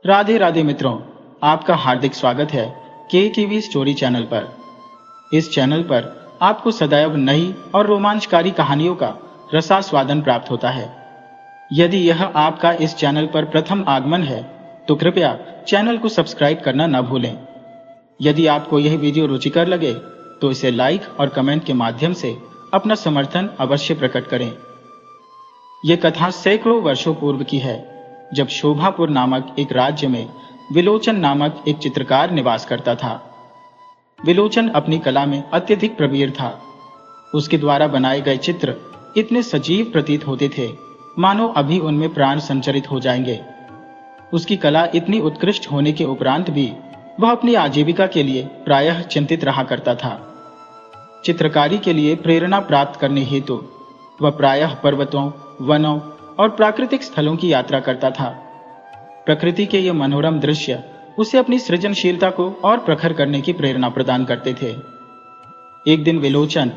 राधे राधे मित्रों, आपका हार्दिक स्वागत है के स्टोरी चैनल पर। इस चैनल पर आपको सदैव नई और रोमांचकारी कहानियों का रसास्वादन प्राप्त होता है। यदि यह आपका इस चैनल पर प्रथम आगमन है तो कृपया चैनल को सब्सक्राइब करना न भूलें। यदि आपको यह वीडियो रुचिकर लगे तो इसे लाइक और कमेंट के माध्यम से अपना समर्थन अवश्य प्रकट करें। ये कथा सैकड़ों वर्षों पूर्व की है, जब शोभापुर नामक एक राज्य में विलोचन नामक एक चित्रकार निवास करता था। विलोचन अपनी कला में अत्यधिक प्रवीण था। उसके द्वारा बनाए गए चित्र इतने सजीव प्रतीत होते थे मानो अभी उनमें प्राण संचरित हो जाएंगे। उसकी कला इतनी उत्कृष्ट होने के उपरांत भी वह अपनी आजीविका के लिए प्रायः चिंतित रहा करता था। चित्रकारी के लिए प्रेरणा प्राप्त करने हेतु वह प्रायः पर्वतों, वनों और प्राकृतिक स्थलों की यात्रा करता था। प्रकृति के ये मनोरम दृश्य उसे अपनी सृजनशीलता को और प्रखर करने की प्रेरणा प्रदान करते थे। एक दिन विलोचन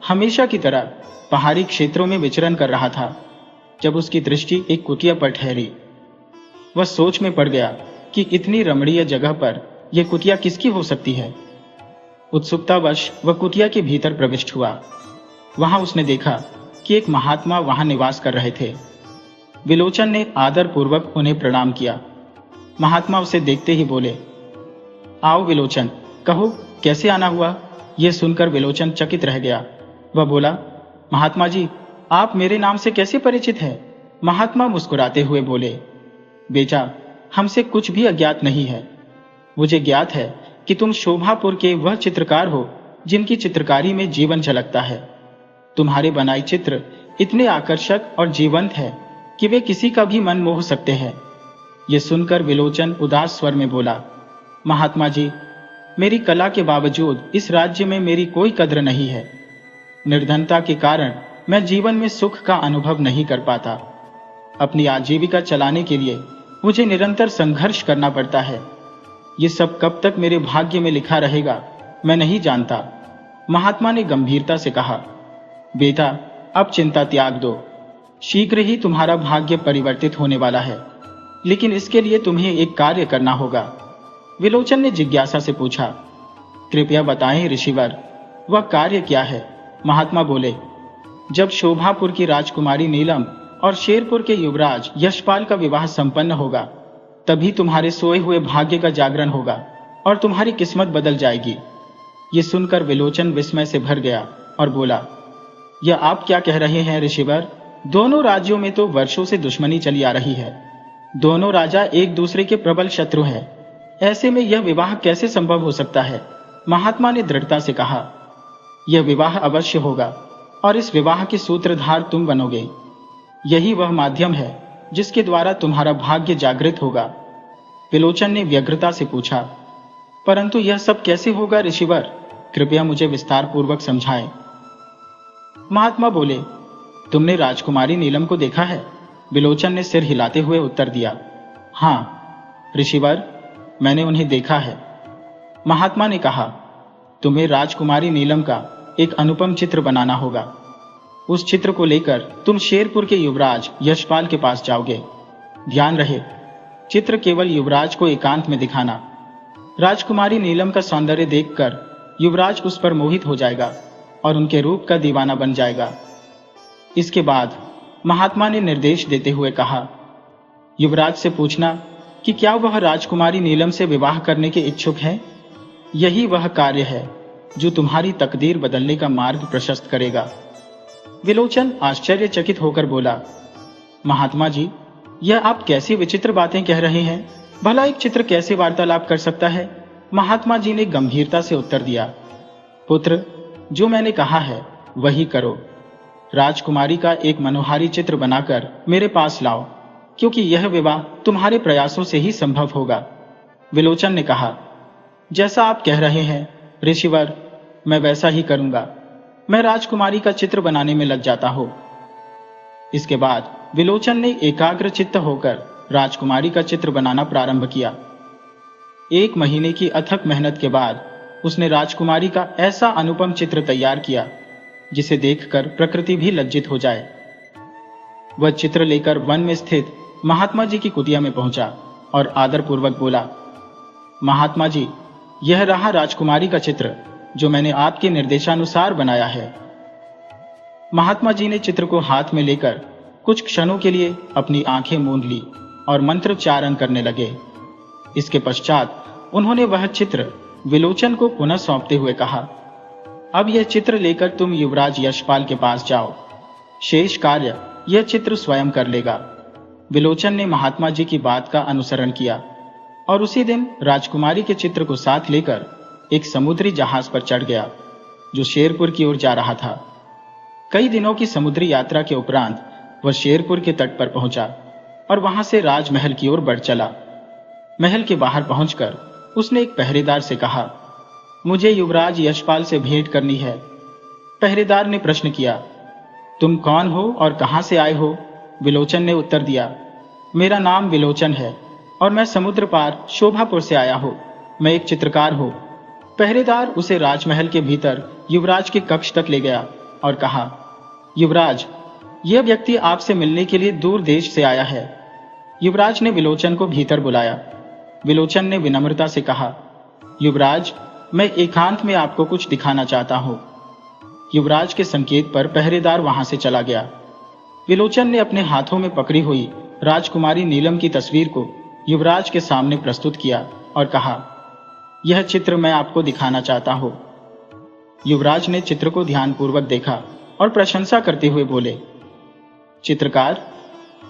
हमेशा की तरह पहाड़ी क्षेत्रों में विचरण कर रहा था, जब उसकी दृष्टि एक कुटिया पर ठहरी। वह सोच में पड़ गया कि इतनी रमणीय जगह पर यह कुटिया किसकी हो सकती है। उत्सुकतावश वह कुटिया के भीतर प्रविष्ट हुआ। वहां उसने देखा कि एक महात्मा वहां निवास कर रहे थे। विलोचन ने आदर पूर्वक उन्हें प्रणाम किया। महात्मा उसे देखते ही बोले, आओ विलोचन, कहो कैसे आना हुआ। यह सुनकर विलोचन चकित रह गया। वह बोला, महात्मा जी, आप मेरे नाम से कैसे परिचित हैं? महात्मा मुस्कुराते हुए बोले, बेटा, हमसे कुछ भी अज्ञात नहीं है। मुझे ज्ञात है कि तुम शोभापुर के वह चित्रकार हो जिनकी चित्रकारी में जीवन झलकता है। तुम्हारे बनाए चित्र इतने आकर्षक और जीवंत है कि वे किसी का भी मन मोह सकते हैं। यह सुनकर विलोचन उदास स्वर में बोला, महात्मा जी, मेरी कला के बावजूद इस राज्य में मेरी कोई कद्र नहीं है। निर्धनता के कारण मैं जीवन में सुख का अनुभव नहीं कर पाता। अपनी आजीविका चलाने के लिए मुझे निरंतर संघर्ष करना पड़ता है। ये सब कब तक मेरे भाग्य में लिखा रहेगा मैं नहीं जानता। महात्मा ने गंभीरता से कहा, बेटा, अब चिंता त्याग दो। शीघ्र ही तुम्हारा भाग्य परिवर्तित होने वाला है, लेकिन इसके लिए तुम्हें एक कार्य करना होगा। विलोचन ने जिज्ञासा से पूछा, कृपया बताएं ऋषिवर, वह कार्य क्या है? महात्मा बोले, जब शोभापुर की राजकुमारी नीलम और शेरपुर के युवराज यशपाल का विवाह संपन्न होगा, तभी तुम्हारे सोए हुए भाग्य का जागरण होगा और तुम्हारी किस्मत बदल जाएगी। ये सुनकर विलोचन विस्मय से भर गया और बोला, यह आप क्या कह रहे हैं ऋषिवर? दोनों राज्यों में तो वर्षों से दुश्मनी चली आ रही है। दोनों राजा एक दूसरे के प्रबल शत्रु हैं। ऐसे में यह विवाह कैसे संभव हो सकता है? महात्मा ने दृढ़ता से कहा, यह विवाह अवश्य होगा और इस विवाह के सूत्रधार तुम बनोगे। यही वह माध्यम है जिसके द्वारा तुम्हारा भाग्य जागृत होगा। विलोचन ने व्यग्रता से पूछा, परंतु यह सब कैसे होगा ऋषिवर? कृपया मुझे विस्तार पूर्वक समझाएं। महात्मा बोले, तुमने राजकुमारी नीलम को देखा है? विलोचन ने सिर हिलाते हुए उत्तर दिया, हाँ ऋषिवर, मैंने उन्हें देखा है। महात्मा ने कहा, तुम्हें राजकुमारी नीलम का एक अनुपम चित्र बनाना होगा। उस चित्र को लेकर तुम शेरपुर के युवराज यशपाल के पास जाओगे। ध्यान रहे, चित्र केवल युवराज को एकांत में दिखाना। राजकुमारी नीलम का सौंदर्य देखकर युवराज उस पर मोहित हो जाएगा और उनके रूप का दीवाना बन जाएगा। इसके बाद महात्मा ने निर्देश देते हुए कहा, युवराज से पूछना कि क्या वह राजकुमारी नीलम से विवाह करने के इच्छुक है। यही वह कार्य है जो तुम्हारी तकदीर बदलने का मार्ग प्रशस्त करेगा। विलोचन आश्चर्यचकित होकर बोला, महात्मा जी, यह आप कैसी विचित्र बातें कह रहे हैं? भला एक चित्र कैसे वार्तालाप कर सकता है? महात्मा जी ने गंभीरता से उत्तर दिया, पुत्र, जो मैंने कहा है वही करो। राजकुमारी का एक मनोहारी चित्र बनाकर मेरे पास लाओ, क्योंकि यह विवाह तुम्हारे प्रयासों से ही संभव होगा। विलोचन ने कहा, जैसा आप कह रहे हैं ऋषिवर, मैं वैसा ही करूंगा। मैं राजकुमारी का चित्र बनाने में लग जाता हूं। इसके बाद विलोचन ने एकाग्रचित्त होकर राजकुमारी का चित्र बनाना प्रारंभ किया। 1 महीने की अथक मेहनत के बाद उसने राजकुमारी का ऐसा अनुपम चित्र तैयार किया जिसे देखकर प्रकृति भी लज्जित हो जाए। वह चित्र लेकर वन में स्थित महात्मा जी की कुटिया में पहुंचा और आदरपूर्वक बोला, महात्मा जी, यह रहा राजकुमारी का चित्र जो मैंने आपके निर्देशानुसार बनाया है। महात्मा जी ने चित्र को हाथ में लेकर कुछ क्षणों के लिए अपनी आंखें मूंद ली और मंत्रोच्चारण करने लगे। इसके पश्चात उन्होंने वह चित्र विलोचन को पुनः सौंपते हुए कहा, अब यह चित्र लेकर तुम युवराज यशपाल के पास जाओ, शेष कार्य यह चित्र स्वयं कर लेगा। विलोचन ने महात्मा जी की बात का अनुसरण किया और उसी दिन राजकुमारी के चित्र को साथ लेकर एक समुद्री जहाज पर चढ़ गया जो शेरपुर की ओर जा रहा था। कई दिनों की समुद्री यात्रा के उपरांत वह शेरपुर के तट पर पहुंचा और वहां से राजमहल की ओर बढ़ चला। महल के बाहर पहुंचकर उसने एक पहरेदार से कहा, मुझे युवराज यशपाल से भेंट करनी है। पहरेदार ने प्रश्न किया, तुम कौन हो और कहां से आए हो? विलोचन ने उत्तर दिया, मेरा नाम विलोचन है और मैं समुद्र पार शोभापुर से आया हूं। मैं एक चित्रकार हूं। पहरेदार उसे राजमहल के भीतर युवराज के कक्ष तक ले गया और कहा, युवराज, यह व्यक्ति आपसे मिलने के लिए दूर देश से आया है। युवराज ने विलोचन को भीतर बुलाया। विलोचन ने विनम्रता से कहा, युवराज, मैं एकांत में आपको कुछ दिखाना चाहता हूं। युवराज के संकेत पर पहरेदार वहां से चला गया। विलोचन ने अपने हाथों में पकड़ी हुई राजकुमारी नीलम की तस्वीर को युवराज के सामने प्रस्तुत किया और कहा, यह चित्र मैं आपको दिखाना चाहता हूं। युवराज ने चित्र को ध्यानपूर्वक देखा और प्रशंसा करते हुए बोले, चित्रकार,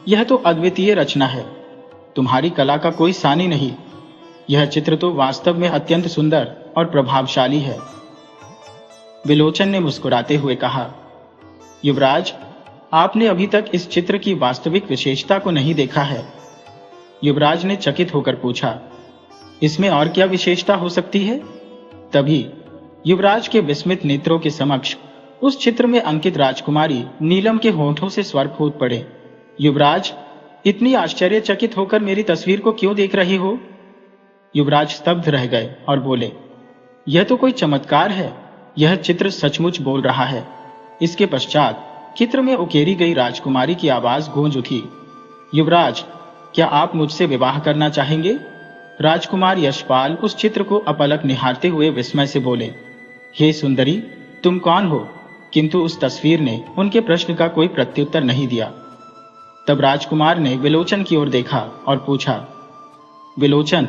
यह तो अद्वितीय रचना है। तुम्हारी कला का कोई सानी नहीं। यह चित्र तो वास्तव में अत्यंत सुंदर और प्रभावशाली है। विलोचन ने मुस्कुराते हुए कहा, युवराज, आपने अभी तक इस चित्र की वास्तविक विशेषता को नहीं देखा है। युवराज ने चकित होकर पूछा, इसमें और क्या विशेषता हो सकती है? तभी युवराज के विस्मित नेत्रों के समक्ष उस चित्र में अंकित राजकुमारी नीलम के होठों से स्वर फूट पड़े। युवराज, इतनी आश्चर्यचकित होकर मेरी तस्वीर को क्यों देख रहे हो? युवराज स्तब्ध रह गए और बोले, यह तो कोई चमत्कार है। यह चित्र सचमुच बोल रहा है। इसके पश्चात चित्र में उकेरी गई राजकुमारी की आवाज गूंज उठी, युवराज, क्या आप मुझसे विवाह करना चाहेंगे? राजकुमार यशपाल उस चित्र को अपलक निहारते हुए विस्मय से बोले, हे सुंदरी, तुम कौन हो? किंतु उस तस्वीर ने उनके प्रश्न का कोई प्रत्युत्तर नहीं दिया। तब राजकुमार ने विलोचन की ओर देखा और पूछा, विलोचन,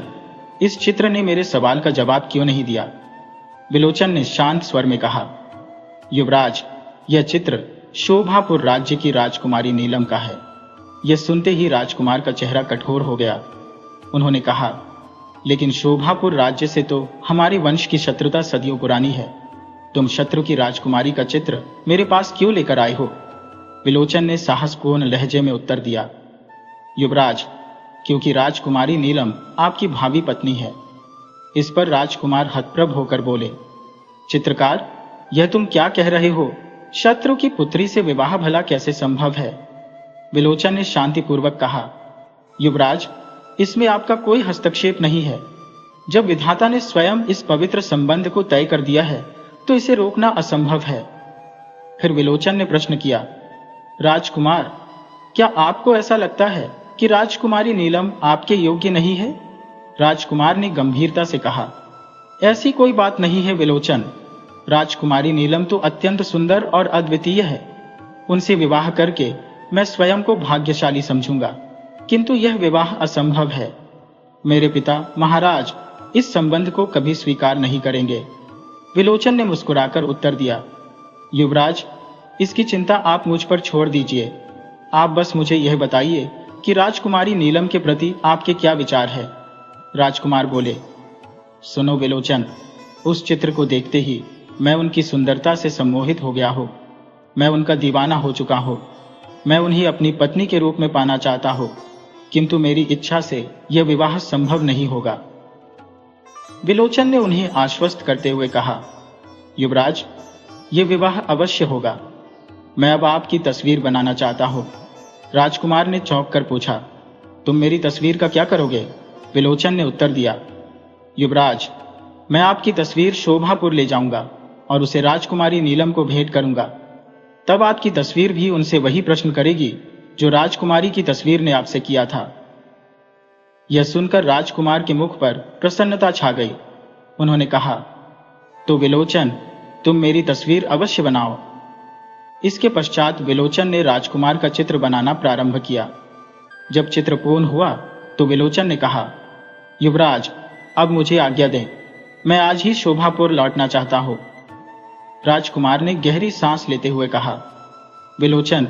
इस चित्र ने मेरे सवाल का जवाब क्यों नहीं दिया? विलोचन ने शांत स्वर में कहा, युवराज, यह चित्र शोभापुर राज्य की राजकुमारी नीलम का है। यह सुनते ही राजकुमार का चेहरा कठोर हो गया। उन्होंने कहा, लेकिन शोभापुर राज्य से तो हमारे वंश की शत्रुता सदियों पुरानी है। तुम शत्रु की राजकुमारी का चित्र मेरे पास क्यों लेकर आए हो? विलोचन ने साहसपूर्ण लहजे में उत्तर दिया, युवराज, क्योंकि राजकुमारी नीलम आपकी भावी पत्नी है। इस पर राजकुमार हतप्रभ होकर बोले, चित्रकार, यह तुम क्या कह रहे हो? शत्रु की पुत्री से विवाह भला कैसे संभव है? विलोचन ने शांतिपूर्वक कहा, युवराज, इसमें आपका कोई हस्तक्षेप नहीं है। जब विधाता ने स्वयं इस पवित्र संबंध को तय कर दिया है तो इसे रोकना असंभव है। फिर विलोचन ने प्रश्न किया, राजकुमार, क्या आपको ऐसा लगता है कि राजकुमारी नीलम आपके योग्य नहीं है? राजकुमार ने गंभीरता से कहा, ऐसी कोई बात नहीं है विलोचन। राजकुमारी नीलम तो अत्यंत सुंदर और अद्वितीय है। उनसे विवाह करके मैं स्वयं को भाग्यशाली समझूंगा, किंतु यह विवाह असंभव है। मेरे पिता महाराज इस संबंध को कभी स्वीकार नहीं करेंगे। विलोचन ने मुस्कुराकर उत्तर दिया, युवराज, इसकी चिंता आप मुझ पर छोड़ दीजिए। आप बस मुझे यह बताइए कि राजकुमारी नीलम के प्रति आपके क्या विचार है? राजकुमार बोले, सुनो विलोचन, उस चित्र को देखते ही मैं उनकी सुंदरता से सम्मोहित हो गया हूं। मैं उनका दीवाना हो चुका हूं। मैं उन्हें अपनी पत्नी के रूप में पाना चाहता हूं, किंतु मेरी इच्छा से यह विवाह संभव नहीं होगा। विलोचन ने उन्हें आश्वस्त करते हुए कहा, युवराज, यह विवाह अवश्य होगा। मैं अब आपकी तस्वीर बनाना चाहता हूं। राजकुमार ने चौंक कर पूछा, तुम मेरी तस्वीर का क्या करोगे? विलोचन ने उत्तर दिया, युवराज, मैं आपकी तस्वीर शोभापुर ले जाऊंगा और उसे राजकुमारी नीलम को भेंट करूंगा। तब आपकी तस्वीर भी उनसे वही प्रश्न करेगी जो राजकुमारी की तस्वीर ने आपसे किया था। यह सुनकर राजकुमार के मुख पर प्रसन्नता छा गई। उन्होंने कहा, तो विलोचन, तुम मेरी तस्वीर अवश्य बनाओ। इसके पश्चात विलोचन ने राजकुमार का चित्र बनाना प्रारंभ किया। जब चित्र पूर्ण हुआ तो विलोचन ने कहा, युवराज, अब मुझे आज्ञा दें, मैं आज ही शोभापुर लौटना चाहता हूं। राजकुमार ने गहरी सांस लेते हुए कहा, विलोचन,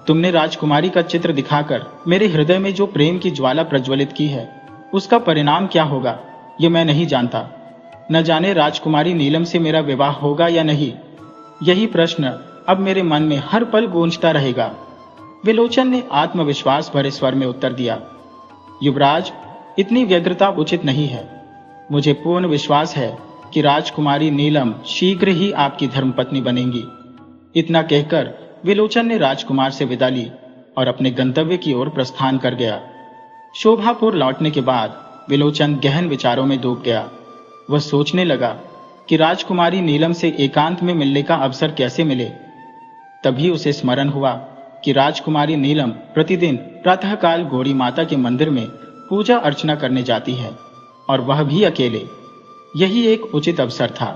तुमने राजकुमारी का चित्र दिखाकर मेरे हृदय में जो प्रेम की ज्वाला प्रज्वलित की है, उसका परिणाम क्या होगा ये मैं नहीं जानता। न जाने राजकुमारी नीलम से मेरा विवाह होगा या नहीं, यही प्रश्न अब मेरे मन में हर पल गूंजता रहेगा। विलोचन ने आत्मविश्वास भरे स्वर में उत्तर दिया, युवराज, इतनी व्यग्रता उचित नहीं है। मुझे पूर्ण विश्वास है कि राजकुमारी नीलम शीघ्र ही आपकी धर्मपत्नी बनेंगी। इतना कहकर विलोचन ने राजकुमार से विदा ली और अपने गंतव्य की ओर प्रस्थान कर गया। शोभापुर लौटने के बाद विलोचन गहन विचारों में डूब गया। वह सोचने लगा कि राजकुमारी नीलम से एकांत में मिलने का अवसर कैसे मिले। तभी उसे स्मरण हुआ कि राजकुमारी नीलम प्रतिदिन प्रातःकाल गौरी माता के मंदिर में पूजा अर्चना करने जाती है, और वह भी अकेले। यही एक उचित अवसर था।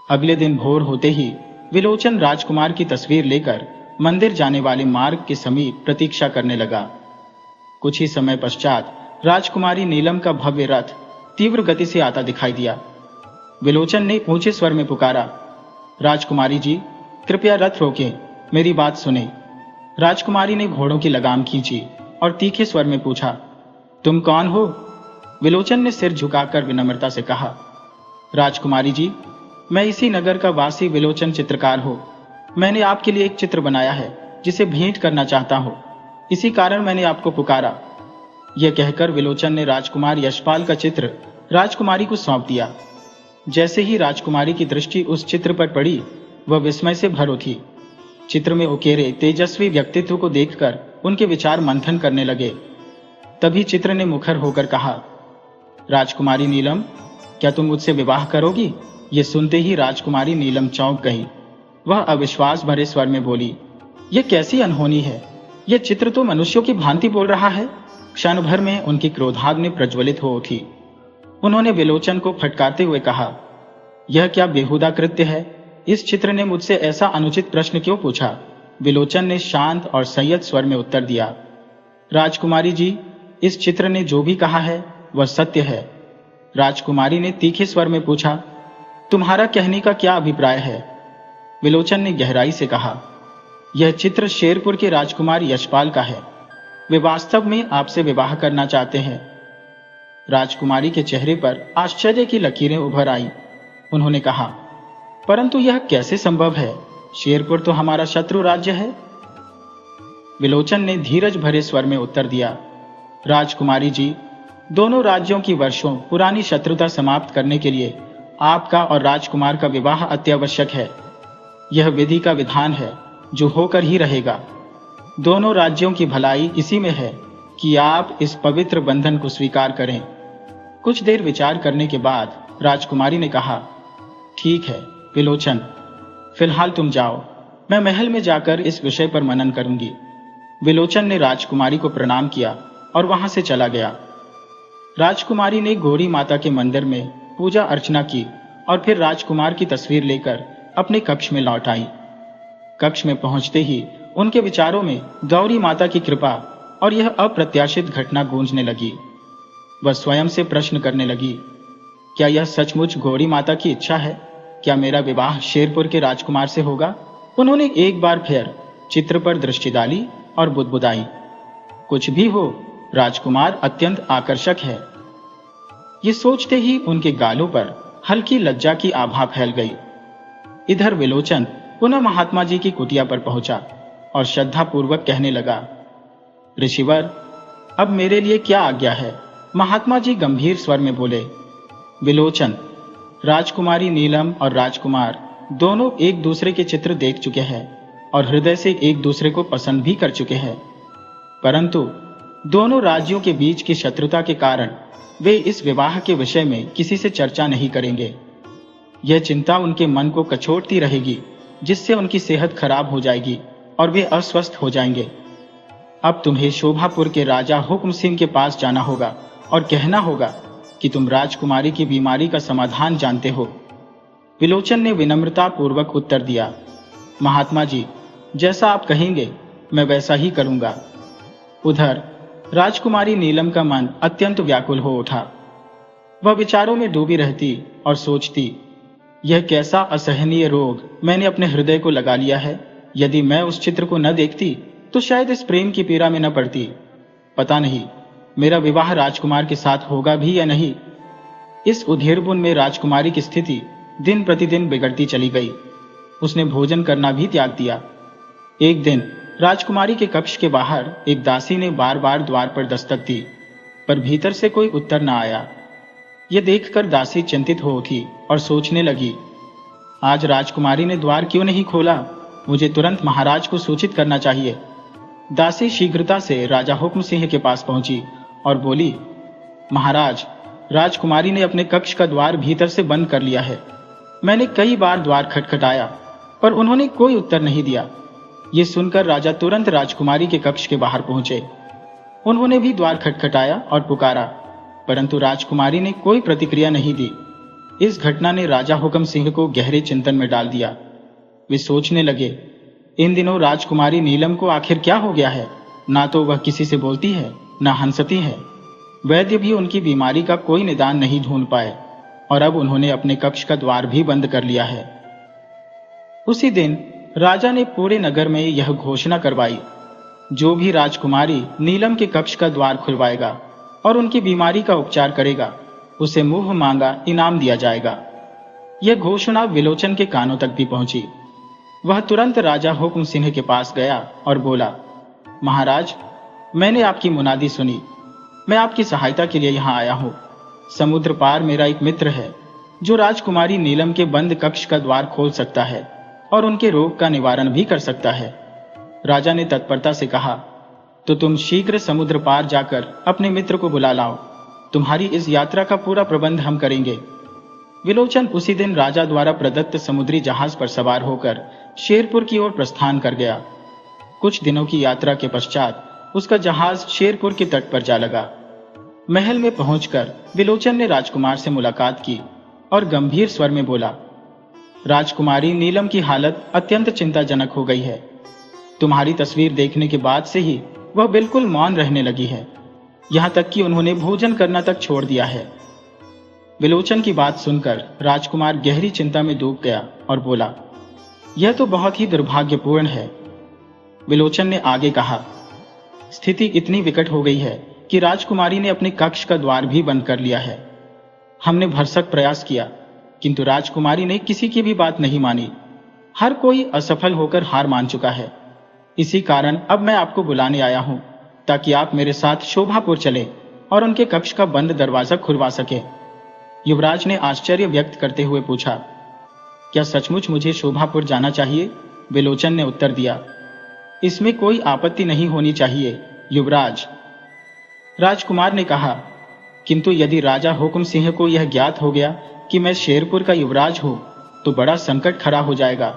अगले दिन भोर होते ही विलोचन राजकुमार की तस्वीर लेकर मंदिर जाने वाले मार्ग के समीप प्रतीक्षा करने लगा। कुछ ही समय पश्चात राजकुमारी नीलम का भव्य रथ तीव्र गति से आता दिखाई दिया। विलोचन ने ऊंचे स्वर में पुकारा, राजकुमारी जी, कृपया रथ रोकें, मेरी बात सुने। राजकुमारी ने घोड़ों की लगाम खींची और तीखे स्वर में पूछा, तुम कौन हो? विलोचन ने सिर झुकाकर विनम्रता से कहा, राजकुमारी जी, मैं इसी नगर का वासी विलोचन चित्रकार हूं। मैंने आपके लिए एक चित्र बनाया है जिसे भेंट करना चाहता हूं, इसी कारण मैंने आपको पुकारा। यह कहकर विलोचन ने राजकुमार यशपाल का चित्र राजकुमारी को सौंप दिया। जैसे ही राजकुमारी की दृष्टि उस चित्र पर पड़ी, वह विस्मय से भर उठी। चित्र में उकेरे तेजस्वी व्यक्तित्व को देखकर उनके विचार मंथन करने लगे। तभी चित्र ने मुखर होकर कहा, राजकुमारी नीलम, क्या तुम मुझसे विवाह करोगी? ये सुनते ही राजकुमारी नीलम चौंक गई। वह अविश्वास भरे स्वर में बोली, यह कैसी अनहोनी है? यह चित्र तो मनुष्यों की भांति बोल रहा है। क्षण भर में उनकी क्रोधाग्नि प्रज्वलित हो उठी। उन्होंने विलोचन को फटकारते हुए कहा, यह क्या बेहुदा कृत्य है? इस चित्र ने मुझसे ऐसा अनुचित प्रश्न क्यों पूछा? विलोचन ने शांत और संयत स्वर में उत्तर दिया, राजकुमारी जी, इस चित्र ने जो भी कहा है वह सत्य है। राजकुमारी ने तीखे स्वर में पूछा, तुम्हारा कहने का क्या अभिप्राय है? विलोचन ने गहराई से कहा, यह चित्र शेरपुर के राजकुमार यशपाल का है। वे वास्तव में आपसे विवाह करना चाहते हैं। राजकुमारी के चेहरे पर आश्चर्य की लकीरें उभर आई। उन्होंने कहा, परंतु यह कैसे संभव है? शेरपुर तो हमारा शत्रु राज्य है। विलोचन ने धीरज भरे स्वर में उत्तर दिया, राजकुमारी जी, दोनों राज्यों की वर्षों पुरानी शत्रुता समाप्त करने के लिए आपका और राजकुमार का विवाह अत्यावश्यक है। यह विधि का विधान है जो होकर ही रहेगा। दोनों राज्यों की भलाई इसी में है कि आप इस पवित्र बंधन को स्वीकार करें। कुछ देर विचार करने के बाद राजकुमारी ने कहा, ठीक है विलोचन, फिलहाल तुम जाओ, मैं महल में जाकर इस विषय पर मनन करूंगी। विलोचन ने राजकुमारी को प्रणाम किया और वहां से चला गया। राजकुमारी ने गौरी माता के मंदिर में पूजा अर्चना की और फिर राजकुमार की तस्वीर लेकर अपने कक्ष में लौट आई। कक्ष में पहुंचते ही उनके विचारों में गौरी माता की कृपा और यह अप्रत्याशित घटना गूंजने लगी। वह स्वयं से प्रश्न करने लगी, क्या यह सचमुच गौरी माता की इच्छा है? क्या मेरा विवाह शेरपुर के राजकुमार से होगा? उन्होंने एक बार फिर चित्र पर दृष्टि डाली और बुदबुदाई, कुछ भी हो, राजकुमार अत्यंत आकर्षक है। ये सोचते ही उनके गालों पर हल्की लज्जा की आभा फैल गई। इधर विलोचन पुनः महात्मा जी की कुटिया पर पहुंचा और श्रद्धापूर्वक कहने लगा, ऋषिवर, अब मेरे लिए क्या आज्ञा है? महात्मा जी गंभीर स्वर में बोले, विलोचन, राजकुमारी नीलम और राजकुमार दोनों एक दूसरे के चित्र देख चुके हैं और हृदय से एक दूसरे को पसंद भी कर चुके हैं, परंतु दोनों राज्यों के बीच की शत्रुता के कारण वे इस विवाह के विषय में किसी से चर्चा नहीं करेंगे। यह चिंता उनके मन को कचोटती रहेगी, जिससे उनकी सेहत खराब हो जाएगी और वे अस्वस्थ हो जाएंगे। अब तुम्हें शोभापुर के राजा हुक्म सिंह के पास जाना होगा और कहना होगा कि तुम राजकुमारी की बीमारी का समाधान जानते हो। विलोचन ने विनम्रता पूर्वक उत्तर दिया, महात्मा जी, जैसा आप कहेंगे मैं वैसा ही करूंगा। उधर राजकुमारी नीलम का मन अत्यंत व्याकुल हो उठा। वह विचारों में डूबी रहती और सोचती, यह कैसा असहनीय रोग मैंने अपने हृदय को लगा लिया है। यदि मैं उस चित्र को न देखती तो शायद इस प्रेम की पीड़ा में न पड़ती। पता नहीं मेरा विवाह राजकुमार के साथ होगा भी या नहीं। इस उधेड़बुन में राजकुमारी की स्थिति दिन प्रतिदिन बिगड़ती चली गई। उसने भोजन करना भी त्याग दिया। एक दिन राजकुमारी के कक्ष के बाहर एक दासी ने बार बार द्वार पर दस्तक दी, पर भीतर से कोई उत्तर न आया। यह देखकर दासी चिंतित हो उठी और सोचने लगी, आज राजकुमारी ने द्वार क्यों नहीं खोला? मुझे तुरंत महाराज को सूचित करना चाहिए। दासी शीघ्रता से राजा हुक्म सिंह के पास पहुंची और बोली, महाराज, राजकुमारी ने अपने कक्ष का द्वार भीतर से बंद कर लिया है। मैंने कई बार द्वार खटखटाया पर उन्होंने कोई उत्तर नहीं दिया। ये सुनकर राजा तुरंत राजकुमारी के कक्ष के बाहर पहुंचे। उन्होंने भी द्वार खटखटाया और पुकारा, परंतु राजकुमारी ने कोई प्रतिक्रिया नहीं दी। इस घटना ने राजा हुक्म सिंह को गहरे चिंतन में डाल दिया। वे सोचने लगे, इन दिनों राजकुमारी नीलम को आखिर क्या हो गया है? ना तो वह किसी से बोलती है, ना हंसती है। वैद्य भी उनकी बीमारी का कोई निदान नहीं ढूंढ पाए और अब उन्होंने अपने कक्ष का द्वार भी बंद कर लिया है। उसी दिन राजा ने पूरे नगर में यह घोषणा करवाई, जो भी राजकुमारी नीलम के कक्ष का द्वार खुलवाएगा और उनकी बीमारी का उपचार करेगा, उसे मुंह मांगा इनाम दिया जाएगा। यह घोषणा विलोचन के कानों तक भी पहुंची। वह तुरंत राजा हुक्म सिंह के पास गया और बोला, महाराज, मैंने आपकी मुनादी सुनी। मैं आपकी सहायता के लिए यहाँ आया हूँ। समुद्र पार मेरा एक मित्र है जो राजकुमारी नीलम के बंद कक्ष का द्वार खोल सकता है और उनके रोग का निवारण भी कर सकता है। राजा ने तत्परता से कहा, तो तुम शीघ्र समुद्र पार जाकर अपने मित्र को बुला लाओ। तुम्हारी इस यात्रा का पूरा प्रबंध हम करेंगे। विलोचन उसी दिन राजा द्वारा प्रदत्त समुद्री जहाज पर सवार होकर शेरपुर की ओर प्रस्थान कर गया। कुछ दिनों की यात्रा के पश्चात उसका जहाज शेरपुर के तट पर जा लगा। महल में पहुंचकर विलोचन ने राजकुमार से मुलाकात की और गंभीर स्वर में बोला, राजकुमारी नीलम की हालत अत्यंत चिंताजनक हो गई है। तुम्हारी तस्वीर देखने के बाद से ही वह बिल्कुल मौन रहने लगी है। यहां तक कि उन्होंने भोजन करना तक छोड़ दिया है। विलोचन की बात सुनकर राजकुमार गहरी चिंता में डूब गया और बोला, यह तो बहुत ही दुर्भाग्यपूर्ण है। विलोचन ने आगे कहा, स्थिति इतनी विकट हो गई है कि राजकुमारी ने अपने कक्ष का द्वार भी बंद कर लिया है। हमने भरसक प्रयास किया, किंतु राजकुमारी ने किसी की भी बात नहीं मानी। हर कोई असफल होकर हार मान चुका है। इसी कारण अब मैं आपको बुलाने आया हूं, ताकि आप मेरे साथ शोभापुर चलें और उनके कक्ष का बंद दरवाजा खुलवा सके। युवराज ने आश्चर्य व्यक्त करते हुए पूछा, क्या सचमुच मुझे शोभापुर जाना चाहिए? विलोचन ने उत्तर दिया, इसमें कोई आपत्ति नहीं होनी चाहिए युवराज। राजकुमार ने कहा, किंतु यदि राजा हुक्म सिंह को यह ज्ञात हो गया कि मैं शेरपुर का युवराज हूं तो बड़ा संकट खड़ा हो जाएगा।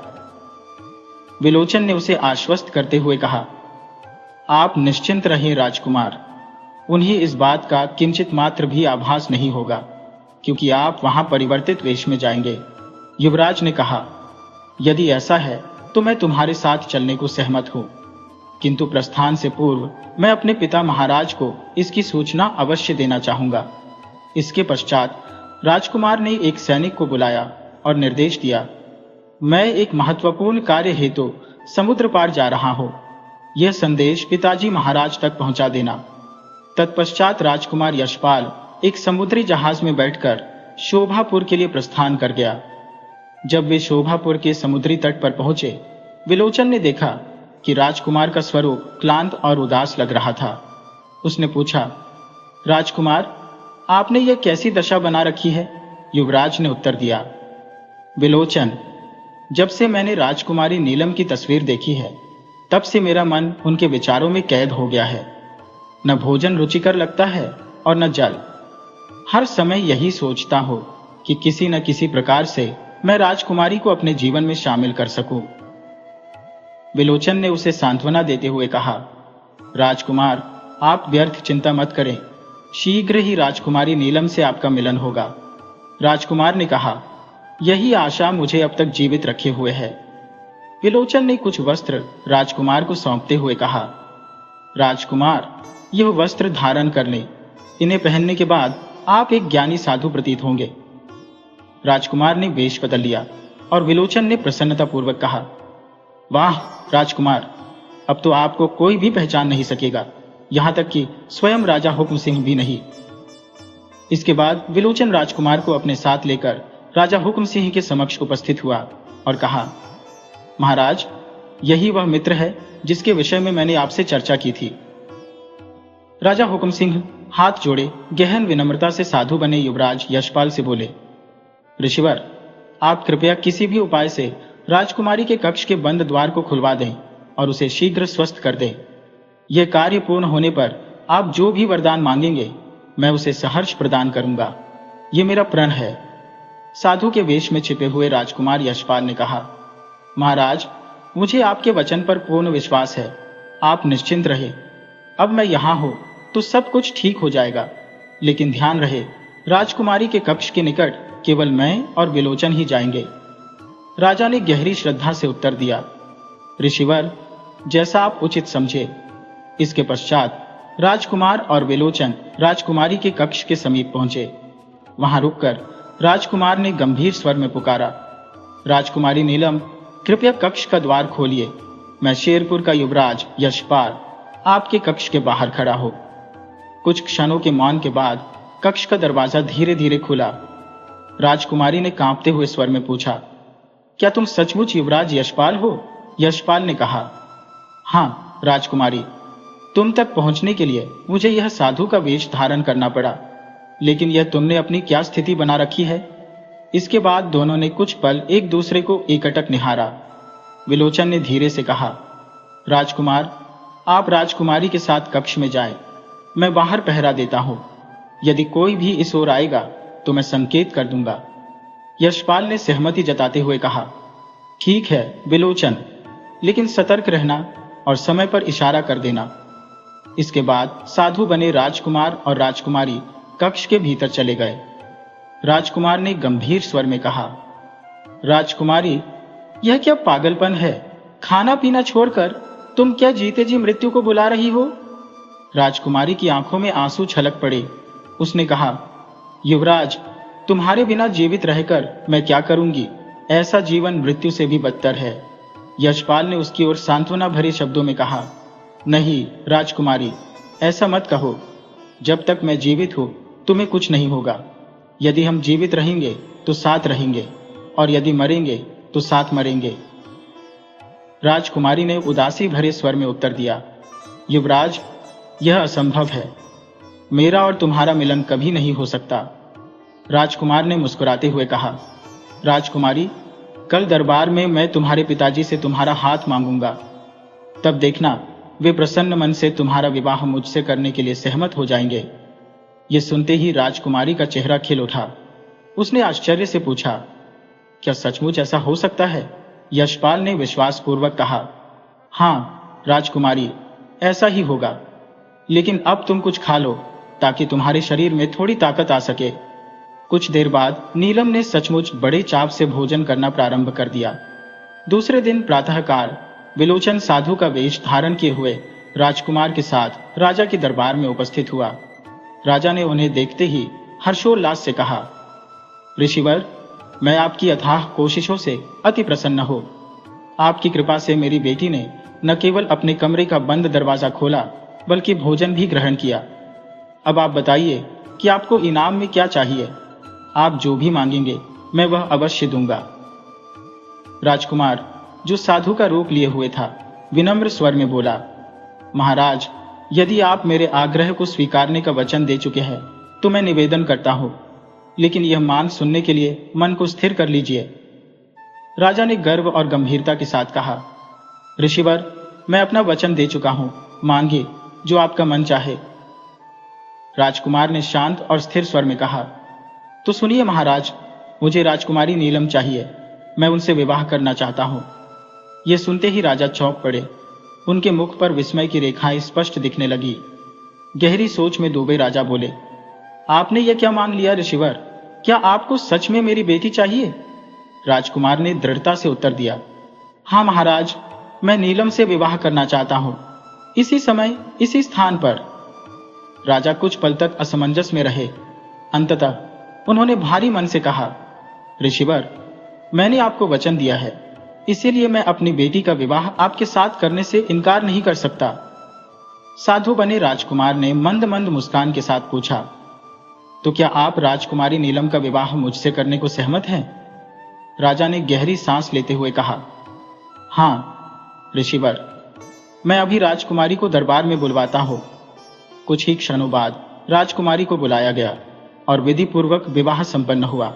विलोचन ने उसे आश्वस्त करते हुए कहा, आप निश्चिंत रहें राजकुमार, उन्हें इस बात का किंचित मात्र भी आभास नहीं होगा, क्योंकि आप वहां परिवर्तित वेश में जाएंगे। युवराज ने कहा, यदि ऐसा है तो मैं तुम्हारे साथ चलने को सहमत हूं, किंतु प्रस्थान से पूर्व मैं अपने पिता महाराज को इसकी सूचना अवश्य देना चाहूंगा। इसके पश्चात राजकुमार ने एक सैनिक को बुलाया और निर्देश दिया, मैं एक महत्वपूर्ण कार्य हेतु समुद्र पार जा रहा हूं। यह संदेश पिताजी महाराज तक पहुंचा देना। तत्पश्चात राजकुमार यशपाल एक समुद्री जहाज में बैठकर शोभापुर के लिए प्रस्थान कर गया। जब वे शोभापुर के समुद्री तट पर पहुंचे, विलोचन ने देखा कि राजकुमार का स्वरूप क्लांत और उदास लग रहा था। उसने पूछा, राजकुमार, आपने यह कैसी दशा बना रखी है? युवराज ने उत्तर दिया, विलोचन, जब से मैंने राजकुमारी नीलम की तस्वीर देखी है, तब से मेरा मन उनके विचारों में कैद हो गया है। न भोजन रुचिकर लगता है और न जल। हर समय यही सोचता हूं कि किसी न किसी प्रकार से मैं राजकुमारी को अपने जीवन में शामिल कर सकूं। विलोचन ने उसे सांत्वना देते हुए कहा, राजकुमार, आप व्यर्थ चिंता मत करें। शीघ्र ही राजकुमारी नीलम से आपका मिलन होगा। राजकुमार ने कहा, यही आशा मुझे अब तक जीवित रखे हुए है। विलोचन ने कुछ वस्त्र राजकुमार को सौंपते हुए कहा, राजकुमार, यह वस्त्र धारण कर लें। इन्हें पहनने के बाद आप एक ज्ञानी साधु प्रतीत होंगे। राजकुमार ने वेश बदल लिया और विलोचन ने प्रसन्नतापूर्वक कहा, वाह राजकुमार, अब तो आपको कोई भी पहचान नहीं सकेगा, यहां तक कि स्वयं राजा हुक्म सिंह भी नहीं। इसके बाद विलोचन राजकुमार को अपने साथ लेकर राजा हुक्म सिंह के समक्ष उपस्थित हुआ और कहा, महाराज, यही वह मित्र है जिसके विषय में मैंने आपसे चर्चा की थी। राजा हुक्म सिंह हाथ जोड़े गहन विनम्रता से साधु बने युवराज यशपाल से बोले, ऋषिवर, आप कृपया किसी भी उपाय से राजकुमारी के कक्ष के बंद द्वार को खुलवा दें और उसे शीघ्र स्वस्थ कर दें। यह कार्य पूर्ण होने पर आप जो भी वरदान मांगेंगे मैं उसे सहर्ष प्रदान करूंगा। यह मेरा प्रण है। साधु के वेश में छिपे हुए राजकुमार यशपाल ने कहा, महाराज, मुझे आपके वचन पर पूर्ण विश्वास है। आप निश्चिंत रहे। अब मैं यहां हूं तो सब कुछ ठीक हो जाएगा, लेकिन ध्यान रहे, राजकुमारी के कक्ष के निकट केवल मैं और विलोचन ही जाएंगे। राजा ने गहरी श्रद्धा से उत्तर दिया, ऋषिवर, जैसा आप उचित समझे। इसके पश्चात राजकुमार और विलोचन राजकुमारी के कक्ष के समीप पहुंचे। वहां रुककर राजकुमार ने गंभीर स्वर में पुकारा, राजकुमारी नीलम, कृपया कक्ष का द्वार खोलिए। मैं शेरपुर का युवराज यशपाल आपके कक्ष के बाहर खड़ा हो। कुछ क्षणों के मौन के बाद कक्ष का दरवाजा धीरे धीरे खुला। राजकुमारी ने कांपते हुए स्वर में पूछा, क्या तुम सचमुच युवराज यशपाल हो? यशपाल ने कहा, हाँ राजकुमारी, तुम तक पहुंचने के लिए मुझे यह साधु का वेश धारण करना पड़ा, लेकिन यह तुमने अपनी क्या स्थिति बना रखी है? इसके बाद दोनों ने कुछ पल एक दूसरे को एकटक निहारा। विलोचन ने धीरे से कहा, राजकुमार, आप राजकुमारी के साथ कक्ष में जाएं। मैं बाहर पहरा देता हूं। यदि कोई भी इस ओर आएगा तो मैं संकेत कर दूंगा। यशपाल ने सहमति जताते हुए कहा, ठीक है विलोचन, लेकिन सतर्क रहना और समय पर इशारा कर देना। इसके बाद साधु बने राजकुमार और राजकुमारी कक्ष के भीतर चले गए। राजकुमार ने गंभीर स्वर में कहा, राजकुमारी, यह क्या पागलपन है? खाना पीना छोड़कर तुम क्या जीते जी मृत्यु को बुला रही हो? राजकुमारी की आंखों में आंसू छलक पड़े। उसने कहा, युवराज, तुम्हारे बिना जीवित रहकर मैं क्या करूंगी? ऐसा जीवन मृत्यु से भी बदतर है। यशपाल ने उसकी ओर सांत्वना भरे शब्दों में कहा, नहीं राजकुमारी, ऐसा मत कहो। जब तक मैं जीवित हूं तुम्हें कुछ नहीं होगा। यदि हम जीवित रहेंगे तो साथ रहेंगे, और यदि मरेंगे तो साथ मरेंगे। राजकुमारी ने उदासी भरे स्वर में उत्तर दिया, युवराज, यह असंभव है। मेरा और तुम्हारा मिलन कभी नहीं हो सकता। राजकुमार ने मुस्कुराते हुए कहा, राजकुमारी, कल दरबार में मैं तुम्हारे पिताजी से तुम्हारा हाथ मांगूंगा। तब देखना, वे प्रसन्न मन से तुम्हारा विवाह मुझसे करने के लिए सहमत हो जाएंगे। ये सुनते ही राजकुमारी का चेहरा खिल उठा। उसने आश्चर्य से पूछा, क्या सचमुच ऐसा हो सकता है? यशपाल ने विश्वासपूर्वक कहा, हाँ राजकुमारी, ऐसा ही होगा। लेकिन अब तुम कुछ खा लो ताकि तुम्हारे शरीर में थोड़ी ताकत आ सके। कुछ देर बाद नीलम ने सचमुच बड़े चाव से भोजन करना प्रारंभ कर दिया। दूसरे दिन प्रातःकाल विलोचन साधु का वेश धारण किए हुए राजकुमार के साथ राजा के दरबार में उपस्थित हुआ। राजा ने उन्हें देखते ही हर्षोल्लास से कहा, ऋषिवर, मैं आपकी अथाह कोशिशों से अति प्रसन्न हो। आपकी कृपा से मेरी बेटी ने न केवल अपने कमरे का बंद दरवाजा खोला, बल्कि भोजन भी ग्रहण किया। अब आप बताइए कि आपको इनाम में क्या चाहिए? आप जो भी मांगेंगे मैं वह अवश्य दूंगा। राजकुमार, जो साधु का रूप लिए हुए था, विनम्र स्वर में बोला, महाराज, यदि आप मेरे आग्रह को स्वीकारने का वचन दे चुके हैं तो मैं निवेदन करता हूं, लेकिन यह मान सुनने के लिए मन को स्थिर कर लीजिए। राजा ने गर्व और गंभीरता के साथ कहा, ऋषिवर, मैं अपना वचन दे चुका हूं, मांगिए जो आपका मन चाहे। राजकुमार ने शांत और स्थिर स्वर में कहा, तो सुनिए महाराज, मुझे राजकुमारी नीलम चाहिए। मैं उनसे विवाह करना चाहता हूं। यह सुनते ही राजा चौंक पड़े। उनके मुख पर विस्मय की रेखाएं स्पष्ट दिखने लगी। गहरी सोच में डूबे राजा बोले, आपने यह क्या मान लिया ऋषिवर? क्या आपको सच में मेरी बेटी चाहिए? राजकुमार ने दृढ़ता से उत्तर दिया, हाँ महाराज, मैं नीलम से विवाह करना चाहता हूं, इसी समय इसी स्थान पर। राजा कुछ पल तक असमंजस में रहे। अंततः उन्होंने भारी मन से कहा, ऋषिवर, मैंने आपको वचन दिया है, इसीलिए मैं अपनी बेटी का विवाह आपके साथ करने से इनकार नहीं कर सकता। साधु बने राजकुमार ने मंद मंद मुस्कान के साथ पूछा, तो क्या आप राजकुमारी नीलम का विवाह मुझसे करने को सहमत हैं? राजा ने गहरी सांस लेते हुए कहा, हाँ ऋषिवर, मैं अभी राजकुमारी को दरबार में बुलवाता हूं। कुछ ही क्षणों बाद राजकुमारी को बुलाया गया और विधि पूर्वक विवाह संपन्न हुआ।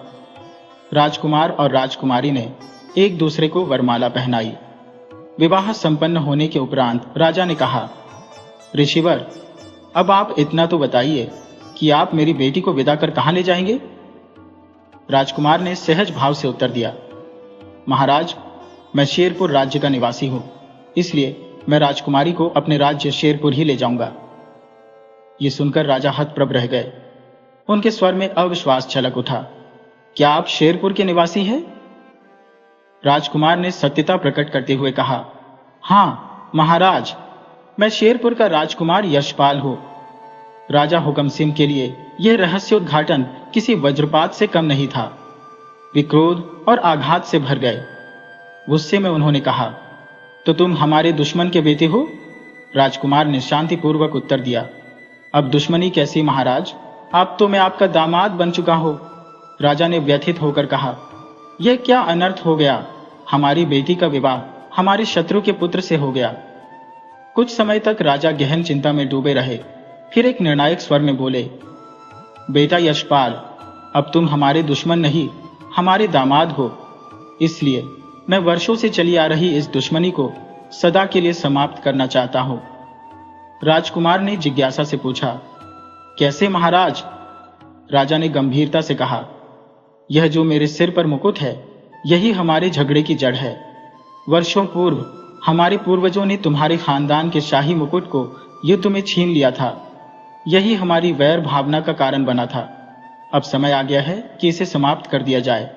राजकुमार और राजकुमारी ने एक दूसरे को वरमाला पहनाई। विवाह संपन्न होने के उपरांत राजा ने कहा, ऋषिवर, अब आप इतना तो बताइए कि आप मेरी बेटी को विदा कर कहां ले जाएंगे? राजकुमार ने सहज भाव से उत्तर दिया, महाराज, मैं शेरपुर राज्य का निवासी हूं, इसलिए मैं राजकुमारी को अपने राज्य शेरपुर ही ले जाऊंगा। ये सुनकर राजा हतप्रभ रह गए। उनके स्वर में अविश्वास छलक उठा। क्या आप शेरपुर के निवासी हैं? राजकुमार ने सत्यता प्रकट करते हुए कहा, हां महाराज, मैं शेरपुर का राजकुमार यशपाल हूं। राजा हुक्म सिंह के लिए यह रहस्योद्घाटन किसी वज्रपात से कम नहीं था। वे क्रोध और आघात से भर गए। गुस्से में उन्होंने कहा, तो तुम हमारे दुश्मन के बेटे हो? राजकुमार ने शांतिपूर्वक उत्तर दिया, अब दुश्मनी कैसी महाराज, अब तो मैं आपका दामाद बन चुका हूं। राजा ने व्यथित होकर कहा, यह क्या अनर्थ हो गया? हमारी बेटी का विवाह हमारे शत्रु के पुत्र से हो गया। कुछ समय तक राजा गहन चिंता में डूबे रहे। फिर एक निर्णायक स्वर में बोले, बेटा यशपाल, अब तुम हमारे दुश्मन नहीं, हमारे दामाद हो। इसलिए मैं वर्षों से चली आ रही इस दुश्मनी को सदा के लिए समाप्त करना चाहता हूं। राजकुमार ने जिज्ञासा से पूछा, कैसे महाराज? राजा ने गंभीरता से कहा, यह जो मेरे सिर पर मुकुट है, यही हमारे झगड़े की जड़ है। वर्षों पूर्व हमारे पूर्वजों ने तुम्हारे खानदान के शाही मुकुट को युद्ध में छीन लिया था। यही हमारी वैर भावना का कारण बना था। अब समय आ गया है कि इसे समाप्त कर दिया जाए।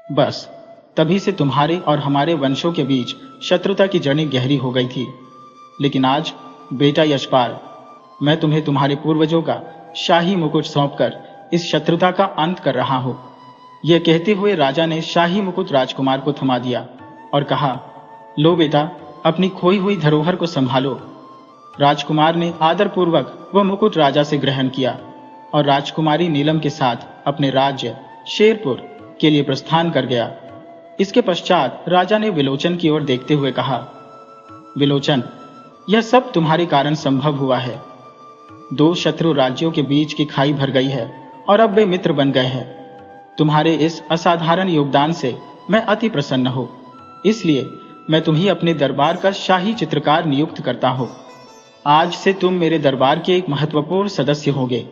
बस तभी से तुम्हारे और हमारे वंशों के बीच शत्रुता की जड़ें गहरी हो गई थी। लेकिन आज बेटा यशपाल, मैं तुम्हें तुम्हारे पूर्वजों का शाही मुकुट सौंपकर इस शत्रुता का अंत कर रहा हूं। यह कहते हुए राजा ने शाही मुकुट राजकुमार को थमा दिया और कहा, लो बेटा, अपनी खोई हुई धरोहर को संभालो। राजकुमार ने आदरपूर्वक वह मुकुट राजा से ग्रहण किया और राजकुमारी नीलम के साथ अपने राज्य शेरपुर के लिए प्रस्थान कर गया। इसके पश्चात राजा ने विलोचन की ओर देखते हुए कहा, विलोचन, यह सब तुम्हारे कारण संभव हुआ है। दो शत्रु राज्यों के बीच की खाई भर गई है और अब वे मित्र बन गए हैं। तुम्हारे इस असाधारण योगदान से मैं अति प्रसन्न हूं। इसलिए मैं तुम्हें अपने दरबार का शाही चित्रकार नियुक्त करता हूं। आज से तुम मेरे दरबार के एक महत्वपूर्ण सदस्य होगे।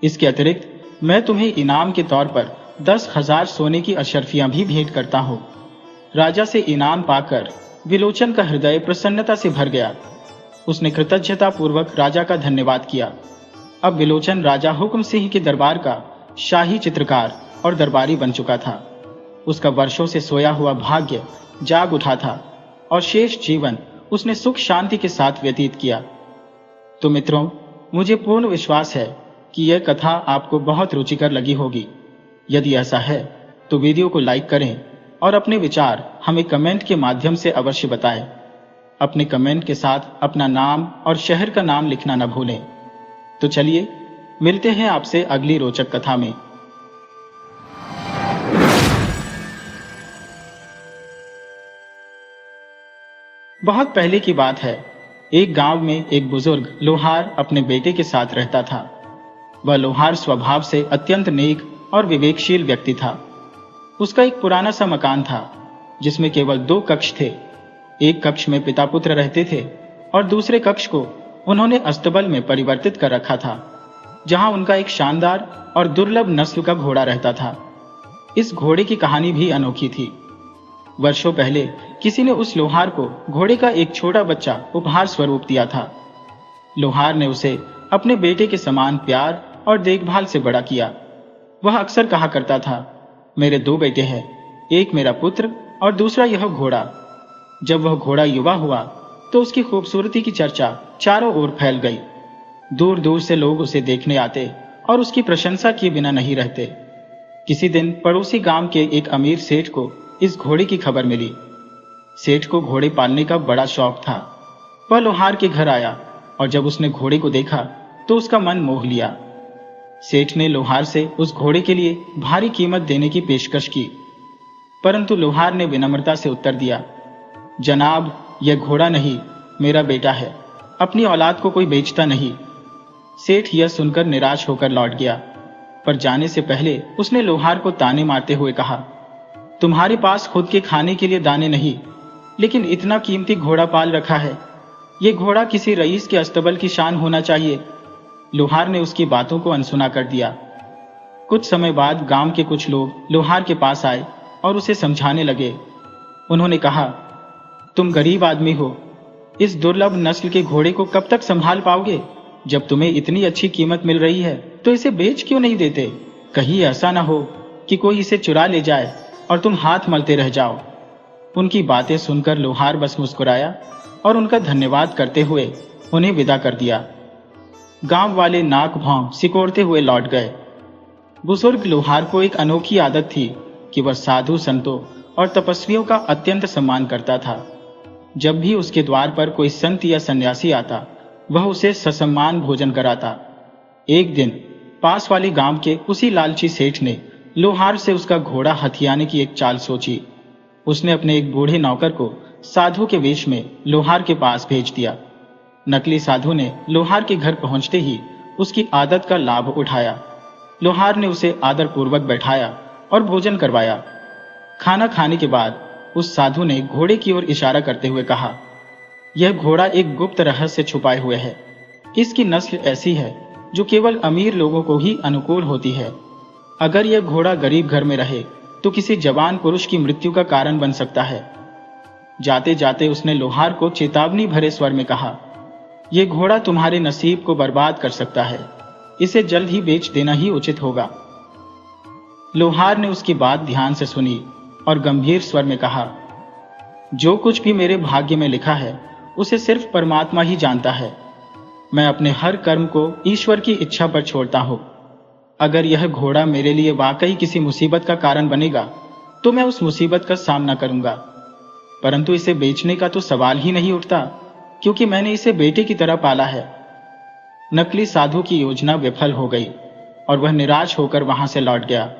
इसके अतिरिक्त मैं तुम्हें इनाम के तौर पर 10,000 सोने की अशर्फियां भी भेंट करता हूं। राजा से इनाम पाकर विलोचन का हृदय प्रसन्नता से भर गया। उसने कृतज्ञता पूर्वक राजा का धन्यवाद किया। अब विलोचन राजा हुक्म सिंह के दरबार का शाही चित्रकार और दरबारी बन चुका था। उसका वर्षों से सोया हुआ भाग्य जाग उठा था और शेष जीवन उसने सुख शांति के साथ व्यतीत किया। तो मित्रों, मुझे पूर्ण विश्वास है कि यह कथा आपको बहुत रुचिकर लगी होगी। यदि ऐसा है तो वीडियो को लाइक करें और अपने विचार हमें कमेंट के माध्यम से अवश्य बताएं। अपने कमेंट के साथ अपना नाम और शहर का नाम लिखना न भूलें। तो चलिए मिलते हैं आपसे अगली रोचक कथा में। बहुत पहले की बात है। एक गांव में एक बुजुर्ग लोहार अपने बेटे के साथ रहता था। वह लोहार स्वभाव से अत्यंत नेक और विवेकशील व्यक्ति था। उसका एक पुराना सा मकान था जिसमें केवल 2 कक्ष थे। एक कक्ष में पिता पुत्र रहते थे और दूसरे कक्ष को उन्होंने अस्तबल में परिवर्तित कर रखा था, जहां उनका एक शानदार और दुर्लभ नस्ल का घोड़ा रहता था। इस घोड़े की कहानी भी अनोखी थी। वर्षों पहले किसी ने उस लोहार को घोड़े का एक छोटा बच्चा उपहार स्वरूप दिया था। लोहार ने उसे अपने बेटे के समान प्यार और देखभाल से बड़ा किया। वह अक्सर कहा करता था, मेरे 2 बेटे हैं, एक मेरा पुत्र और दूसरा यह घोड़ा। जब वह घोड़ा युवा हुआ तो उसकी खूबसूरती की चर्चा चारों ओर फैल गई। दूर दूर से लोग उसे देखने आते और उसकी प्रशंसा किए बिना नहीं रहते। किसी दिन पड़ोसी गांव के एक अमीर सेठ को इस घोड़े की खबर मिली। सेठ को घोड़े पालने का बड़ा शौक था। वह लोहार के घर आया और जब उसने घोड़े को देखा तो उसका मन मोह लिया। सेठ ने लोहार से उस घोड़े के लिए भारी कीमत देने की पेशकश की, परंतु लोहार ने विनम्रता से उत्तर दिया, जनाब, यह घोड़ा नहीं, मेरा बेटा है। अपनी औलाद को कोई बेचता नहीं। सेठ यह सुनकर निराश होकर लौट गया, पर जाने से पहले उसने लोहार को ताने मारते हुए कहा, तुम्हारे पास खुद के खाने के लिए दाने नहीं, लेकिन इतना कीमती घोड़ा पाल रखा है। यह घोड़ा किसी रईस के अस्तबल की शान होना चाहिए। लोहार ने उसकी बातों को अनसुना कर दिया। कुछ समय बाद गांव के कुछ लोग लोहार के पास आए और उसे समझाने लगे। उन्होंने कहा, तुम गरीब आदमी हो, इस दुर्लभ नस्ल के घोड़े को कब तक संभाल पाओगे? जब तुम्हें इतनी अच्छी कीमत मिल रही है तो इसे बेच क्यों नहीं देते? कहीं ऐसा ना हो कि कोई इसे चुरा ले जाए और तुम हाथ मलते रह जाओ। उनकी बातें सुनकर लोहार बस मुस्कुराया और उनका धन्यवाद करते हुए उन्हें विदा कर दिया। गांव वाले नाक भौं सिकोड़ते हुए लौट गए। बुजुर्ग लोहार को एक अनोखी आदत थी कि वह साधु संतों और तपस्वियों का अत्यंत सम्मान करता था। जब भी उसके द्वार पर कोई संत या सन्यासी आता, वह उसे ससम्मान भोजन कराता। एक दिन पास वाले गांव के उसी लालची सेठ ने लोहार से उसका घोड़ा हथियाने की एक चाल सोची। उसने अपने एक बूढ़े नौकर को साधु के वेश में लोहार के पास भेज दिया। नकली साधु ने लोहार के घर पहुंचते ही उसकी आदत का लाभ उठाया। लोहार ने उसे आदरपूर्वक बैठाया और भोजन करवाया। खाना खाने के बाद उस साधु ने घोड़े की ओर इशारा करते हुए कहा, यह घोड़ा एक गुप्त रहस्य छुपाए हुए है। इसकी नस्ल ऐसी है जो केवल अमीर लोगों को ही अनुकूल होती है। अगर यह घोड़ा गरीब घर में रहे तो किसी जवान पुरुष की मृत्यु का कारण बन सकता है। जाते जाते उसने लोहार को चेतावनी भरे स्वर में कहा, यह घोड़ा तुम्हारे नसीब को बर्बाद कर सकता है। इसे जल्द ही बेच देना ही उचित होगा। लोहार ने उसकी बात ध्यान से सुनी और गंभीर स्वर में कहा, जो कुछ भी मेरे भाग्य में लिखा है उसे सिर्फ परमात्मा ही जानता है। मैं अपने हर कर्म को ईश्वर की इच्छा पर छोड़ता हूं। अगर यह घोड़ा मेरे लिए वाकई किसी मुसीबत का कारण बनेगा तो मैं उस मुसीबत का सामना करूंगा, परंतु इसे बेचने का तो सवाल ही नहीं उठता, क्योंकि मैंने इसे बेटे की तरह पाला है। नकली साधु की योजना विफल हो गई और वह निराश होकर वहां से लौट गया।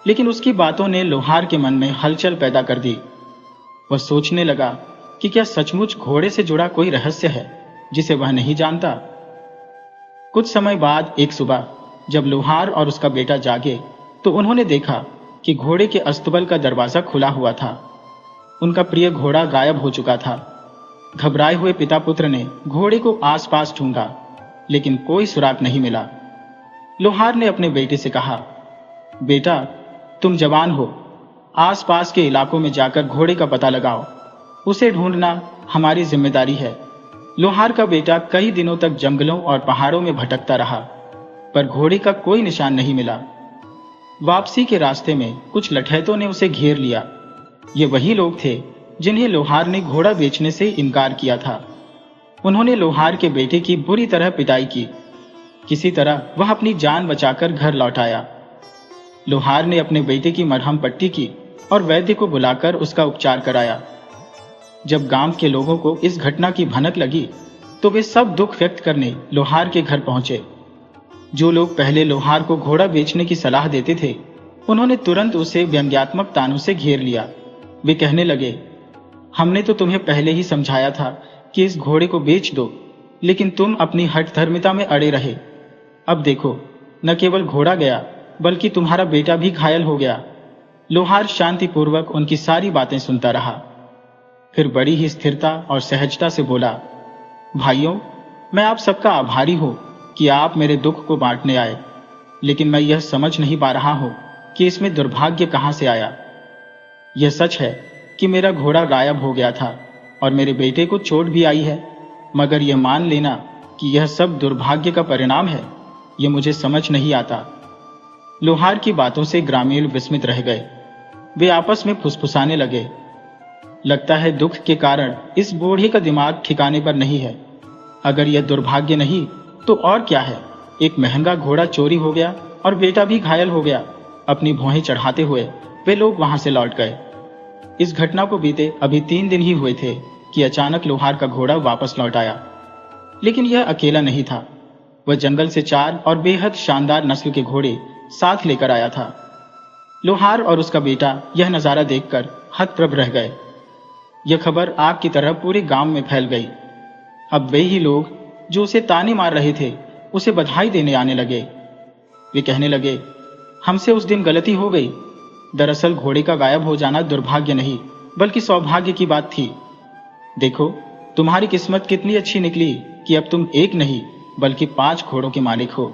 लेकिन उसकी बातों ने लोहार के मन में हलचल पैदा कर दी। वह सोचने लगा कि क्या सचमुच घोड़े से जुड़ा कोई रहस्य है जिसे वह नहीं जानता। कुछ समय बाद एक सुबह जब लोहार और उसका बेटा जागे तो उन्होंने देखा कि घोड़े के अस्तबल का दरवाजा खुला हुआ था। उनका प्रिय घोड़ा गायब हो चुका था। घबराए हुए पिता पुत्र ने घोड़े को आसपास ढूंढा, लेकिन कोई सुराग नहीं मिला। लोहार ने अपने बेटे से कहा, बेटा, तुम जवान हो, आसपास के इलाकों में जाकर घोड़े का पता लगाओ। उसे ढूंढना हमारी जिम्मेदारी है। लोहार का बेटा कई दिनों तक जंगलों और पहाड़ों में भटकता रहा, पर घोड़े का कोई निशान नहीं मिला। वापसी के रास्ते में कुछ लठैतों ने उसे घेर लिया। ये वही लोग थे जिन्हें लोहार ने घोड़ा बेचने से इनकार किया था। उन्होंने लोहार के बेटे की बुरी तरह पिटाई की। किसी तरह वह अपनी जान बचाकर घर लौट आया। लोहार ने अपने बेटे की मरहम पट्टी की और वैद्य को बुलाकर उसका उपचार कराया। जब गांव के लोगों को इस घटना की भनक लगी तो वे सब दुख व्यक्त करने लोहार के घर पहुंचे। जो लोग पहले लोहार को घोड़ा बेचने की सलाह देते थे, उन्होंने तुरंत उसे व्यंग्यात्मक तानों से घेर लिया। वे कहने लगे, हमने तो तुम्हें पहले ही समझाया था कि इस घोड़े को बेच दो, लेकिन तुम अपनी हठधर्मिता में अड़े रहे। अब देखो, न केवल घोड़ा गया बल्कि तुम्हारा बेटा भी घायल हो गया। लोहार शांतिपूर्वक उनकी सारी बातें सुनता रहा। फिर बड़ी ही स्थिरता और सहजता से बोला, भाइयों, मैं आप सबका आभारी हूं कि आप मेरे दुख को बांटने आए, लेकिन मैं यह समझ नहीं पा रहा हूं कि इसमें दुर्भाग्य कहां से आया। यह सच है कि मेरा घोड़ा गायब हो गया था और मेरे बेटे को चोट भी आई है, मगर यह मान लेना कि यह सब दुर्भाग्य का परिणाम है, ये मुझे समझ नहीं आता। लोहार की बातों से ग्रामीण विस्मित रह गए। वे आपस में फुसफुसाने लगे। लगता है दुख के कारण इस बूढ़े का दिमाग ठिकाने पर नहीं है। अगर यह दुर्भाग्य नहीं तो और क्या है। एक महंगा घोड़ा चोरी हो गया और बेटा भी घायल हो गया। अपनी भौहें चढ़ाते हुए वे लोग वहां से लौट गए। इस घटना को बीते अभी 3 दिन ही हुए थे कि अचानक लोहार का घोड़ा वापस लौट आया। लेकिन यह अकेला नहीं था। वह जंगल से 4 और बेहद शानदार नस्ल के घोड़े साथ लेकर आया था। लोहार और उसका बेटा यह नजारा देखकर हतप्रभ रह गए। यह खबर आग की तरह पूरे गांव में फैल गई। अब वे ही लोग जो उसे ताने मार रहे थे उसे बधाई देने आने लगे। वे कहने लगे, हमसे उस दिन गलती हो गई। दरअसल घोड़े का गायब हो जाना दुर्भाग्य नहीं बल्कि सौभाग्य की बात थी। देखो तुम्हारी किस्मत कितनी अच्छी निकली कि अब तुम एक नहीं बल्कि 5 घोड़ों के मालिक हो।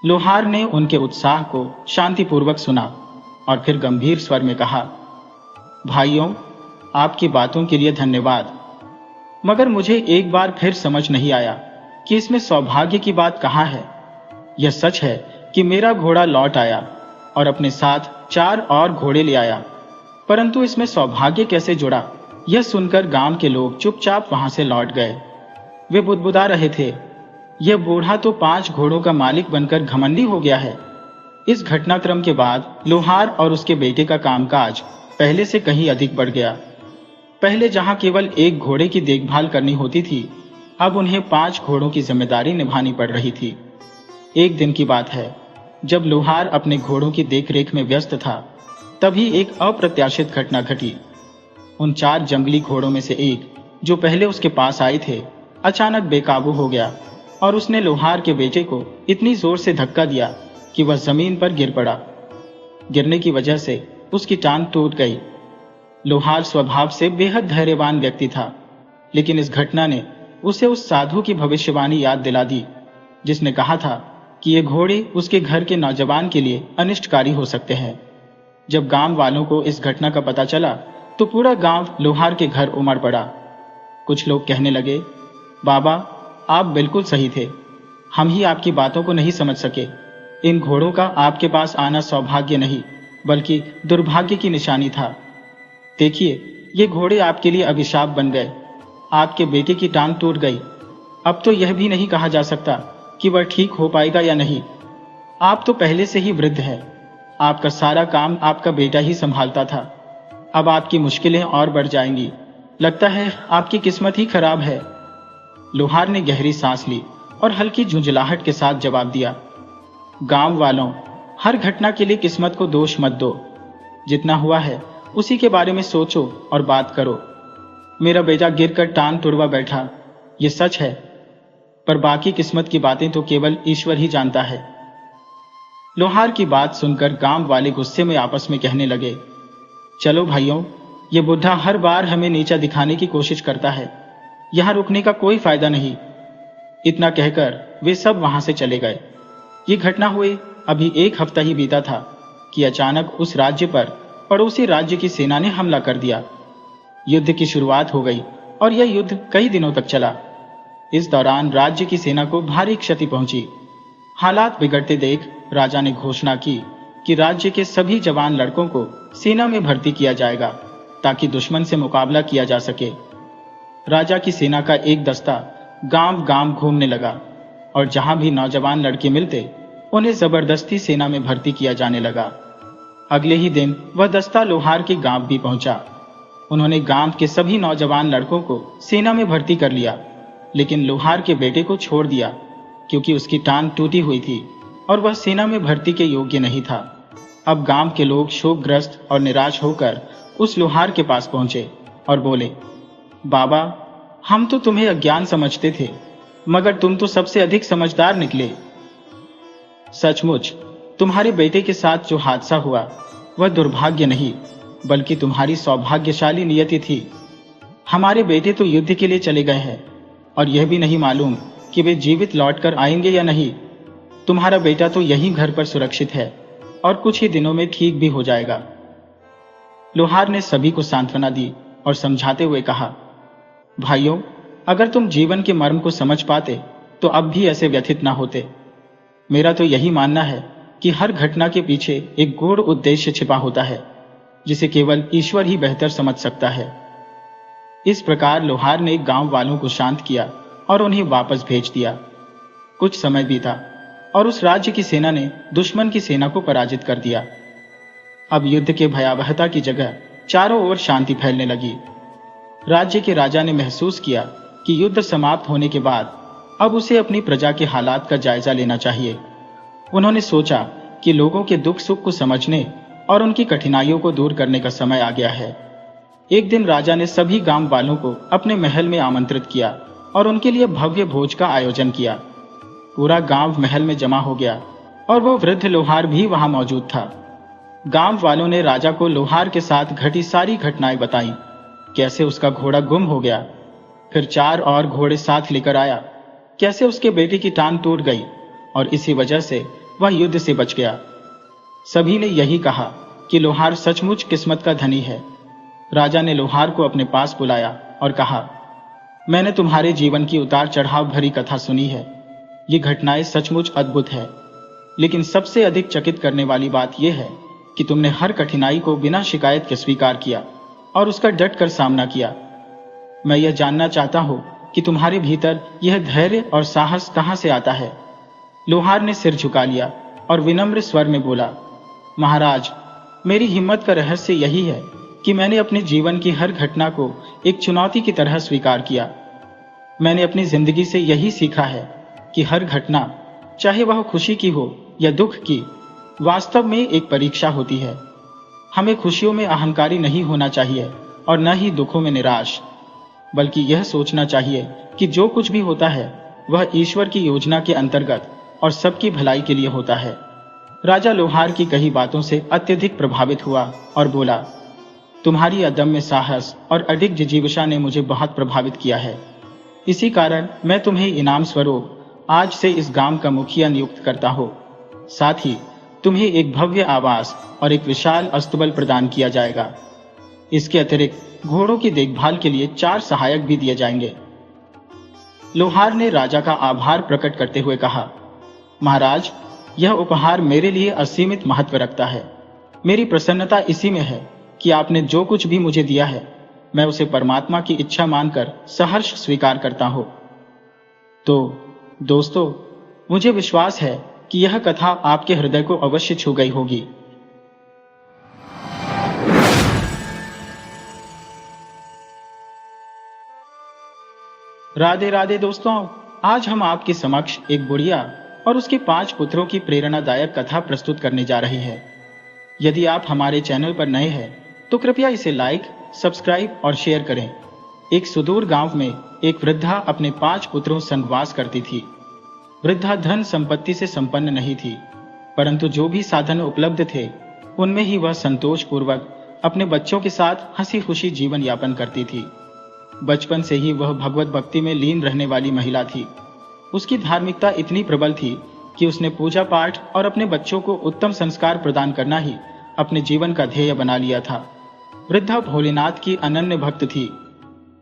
लोहार ने उनके उत्साह को शांतिपूर्वक सुना और फिर गंभीर स्वर में कहा, भाइयों, आपकी बातों के लिए धन्यवाद, मगर मुझे एक बार फिर समझ नहीं आया कि इसमें सौभाग्य की बात कहाँ है। यह सच है कि मेरा घोड़ा लौट आया और अपने साथ 4 और घोड़े ले आया, परंतु इसमें सौभाग्य कैसे जुड़ा? यह सुनकर गांव के लोग चुपचाप वहां से लौट गए। वे बुदबुदा रहे थे, यह बूढ़ा तो 5 घोड़ों का मालिक बनकर घमंडी हो गया है। इस घटनाक्रम के बाद लोहार और उसके बेटे का कामकाज पहले से कहीं अधिक बढ़ गया। पहले जहां केवल 1 घोड़े की देखभाल करनी होती थी, अब उन्हें 5 घोड़ों की जिम्मेदारी निभानी पड़ रही थी। एक दिन की बात है, जब लोहार अपने घोड़ों की देखरेख में व्यस्त था, तभी एक अप्रत्याशित घटना घटी। उन 4 जंगली घोड़ों में से एक, जो पहले उसके पास आए थे, अचानक बेकाबू हो गया और उसने लोहार के बेटे को इतनी जोर से धक्का दिया कि वह जमीन पर गिर पड़ा। गिरने की वजह से उसकी टांग टूट गई। लोहार स्वभाव से बेहद धैर्यवान व्यक्ति था, लेकिन इस घटना ने उसे उस साधु की भविष्यवाणी याद दिला दी, जिसने कहा था कि ये घोड़े उसके घर के नौजवान के लिए अनिष्टकारी हो सकते हैं। जब गांव वालों को इस घटना का पता चला तो पूरा गांव लोहार के घर उमड़ पड़ा। कुछ लोग कहने लगे, बाबा, आप बिल्कुल सही थे, हम ही आपकी बातों को नहीं समझ सके। इन घोड़ों का आपके पास आना सौभाग्य नहीं बल्कि दुर्भाग्य की निशानी था। देखिए, ये घोड़े आपके लिए अभिशाप बन गए। आपके बेटे की टांग टूट गई। अब तो यह भी नहीं कहा जा सकता कि वह ठीक हो पाएगा या नहीं। आप तो पहले से ही वृद्ध हैं। आपका सारा काम आपका बेटा ही संभालता था। अब आपकी मुश्किलें और बढ़ जाएंगी। लगता है आपकी किस्मत ही खराब है। लोहार ने गहरी सांस ली और हल्की झुंझलाहट के साथ जवाब दिया, गांव वालों, हर घटना के लिए किस्मत को दोष मत दो। जितना हुआ है उसी के बारे में सोचो और बात करो। मेरा बेटा गिरकर टांग तुड़वा बैठा, ये सच है, पर बाकी किस्मत की बातें तो केवल ईश्वर ही जानता है। लोहार की बात सुनकर गांव वाले गुस्से में आपस में कहने लगे, चलो भाइयों, ये बुढ़ा हर बार हमें नीचा दिखाने की कोशिश करता है। यहां रुकने का कोई फायदा नहीं। इतना कहकर वे सब वहां से चले गए। ये घटना हुए अभी 1 हफ्ता ही बीता था कि अचानक उस राज्य पर पड़ोसी राज्य की सेना ने हमला कर दिया। युद्ध की शुरुआत हो गई और यह युद्ध कई दिनों तक चला। इस दौरान राज्य की सेना को भारी क्षति पहुंची। हालात बिगड़ते देख राजा ने घोषणा की कि राज्य के सभी जवान लड़कों को सेना में भर्ती किया जाएगा ताकि दुश्मन से मुकाबला किया जा सके। राजा की सेना का एक दस्ता गांव-गांव घूमने लगा और जहां भी नौजवान लड़के मिलते उन्हें जबरदस्ती सेना में भर्ती किया जाने लगा। अगले ही दिन वह दस्ता लोहार के गांव भी पहुंचा। उन्होंने गांव के सभी नौजवान लड़कों को सेना में भर्ती कर लिया, लेकिन लोहार के बेटे को छोड़ दिया क्योंकि उसकी टांग टूटी हुई थी और वह सेना में भर्ती के योग्य नहीं था। अब गांव के लोग शोकग्रस्त और निराश होकर उस लोहार के पास पहुंचे और बोले, बाबा, हम तो तुम्हें अज्ञान समझते थे, मगर तुम तो सबसे अधिक समझदार निकले। सचमुच तुम्हारे बेटे के साथ जो हादसा हुआ वह दुर्भाग्य नहीं बल्कि तुम्हारी सौभाग्यशाली नियति थी। हमारे बेटे तो युद्ध के लिए चले गए हैं और यह भी नहीं मालूम कि वे जीवित लौटकर आएंगे या नहीं। तुम्हारा बेटा तो यहीं घर पर सुरक्षित है और कुछ ही दिनों में ठीक भी हो जाएगा। लोहार ने सभी को सांत्वना दी और समझाते हुए कहा, भाइयों, अगर तुम जीवन के मर्म को समझ पाते तो अब भी ऐसे व्यथित ना होते। मेरा तो यही मानना है कि हर घटना के पीछे एक गूढ़ उद्देश्य छिपा होता है, जिसे केवल ईश्वर ही बेहतर समझ सकता है। इस प्रकार लोहार ने गांव वालों को शांत किया और उन्हें वापस भेज दिया। कुछ समय बीता और उस राज्य की सेना ने दुश्मन की सेना को पराजित कर दिया। अब युद्ध के भयावहता की जगह चारों ओर शांति फैलने लगी। राज्य के राजा ने महसूस किया कि युद्ध समाप्त होने के बाद अब उसे अपनी प्रजा के हालात का जायजा लेना चाहिए। उन्होंने सोचा कि लोगों के दुख सुख को समझने और उनकी कठिनाइयों को दूर करने का समय आ गया है। एक दिन राजा ने सभी गांव वालों को अपने महल में आमंत्रित किया और उनके लिए भव्य भोज का आयोजन किया। पूरा गांव महल में जमा हो गया और वो वृद्ध लोहार भी वहां मौजूद था। गांव वालों ने राजा को लोहार के साथ घटी सारी घटनाएं बताई, कैसे उसका घोड़ा गुम हो गया, फिर 4 और घोड़े साथ लेकर आया, कैसे उसके बेटे की टांग टूट गई और इसी वजह से वह युद्ध से बच गया। सभी ने यही कहा कि लोहार सचमुच किस्मत का धनी है। राजा ने लोहार को अपने पास बुलाया और कहा, मैंने तुम्हारे जीवन की उतार चढ़ाव भरी कथा सुनी है। ये घटनाएं सचमुच अद्भुत है, लेकिन सबसे अधिक चकित करने वाली बात यह है कि तुमने हर कठिनाई को बिना शिकायत के स्वीकार किया और उसका डट कर सामना किया। मैं यह जानना चाहता हूं कि तुम्हारे भीतर यह धैर्य और साहस कहां से आता है। लोहार ने सिर झुका लिया और विनम्र स्वर में बोला, महाराज, मेरी हिम्मत का रहस्य यही है कि मैंने अपने जीवन की हर घटना को एक चुनौती की तरह स्वीकार किया। मैंने अपनी जिंदगी से यही सीखा है कि हर घटना, चाहे वह खुशी की हो या दुख की, वास्तव में एक परीक्षा होती है। हमें खुशियों में अहंकारी नहीं होना चाहिए और न ही दुखों में निराश, बल्कि यह सोचना चाहिए कि जो कुछ भी होता है वह ईश्वर की योजना के अंतर्गत और सबकी भलाई के लिए होता है। राजा लोहार की कही बातों से अत्यधिक प्रभावित हुआ और बोला, तुम्हारी अदम्य साहस और अडिग जिजीविषा ने मुझे बहुत प्रभावित किया है। इसी कारण मैं तुम्हें इनाम स्वरूप आज से इस गांव का मुखिया नियुक्त करता हूं। साथ ही तुम्हें एक भव्य आवास और एक विशाल अस्तबल प्रदान किया जाएगा। इसके अतिरिक्त घोड़ों की देखभाल के लिए 4 सहायक भी दिए जाएंगे। लोहार ने राजा का आभार प्रकट करते हुए कहा, महाराज, यह उपहार मेरे लिए असीमित महत्व रखता है। मेरी प्रसन्नता इसी में है कि आपने जो कुछ भी मुझे दिया है, मैं उसे परमात्मा की इच्छा मानकर सहर्ष स्वीकार करता हूं। तो दोस्तों, मुझे विश्वास है कि यह कथा आपके हृदय को अवश्य छू गई होगी। राधे राधे दोस्तों, आज हम आपके समक्ष एक बुढ़िया और उसके 5 पुत्रों की प्रेरणादायक कथा प्रस्तुत करने जा रहे हैं। यदि आप हमारे चैनल पर नए हैं तो कृपया इसे लाइक, सब्सक्राइब और शेयर करें। एक सुदूर गांव में एक वृद्धा अपने 5 पुत्रों संग वास करती थी। वृद्धा धन संपत्ति से संपन्न नहीं थी, परंतु जो भी साधन उपलब्ध थे उनमें ही वह संतोष पूर्वक अपने बच्चों के साथ हंसी खुशी जीवन यापन करती थी। बचपन से ही वह भगवत भक्ति में लीन रहने वाली महिला थी। उसकी धार्मिकता इतनी प्रबल थी कि उसने पूजा पाठ और अपने बच्चों को उत्तम संस्कार प्रदान करना ही अपने जीवन का ध्येय बना लिया था। वृद्धा भोलेनाथ की अनन्य भक्त थी।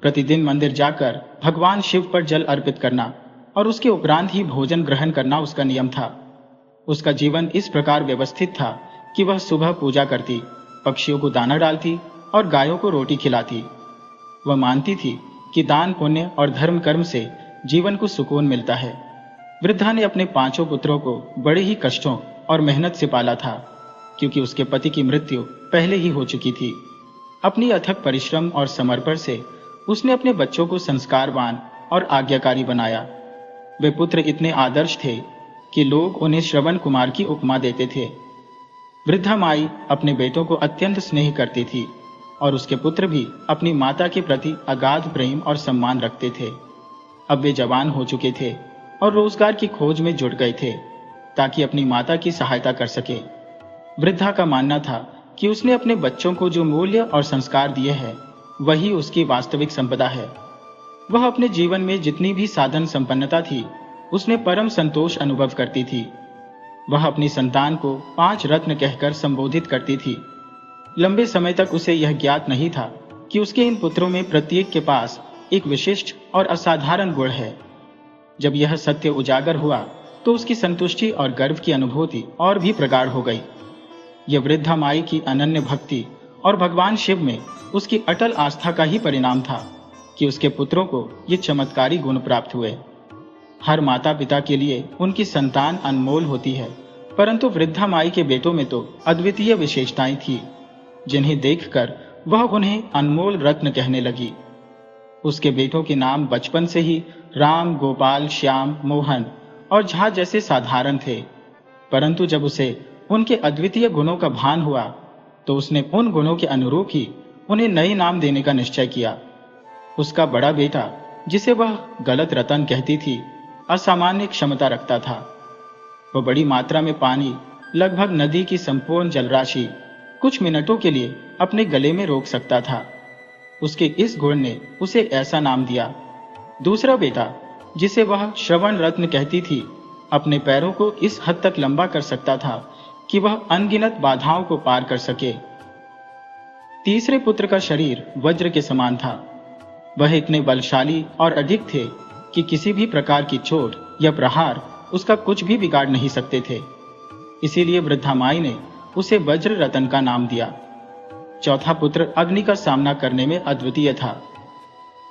प्रतिदिन मंदिर जाकर भगवान शिव पर जल अर्पित करना और उसके उपरांत ही भोजन ग्रहण करना उसका नियम था। उसका जीवन इस प्रकार व्यवस्थित था कि वह सुबह पूजा करती, पक्षियों को दाना डालती और गायों को रोटी खिलाती। वह मानती थी कि दान पुण्य और धर्म कर्म से जीवन को सुकून मिलता है। वृद्धा ने अपने 5 पुत्रों को बड़े ही कष्टों और मेहनत से पाला था, क्योंकि उसके पति की मृत्यु पहले ही हो चुकी थी। अपनी अथक परिश्रम और समर्पण से उसने अपने बच्चों को संस्कारवान और आज्ञाकारी बनाया। वे पुत्र इतने आदर्श थे कि लोग उन्हें श्रवण कुमार की उपमा देते थे। वृद्धा माई अपने बेटों को अत्यंत स्नेह करती थी और उसके पुत्र भी अपनी माता के प्रति अगाध प्रेम और सम्मान रखते थे। अब वे जवान हो चुके थे और रोजगार की खोज में जुट गए थे ताकि अपनी माता की सहायता कर सके। वृद्धा का मानना था कि उसने अपने बच्चों को जो मूल्य और संस्कार दिए हैं वही उसकी वास्तविक संपदा है। वह अपने जीवन में जितनी भी साधन संपन्नता थी उसमें परम संतोष अनुभव करती थी। वह अपनी संतान को 5 रत्न कहकर संबोधित करती थी। लंबे समय तक उसे यह ज्ञात नहीं था कि उसके इन पुत्रों में प्रत्येक के पास एक विशिष्ट और असाधारण गुण है। जब यह सत्य उजागर हुआ तो उसकी संतुष्टि और गर्व की अनुभूति और भी प्रगाढ़ हो गई। यह वृद्धा माई की अनन्य भक्ति और भगवान शिव में उसकी अटल आस्था का ही परिणाम था कि उसके पुत्रों को ये चमत्कारी गुण प्राप्त हुए। हर माता पिता के लिए उनकी संतान अनमोल होती है, परंतु वृद्धा माई के बेटों में तो अद्वितीय विशेषताएं थी, जिन्हें देखकर वह उन्हें अनमोल रत्न कहने लगी। उसके बेटों के नाम बचपन से ही राम, गोपाल, श्याम, मोहन और झा जैसे साधारण थे, परंतु जब उसे उनके अद्वितीय गुणों का भान हुआ तो उसने उन गुणों के अनुरूप ही उन्हें नए नाम देने का निश्चय किया। उसका बड़ा बेटा, जिसे वह गलत रतन कहती थी, असामान्य क्षमता रखता था। वह बड़ी मात्रा में पानी, लगभग नदी की संपूर्ण जलराशि, कुछ मिनटों के लिए अपने गले में रोक सकता था। उसके इस गुण ने उसे ऐसा नाम दिया। दूसरा बेटा, जिसे वह श्रवण रत्न कहती थी, अपने पैरों को इस हद तक लंबा कर सकता था कि वह अनगिनत बाधाओं को पार कर सके। तीसरे पुत्र का शरीर वज्र के समान था। वह इतने बलशाली और अधिक थे कि किसी भी प्रकार की चोट या प्रहार उसका कुछ भी बिगाड़ नहीं सकते थे। इसीलिए वृद्धा माई ने उसे वज्र रतन का नाम दिया। चौथा पुत्र अग्नि का सामना करने में अद्वितीय था।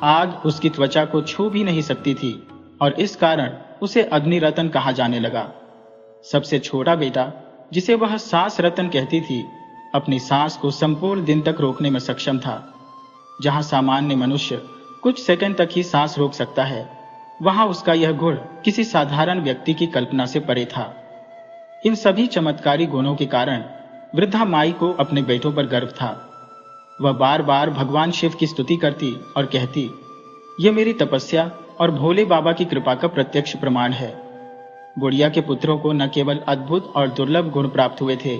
आग उसकी त्वचा को छू भी नहीं सकती थी और इस कारण उसे अग्नि रतन कहा जाने लगा। सबसे छोटा बेटा, जिसे वह सांस रतन कहती थी, अपनी सांस को संपूर्ण दिन तक रोकने में सक्षम था। जहां सामान्य मनुष्य कुछ सेकंड तक ही सांस रोक सकता है, वहां उसका यह गुण किसी साधारण व्यक्ति की कल्पना से परे था। इन सभी चमत्कारी गुणों के कारण वृद्धा माई को अपने बेटों पर गर्व था। वह बार बार भगवान शिव की स्तुति करती और कहती, ये मेरी तपस्या और भोले बाबा की कृपा का प्रत्यक्ष प्रमाण है। बुढ़िया के पुत्रों को न केवल अद्भुत और दुर्लभ गुण प्राप्त हुए थे,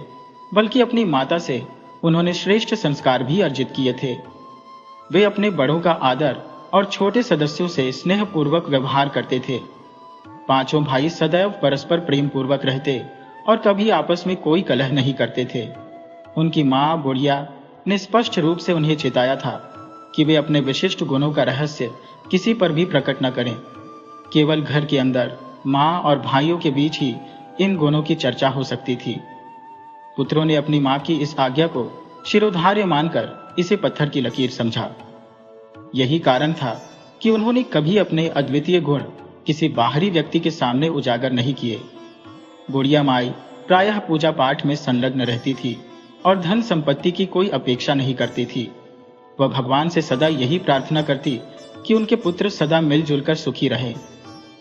बल्कि अपनी माता से उन्होंने श्रेष्ठ संस्कार भी अर्जित किए थे। वे अपने बड़ों का आदर और छोटे सदस्यों से स्नेहपूर्वक व्यवहार करते थे। पांचों भाई सदैव परस्पर प्रेम पूर्वक रहते और कभी आपस में कोई कलह नहीं करते थे। उनकी मां बुढ़िया ने स्पष्ट रूप से उन्हें चेताया था कि वे अपने विशिष्ट गुणों का रहस्य किसी पर भी प्रकट न करें। केवल घर के अंदर मां और भाइयों के बीच ही इन गुणों की चर्चा हो सकती थी। पुत्रों ने अपनी मां की इस आज्ञा को शिरोधार्य मानकर इसे पत्थर की लकीर समझा। यही कारण था कि उन्होंने कभी अपने अद्वितीय गुण किसी बाहरी व्यक्ति के सामने उजागर नहीं किए। बुढ़िया माई प्रायः पूजा पाठ में संलग्न रहती थी और धन संपत्ति की कोई अपेक्षा नहीं करती थी। वह भगवान से सदा यही प्रार्थना करती कि उनके पुत्र सदा मिलजुल कर सुखी रहे।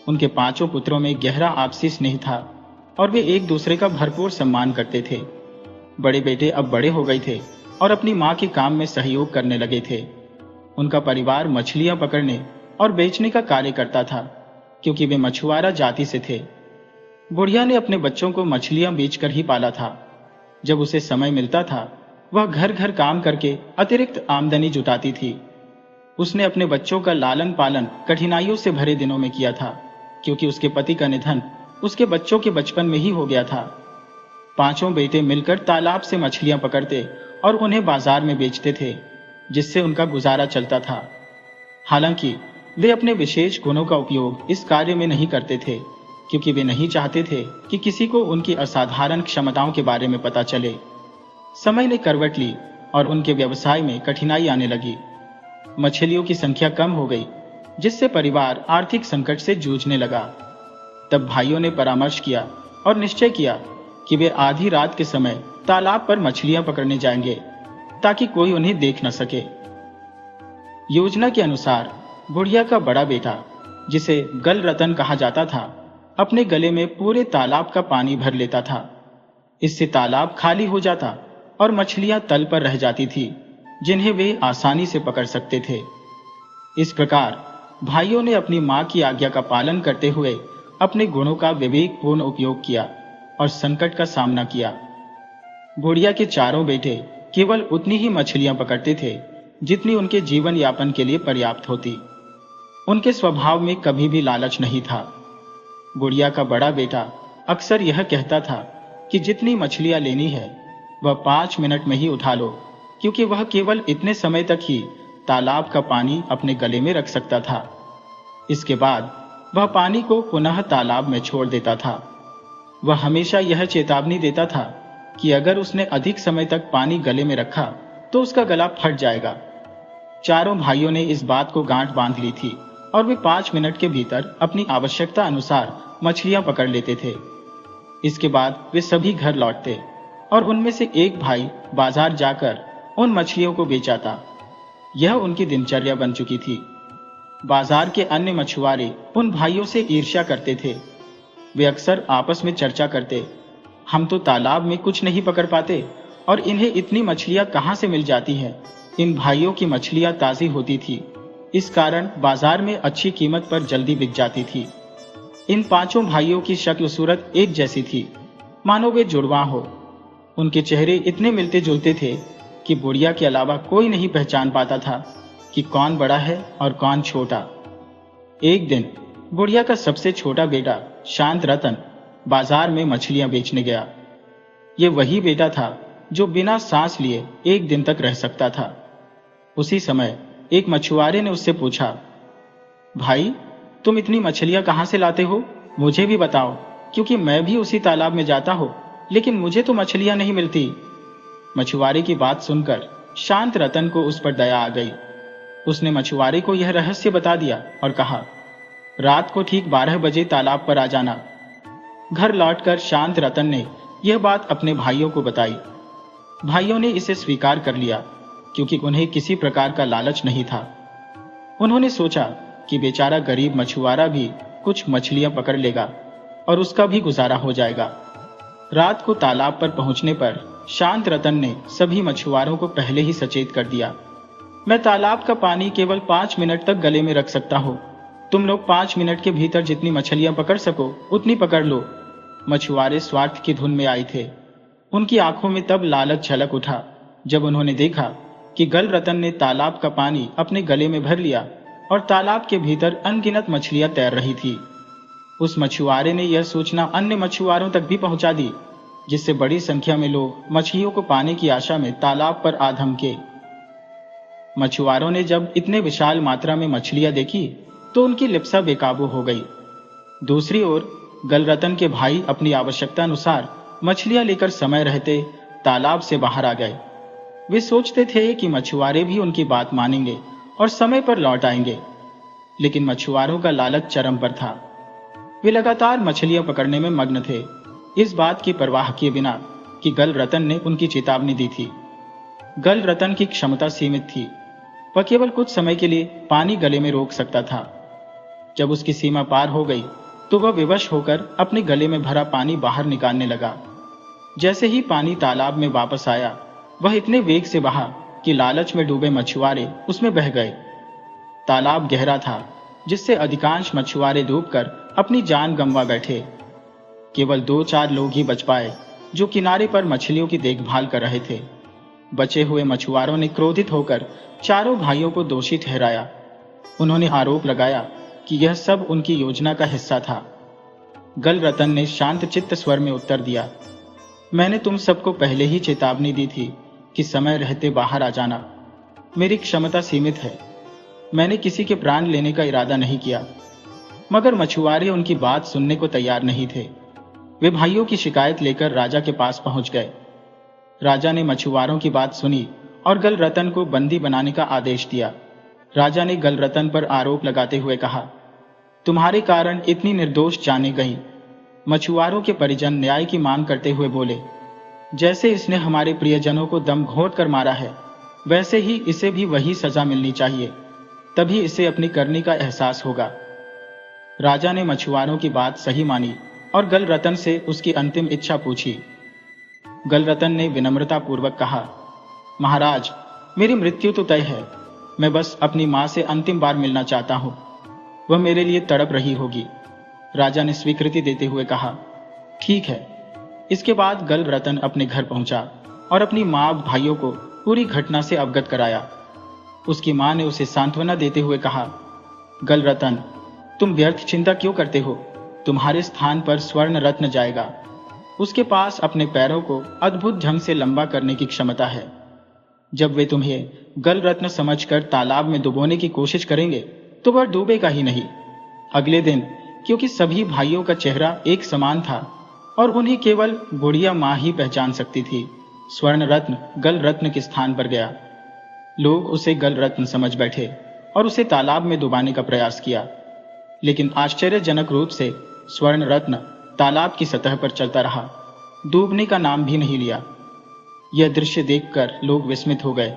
उनके पांचों पुत्रों में गहरा आपसी स्नेह था और वे एक दूसरे का भरपूर सम्मान करते थे। बड़े बेटे अब बड़े हो गए थे और अपनी मां के काम में सहयोग करने लगे थे। उनका परिवार मछलियां पकड़ने और बेचने का कार्य करता था, क्योंकि वे मछुआरा जाति से थे। बुढ़िया ने अपने बच्चों को मछलियां बेचकर ही पाला था। जब उसे समय मिलता था, वह घर घर काम करके अतिरिक्त आमदनी जुटाती थी। उसने अपने बच्चों का लालन पालन कठिनाइयों से भरे दिनों में किया था, क्योंकि उसके पति का निधन उसके बच्चों के बचपन में ही हो गया था। पांचों बेटे मिलकर तालाब से मछलियां पकड़ते और उन्हें बाजार में बेचते थे, जिससे उनका गुजारा चलता था। हालांकि वे अपने विशेष गुणों का उपयोग इस कार्य में नहीं करते थे, क्योंकि वे नहीं चाहते थे कि किसी को उनकी असाधारण क्षमताओं के बारे में पता चले। समय ने करवट ली और उनके व्यवसाय में कठिनाई आने लगी। मछलियों की संख्या कम हो गई, जिससे परिवार आर्थिक संकट से जूझने लगा। तब भाइयों ने परामर्श किया और निश्चय किया कि वे आधी रात के समय तालाब पर मछलियां पकड़ने जाएंगे, ताकि कोई उन्हें देख न सके। योजना के अनुसार बुढ़िया का बड़ा बेटा, जिसे गल रतन कहा जाता था, अपने गले में पूरे तालाब का पानी भर लेता था। इससे तालाब खाली हो जाता और मछलियां तल पर रह जाती थी, जिन्हें वे आसानी से पकड़ सकते थे। इस प्रकार भाइयों ने अपनी मां की आज्ञा का पालन करते हुए अपने गुणों का विवेकपूर्ण उपयोग किया और संकट का सामना किया। बुढ़िया के चारों बेटे केवल उतनी ही मछलियां पकड़ते थे जितनी उनके जीवन यापन के लिए पर्याप्त होती। उनके स्वभाव में कभी भी लालच नहीं था। बुढ़िया का बड़ा बेटा अक्सर यह कहता था कि जितनी मछलियां लेनी है वह 5 मिनट में ही उठा लो, क्योंकि वह केवल इतने समय तक ही तालाब का पानी अपने गले में रख सकता था। इसके बाद वह पानी को पुनः तालाब में छोड़ देता था। वह हमेशा यह चेतावनी देता था कि अगर उसने अधिक समय तक पानी गले में रखा तो उसका गला फट जाएगा। चारों भाइयों ने इस बात को गांठ बांध ली थी और वे 5 मिनट के भीतर अपनी आवश्यकता अनुसार मछलियां पकड़ लेते थे। इसके बाद वे सभी घर लौटते और उनमें से एक भाई बाजार जाकर उन मछलियों को बेचाता। यह उनकी दिनचर्या बन चुकी थी। बाजार के अन्य मछुआरे उन भाइयों से ईर्ष्या करते थे। वे अक्सर आपस में चर्चा करते, हम तो तालाब में कुछ नहीं पकड़ पाते और इन्हें इतनी मछलियां कहां से मिल जाती हैं। इन भाइयों की मछलियां ताजी होती थी, इस कारण बाजार में अच्छी कीमत पर जल्दी बिक जाती थी। इन पांचों भाइयों की शक्ल सूरत एक जैसी थी, मानो वे जुड़वा हो। उनके चेहरे इतने मिलते जुलते थे कि बुढ़िया के अलावा कोई नहीं पहचान पाता था कि कौन बड़ा है और कौन छोटा। एक दिन बुढ़िया का सबसे छोटा बेटा शांत रतन बाजार में मछलियां बेचने गया। ये वही बेटा था जो बिना सांस लिए एक दिन तक रह सकता था। उसी समय एक मछुआरे ने उससे पूछा, भाई तुम इतनी मछलियां कहां से लाते हो? मुझे भी बताओ, क्योंकि मैं भी उसी तालाब में जाता हूं, लेकिन मुझे तो मछलियां नहीं मिलती। मछुआरे की बात सुनकर शांत रतन को उस पर दया आ गई। उसने मछुआरे को यह रहस्य बता दिया और कहा, रात को ठीक 12 बजे तालाब पर आ जाना। घर लौटकर शांत रतन ने यह बात अपने भाइयों को बताई। भाइयों ने इसे स्वीकार कर लिया, क्योंकि उन्हें किसी प्रकार का लालच नहीं था। उन्होंने सोचा कि बेचारा गरीब मछुआरा भी कुछ मछलियां पकड़ लेगा और उसका भी गुजारा हो जाएगा। रात को तालाब पर पहुंचने पर शांत रतन ने सभी मछुआरों को पहले ही सचेत कर दिया, मैं तालाब का पानी केवल 5 मिनट तक गले में रख सकता हूं। तुम लोग 5 मिनट के भीतर जितनी मछलियां पकड़ सको उतनी पकड़ लो। मछुआरे स्वार्थ की धुन में आए थे। उनकी आंखों में तब लालच झलक उठा जब उन्होंने देखा कि गल रतन ने तालाब का पानी अपने गले में भर लिया और तालाब के भीतर अनगिनत मछलियां तैर रही थी। उस मछुआरे ने यह सूचना अन्य मछुआरों तक भी पहुंचा दी, जिससे बड़ी संख्या में लोग मछलियों को पाने की आशा में तालाब पर आ धमके। मछुआरों ने जब इतने विशाल मात्रा में मछलियां देखी तो उनकी लिप्सा बेकाबू हो गई। दूसरी ओर गलरतन के भाई अपनी आवश्यकता अनुसार मछलियां लेकर समय रहते तालाब से बाहर आ गए। वे सोचते थे कि मछुआरे भी उनकी बात मानेंगे और समय पर लौट आएंगे, लेकिन मछुआरों का लालच चरम पर था। वे लगातार मछलियां पकड़ने में मग्न थे, इस बात की परवाह किए बिना कि गलरतन ने उनकी चेतावनी दी थी। गलरतन की क्षमता सीमित थी, वह केवल कुछ समय के लिए पानी गले में रोक सकता था। जब उसकी सीमा पार हो गई तो वह विवश होकर अपने गले में भरा पानी बाहर निकालने लगा। जैसे ही पानी तालाब में वापस आया, वह इतने वेग से बहा कि लालच में डूबे मछुआरे उसमें बह गए। तालाब गहरा था, जिससे अधिकांश मछुआरे डूबकर अपनी जान गंवा बैठे। केवल 2-4 लोग ही बच पाए, जो किनारे पर मछलियों की देखभाल कर रहे थे। बचे हुए मछुआरों ने क्रोधित होकर चारों भाइयों को दोषी ठहराया। उन्होंने आरोप लगाया कि यह सब उनकी योजना का हिस्सा था। गलरतन ने शांत चित्त स्वर में उत्तर दिया, मैंने तुम सबको पहले ही चेतावनी दी थी कि समय रहते बाहर आ जाना। मेरी क्षमता सीमित है, मैंने किसी के प्राण लेने का इरादा नहीं किया। मगर मछुआरे उनकी बात सुनने को तैयार नहीं थे। वे भाइयों की शिकायत लेकर राजा के पास पहुंच गए। राजा ने मछुआरों की बात सुनी और गलरतन को बंदी बनाने का आदेश दिया। राजा ने गलरतन पर आरोप लगाते हुए कहा, तुम्हारे कारण इतनी निर्दोष जाने गई। मछुआरों के परिजन न्याय की मांग करते हुए बोले, जैसे इसने हमारे प्रियजनों को दम घोंट कर मारा है, वैसे ही इसे भी वही सजा मिलनी चाहिए, तभी इसे अपनी करनी का एहसास होगा। राजा ने मछुआरों की बात सही मानी और गलरतन से उसकी अंतिम इच्छा पूछी। गलरतन ने विनम्रता पूर्वक कहा, महाराज, मेरी मृत्यु तो तय है, मैं बस अपनी मां से अंतिम बार मिलना चाहता हूं, वह मेरे लिए तड़प रही होगी। राजा ने स्वीकृति देते हुए कहा, ठीक है। इसके बाद गलरतन अपने घर पहुंचा और अपनी मां भाइयों को पूरी घटना से अवगत कराया। उसकी मां ने उसे सांत्वना देते हुए कहा, गलरतन, तुम व्यर्थ चिंता क्यों करते हो? तुम्हारे स्थान पर स्वर्ण रत्न जाएगा। उसके पास अपने पैरों को अद्भुत ढंग से लंबा करने की क्षमता है। जब वे तुम्हें गल रत्न समझकर तालाब में डुबोने की कोशिश करेंगे तो वह डूबेगा ही नहीं। अगले दिन क्योंकि सभी भाइयों का चेहरा एक समान था और उन्हें केवल बुढ़िया माँ ही पहचान सकती थी, स्वर्ण रत्न गल रत्न के स्थान पर गया। लोग उसे गल रत्न समझ बैठे और उसे तालाब में डुबाने का प्रयास किया, लेकिन आश्चर्यजनक रूप से स्वर्ण रत्न तालाब की सतह पर चलता रहा, डूबने का नाम भी नहीं लिया। यह दृश्य देखकर लोग विस्मित हो गए।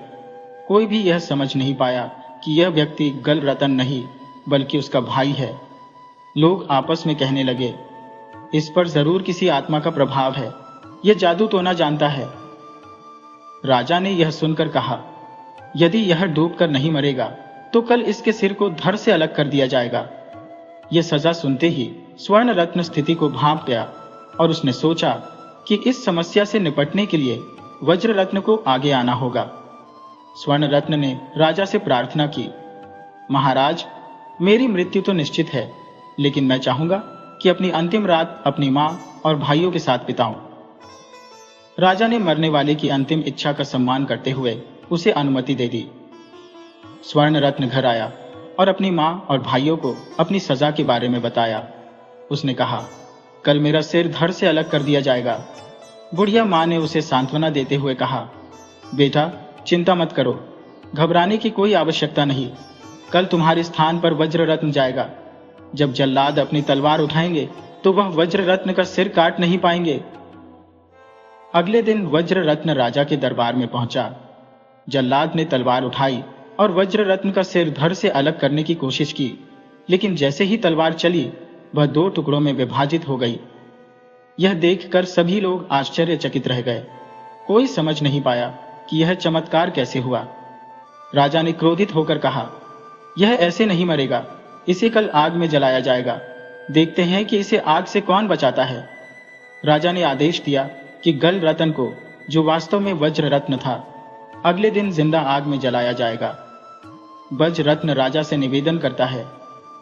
कोई भी यह समझ नहीं पाया कि यह व्यक्ति गल रतन नहीं बल्कि उसका भाई है। लोग आपस में कहने लगे, इस पर जरूर किसी आत्मा का प्रभाव है, यह जादू टोना जानता है। राजा ने यह सुनकर कहा, यदि यह डूबकर नहीं मरेगा तो कल इसके सिर को धड़ से अलग कर दिया जाएगा। यह सजा सुनते ही स्वर्ण रत्न स्थिति को भांप गया और उसने सोचा कि इस समस्या से निपटने के लिए वज्र रत्न को आगे आना होगा। स्वर्ण रत्न ने राजा से प्रार्थना की, महाराज, मेरी मृत्यु तो निश्चित है, लेकिन मैं चाहूंगा कि अपनी अंतिम रात अपनी मां और भाइयों के साथ बिताऊं। राजा ने मरने वाले की अंतिम इच्छा का सम्मान करते हुए उसे अनुमति दे दी। स्वर्ण रत्न घर आया और अपनी मां और भाइयों को अपनी सजा के बारे में बताया। उसने कहा, कल मेरा सिर धड़ से अलग कर दिया जाएगा। बुढ़िया मां ने उसे सांत्वना देते हुए कहा, बेटा, चिंता मत करो, घबराने की कोई आवश्यकता नहीं। कल तुम्हारे स्थान पर वज्र रत्न जाएगा। जब जल्लाद अपनी तलवार उठाएंगे तो वह वज्र रत्न का सिर काट नहीं पाएंगे। अगले दिन वज्र रत्न राजा के दरबार में पहुंचा। जल्लाद ने तलवार उठाई और वज्र रत्न का सिर धड़ से अलग करने की कोशिश की, लेकिन जैसे ही तलवार चली वह 2 टुकड़ों में विभाजित हो गई। यह देखकर सभी लोग आश्चर्यचकित रह गए। कोई समझ नहीं पाया कि यह चमत्कार कैसे हुआ। राजा ने क्रोधित होकर कहा, यह ऐसे नहीं मरेगा, इसे कल आग में जलाया जाएगा। देखते हैं कि इसे आग से कौन बचाता है। राजा ने आदेश दिया कि गल रत्न को, जो वास्तव में वज्र रत्न था, अगले दिन जिंदा आग में जलाया जाएगा। वज्र रत्न राजा से निवेदन करता है,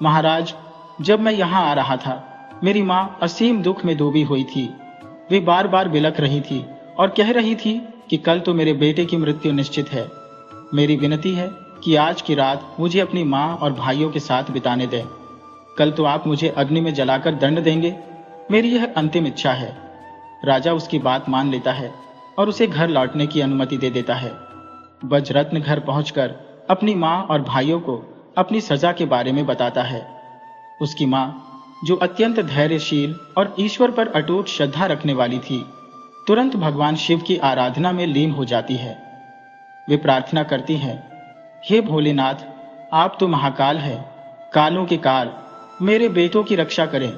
महाराज, जब मैं यहाँ आ रहा था मेरी माँ असीम दुख में डूबी हुई थी। वे बार बार बिलख रही थी और कह रही थी कि कल तो मेरे बेटे की मृत्यु निश्चित है। मेरी विनती है कि आज की रात मुझे अपनी माँ और भाइयों के साथ बिताने दें। कल तो आप मुझे अग्नि में जलाकर दंड देंगे। मेरी यह अंतिम इच्छा है। राजा उसकी बात मान लेता है और उसे घर लौटने की अनुमति दे देता है। वज्ररत्न घर पहुंचकर अपनी माँ और भाइयों को अपनी सजा के बारे में बताता है। उसकी माँ, जो अत्यंत धैर्यशील और ईश्वर पर अटूट श्रद्धा रखने वाली थी, तुरंत भगवान शिव की आराधना में लीन हो जाती है। वे प्रार्थना करती हैं, हे भोलेनाथ, आप तो महाकाल हैं, कालों के काल, मेरे बेटों की रक्षा करें।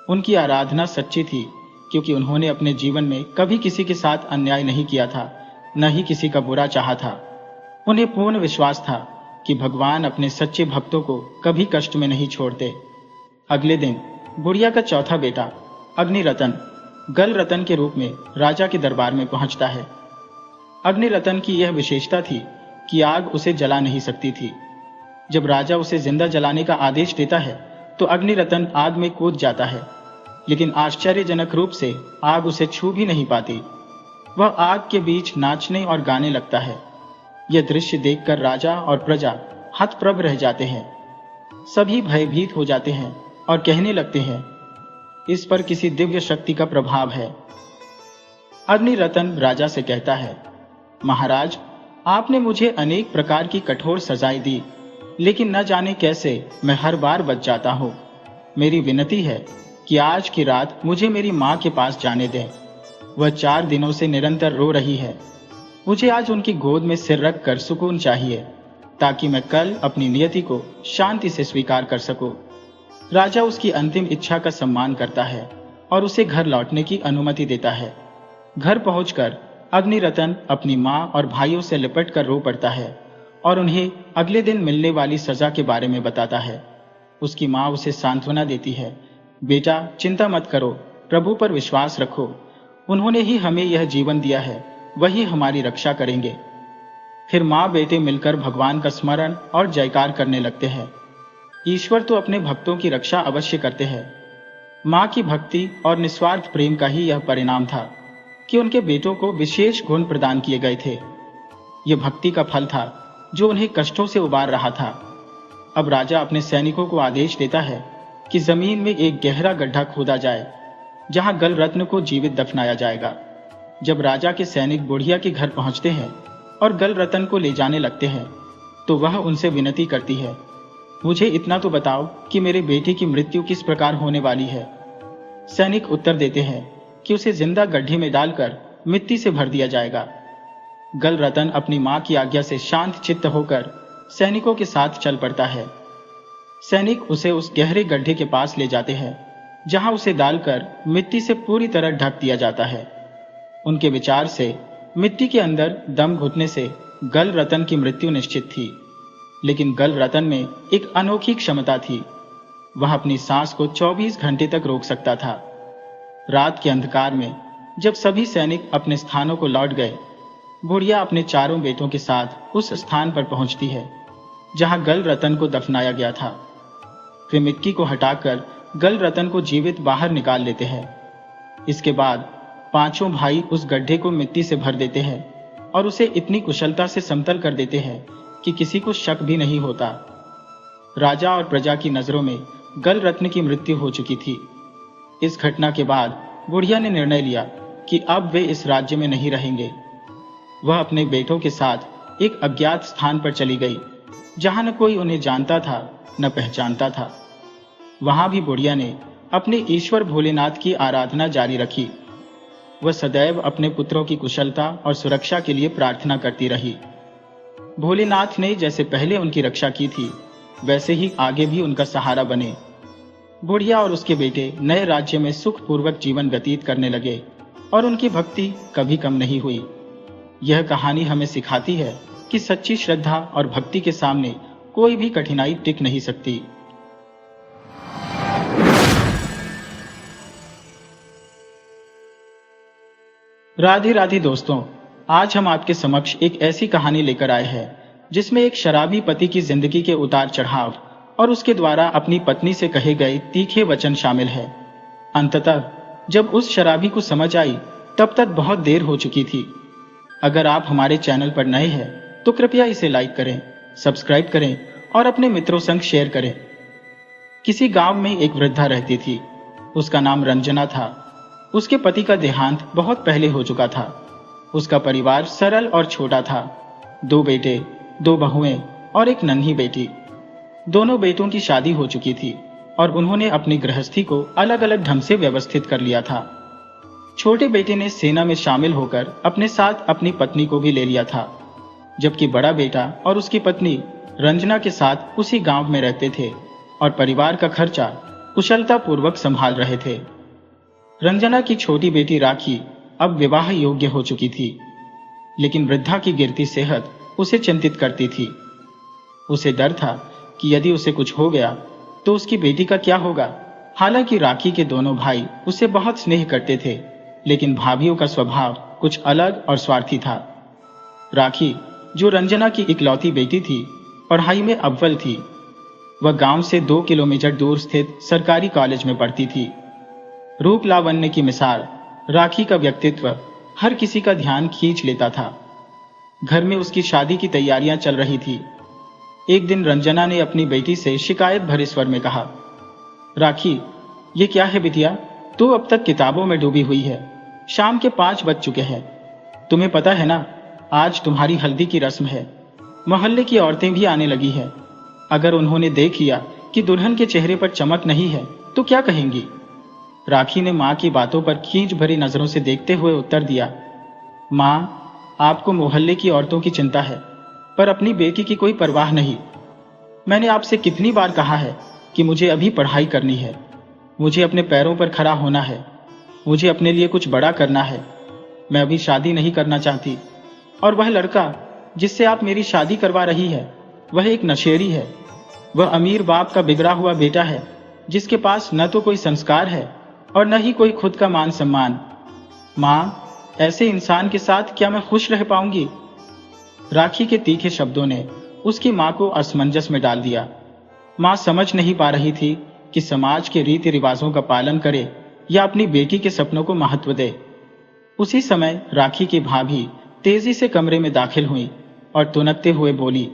उनकी आराधना सच्ची थी, क्योंकि उन्होंने अपने जीवन में कभी किसी के साथ अन्याय नहीं किया था, न ही किसी का बुरा चाहा था। उन्हें पूर्ण विश्वास था कि भगवान अपने सच्चे भक्तों को कभी कष्ट में नहीं छोड़ते। अगले दिन बुढ़िया का चौथा बेटा अग्निरतन गल रतन के रूप में राजा के दरबार में पहुंचता है। अग्निरतन की यह विशेषता थी कि आग उसे जला नहीं सकती थी। जब राजा उसे जिंदा जलाने का आदेश देता है तो अग्निरतन आग में कूद जाता है, लेकिन आश्चर्यजनक रूप से आग उसे छू भी नहीं पाती। वह आग के बीच नाचने और गाने लगता है। यह दृश्य देखकर राजा और प्रजा हतप्रभ रह जाते हैं। सभी भयभीत हो जाते हैं और कहने लगते हैं, इस पर किसी दिव्य शक्ति का प्रभाव है। अग्निरतन राजा से कहता है, महाराज, आपने मुझे अनेक प्रकार की कठोर सजाएं दी, लेकिन न जाने कैसे मैं हर बार बच जाता हूँ। मेरी विनती है कि आज की रात मुझे मेरी माँ के पास जाने दें। वह 4 दिनों से निरंतर रो रही है। मुझे आज उनकी गोद में सिर रख कर सुकून चाहिए, ताकि मैं कल अपनी नियति को शांति से स्वीकार कर सकूं। राजा उसकी अंतिम इच्छा का सम्मान करता है और उसे घर लौटने की अनुमति देता है। घर पहुंचकर अग्निरतन अपनी माँ और भाइयों से लिपट कर रो पड़ता है और उन्हें अगले दिन मिलने वाली सजा के बारे में बताता है। उसकी माँ उसे सांत्वना देती है, बेटा, चिंता मत करो, प्रभु पर विश्वास रखो। उन्होंने ही हमें यह जीवन दिया है, वही हमारी रक्षा करेंगे। फिर माँ बेटे मिलकर भगवान का स्मरण और जयकार करने लगते हैं। ईश्वर तो अपने भक्तों की रक्षा अवश्य करते हैं। माँ की भक्ति और निस्वार्थ प्रेम का ही यह परिणाम था कि उनके बेटों को विशेष गुण प्रदान किए गए थे। यह भक्ति का फल था जो उन्हें कष्टों से उबार रहा था। अब राजा अपने सैनिकों को आदेश देता है कि जमीन में एक गहरा गड्ढा खोदा जाए जहां गल रत्न को जीवित दफनाया जाएगा। जब राजा के सैनिक बुढ़िया के घर पहुंचते हैं और गल रत्न को ले जाने लगते हैं तो वह उनसे विनती करती है, मुझे इतना तो बताओ कि मेरे बेटे की मृत्यु किस प्रकार होने वाली है। सैनिक उत्तर देते हैं कि उसे जिंदा गड्ढे में डालकर मिट्टी से भर दिया जाएगा। गल रतन अपनी मां की आज्ञा से शांत चित्त होकर सैनिकों के साथ चल पड़ता है। सैनिक उसे उस गहरे गड्ढे के पास ले जाते हैं जहां उसे डालकर मिट्टी से पूरी तरह ढक दिया जाता है। उनके विचार से मिट्टी के अंदर दम घुटने से गल रतन की मृत्यु निश्चित थी, लेकिन गल रतन में एक अनोखी क्षमता थी। वह अपनी सांस को 24 घंटे तक रोक सकता था। रात के अंधकार में जब सभी सैनिक अपने स्थानों को लौट गए, बुढ़िया अपने चारों बेटों के साथ उस स्थान पर पहुंचती है जहां गल रतन को दफनाया गया था। वे मिट्टी को हटाकर गल रतन को जीवित बाहर निकाल लेते हैं। इसके बाद पांचों भाई उस गड्ढे को मिट्टी से भर देते हैं और उसे इतनी कुशलता से समतल कर देते हैं कि किसी को शक भी नहीं होता। राजा और प्रजा की नजरों में गल रत्न की मृत्यु हो चुकी थी। इस घटना के बाद बुढ़िया ने निर्णय लिया कि अब वे इस राज्य में नहीं रहेंगे। वह अपने बेटों के साथ एक अज्ञात स्थान पर चली गई जहां न कोई उन्हें जानता था न पहचानता था। वहां भी बुढ़िया ने अपने ईश्वर भोलेनाथ की आराधना जारी रखी। वह सदैव अपने पुत्रों की कुशलता और सुरक्षा के लिए प्रार्थना करती रही। भोलेनाथ ने जैसे पहले उनकी रक्षा की थी वैसे ही आगे भी उनका सहारा बने। बुढ़िया और उसके बेटे नए राज्य में सुखपूर्वक जीवन व्यतीत करने लगे और उनकी भक्ति कभी कम नहीं हुई। यह कहानी हमें सिखाती है कि सच्ची श्रद्धा और भक्ति के सामने कोई भी कठिनाई टिक नहीं सकती। राधे राधे दोस्तों, आज हम आपके समक्ष एक ऐसी कहानी लेकर आए हैं जिसमें एक शराबी पति की जिंदगी के उतार चढ़ाव और उसके द्वारा अपनी पत्नी से कहे गए तीखे वचन शामिल है। अंततः जब उस शराबी को समझ आई तब तक बहुत देर हो चुकी थी। अगर आप हमारे चैनल पर नए हैं तो कृपया इसे लाइक करें, सब्सक्राइब करें और अपने मित्रों संग शेयर करें। किसी गांव में एक वृद्धा रहती थी। उसका नाम रंजना था। उसके पति का देहांत बहुत पहले हो चुका था। उसका परिवार सरल और छोटा था। 2 बेटे, 2 बहुएं और एक नन्ही बेटी। दोनों बेटों की शादी हो चुकी थी और उन्होंने अपनी गृहस्थी को अलग अलग ढंग से व्यवस्थित कर लिया था। छोटे बेटे ने सेना में शामिल होकर अपने साथ अपनी पत्नी को भी ले लिया था, जबकि बड़ा बेटा और उसकी पत्नी रंजना के साथ उसी गांव में रहते थे और परिवार का खर्चा कुशलता पूर्वक संभाल रहे थे। रंजना की छोटी बेटी राखी अब विवाह योग्य हो चुकी थी, लेकिन वृद्धा की गिरती सेहत उसे चिंतित करती थी। उसे डर था कि यदि उसे कुछ हो गया तो उसकी बेटी का क्या होगा। हालांकि राखी के दोनों भाई उसे बहुत स्नेह करते थे, लेकिन भाभियों का स्वभाव कुछ अलग और स्वार्थी था। राखी, जो रंजना की इकलौती बेटी थी, पढ़ाई में अव्वल थी। वह गांव से 2 किलोमीटर दूर स्थित सरकारी कॉलेज में पढ़ती थी। रूप लावण्य की मिसाल राखी का व्यक्तित्व हर किसी का ध्यान खींच लेता था। घर में उसकी शादी की तैयारियां चल रही थी। एक दिन रंजना ने अपनी बेटी से शिकायत भरे स्वर में कहा, राखी, ये क्या है बिटिया, तू अब तक किताबों में डूबी हुई है। शाम के 5 बज चुके हैं। तुम्हें पता है ना, आज तुम्हारी हल्दी की रस्म है। मोहल्ले की औरतें भी आने लगी है। अगर उन्होंने देख लिया कि दुल्हन के चेहरे पर चमक नहीं है तो क्या कहेंगी। राखी ने मां की बातों पर खींच भरी नजरों से देखते हुए उत्तर दिया, मां, आपको मोहल्ले की औरतों की चिंता है, पर अपनी बेटी की कोई परवाह नहीं। मैंने आपसे कितनी बार कहा है कि मुझे अभी पढ़ाई करनी है, मुझे अपने पैरों पर खड़ा होना है, मुझे अपने लिए कुछ बड़ा करना है। मैं अभी शादी नहीं करना चाहती। और वह लड़का जिससे आप मेरी शादी करवा रही है वह एक नशेड़ी है। वह अमीर बाप का बिगड़ा हुआ बेटा है जिसके पास न तो कोई संस्कार है और न ही कोई खुद का मान सम्मान। मां, ऐसे इंसान के साथ क्या मैं खुश रह पाऊंगी। राखी के तीखे शब्दों ने उसकी मां को असमंजस में डाल दिया। मां समझ नहीं पा रही थी कि समाज के रीति रिवाजों का पालन करे या अपनी बेटी के सपनों को महत्व दे। उसी समय राखी की भाभी तेजी से कमरे में दाखिल हुई और तुनकते हुए बोली,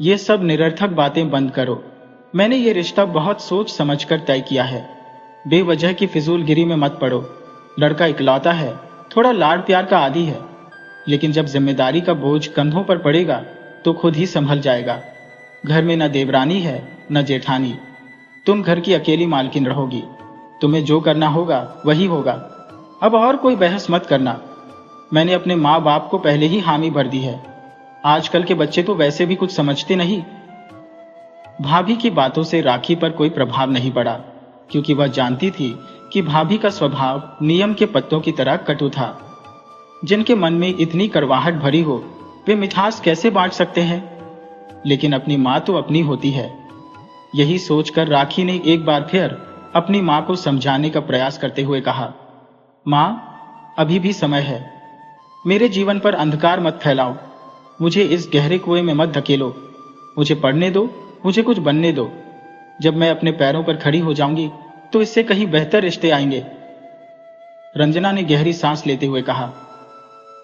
ये सब निरर्थक बातें बंद करो। मैंने ये रिश्ता बहुत सोच समझकर तय किया है। बेवजह की फिजूलगिरी में मत पड़ो। लड़का इकलौता है, थोड़ा लाड प्यार का आदी है, लेकिन जब जिम्मेदारी का बोझ कंधों पर पड़ेगा तो खुद ही संभल जाएगा। घर में न देवरानी है न जेठानी, तुम घर की अकेली मालकिन रहोगी। तुम्हें जो करना होगा वही होगा। अब और कोई बहस मत करना। मैंने अपने माँ बाप को पहले ही हामी भर दी है। आजकल के बच्चे तो वैसे भी कुछ समझते नहीं। भाभी की बातों से राखी पर कोई प्रभाव नहीं पड़ा, क्योंकि वह जानती थी कि भाभी का स्वभाव नियम के पत्तों की तरह कटु था। जिनके मन में इतनी कड़वाहट भरी हो, वे मिठास कैसे बांट सकते हैं? लेकिन अपनी माँ तो अपनी होती है। यही सोचकर राखी ने एक बार फिर अपनी माँ को समझाने का प्रयास करते हुए कहा, माँ, अभी भी समय है। मेरे जीवन पर अंधकार मत फैलाओ। मुझे इस गहरे कुएं में मत धकेलो। मुझे पढ़ने दो, मुझे कुछ बनने दो। जब मैं अपने पैरों पर खड़ी हो जाऊंगी तो इससे कहीं बेहतर रिश्ते आएंगे। रंजना ने गहरी सांस लेते हुए कहा,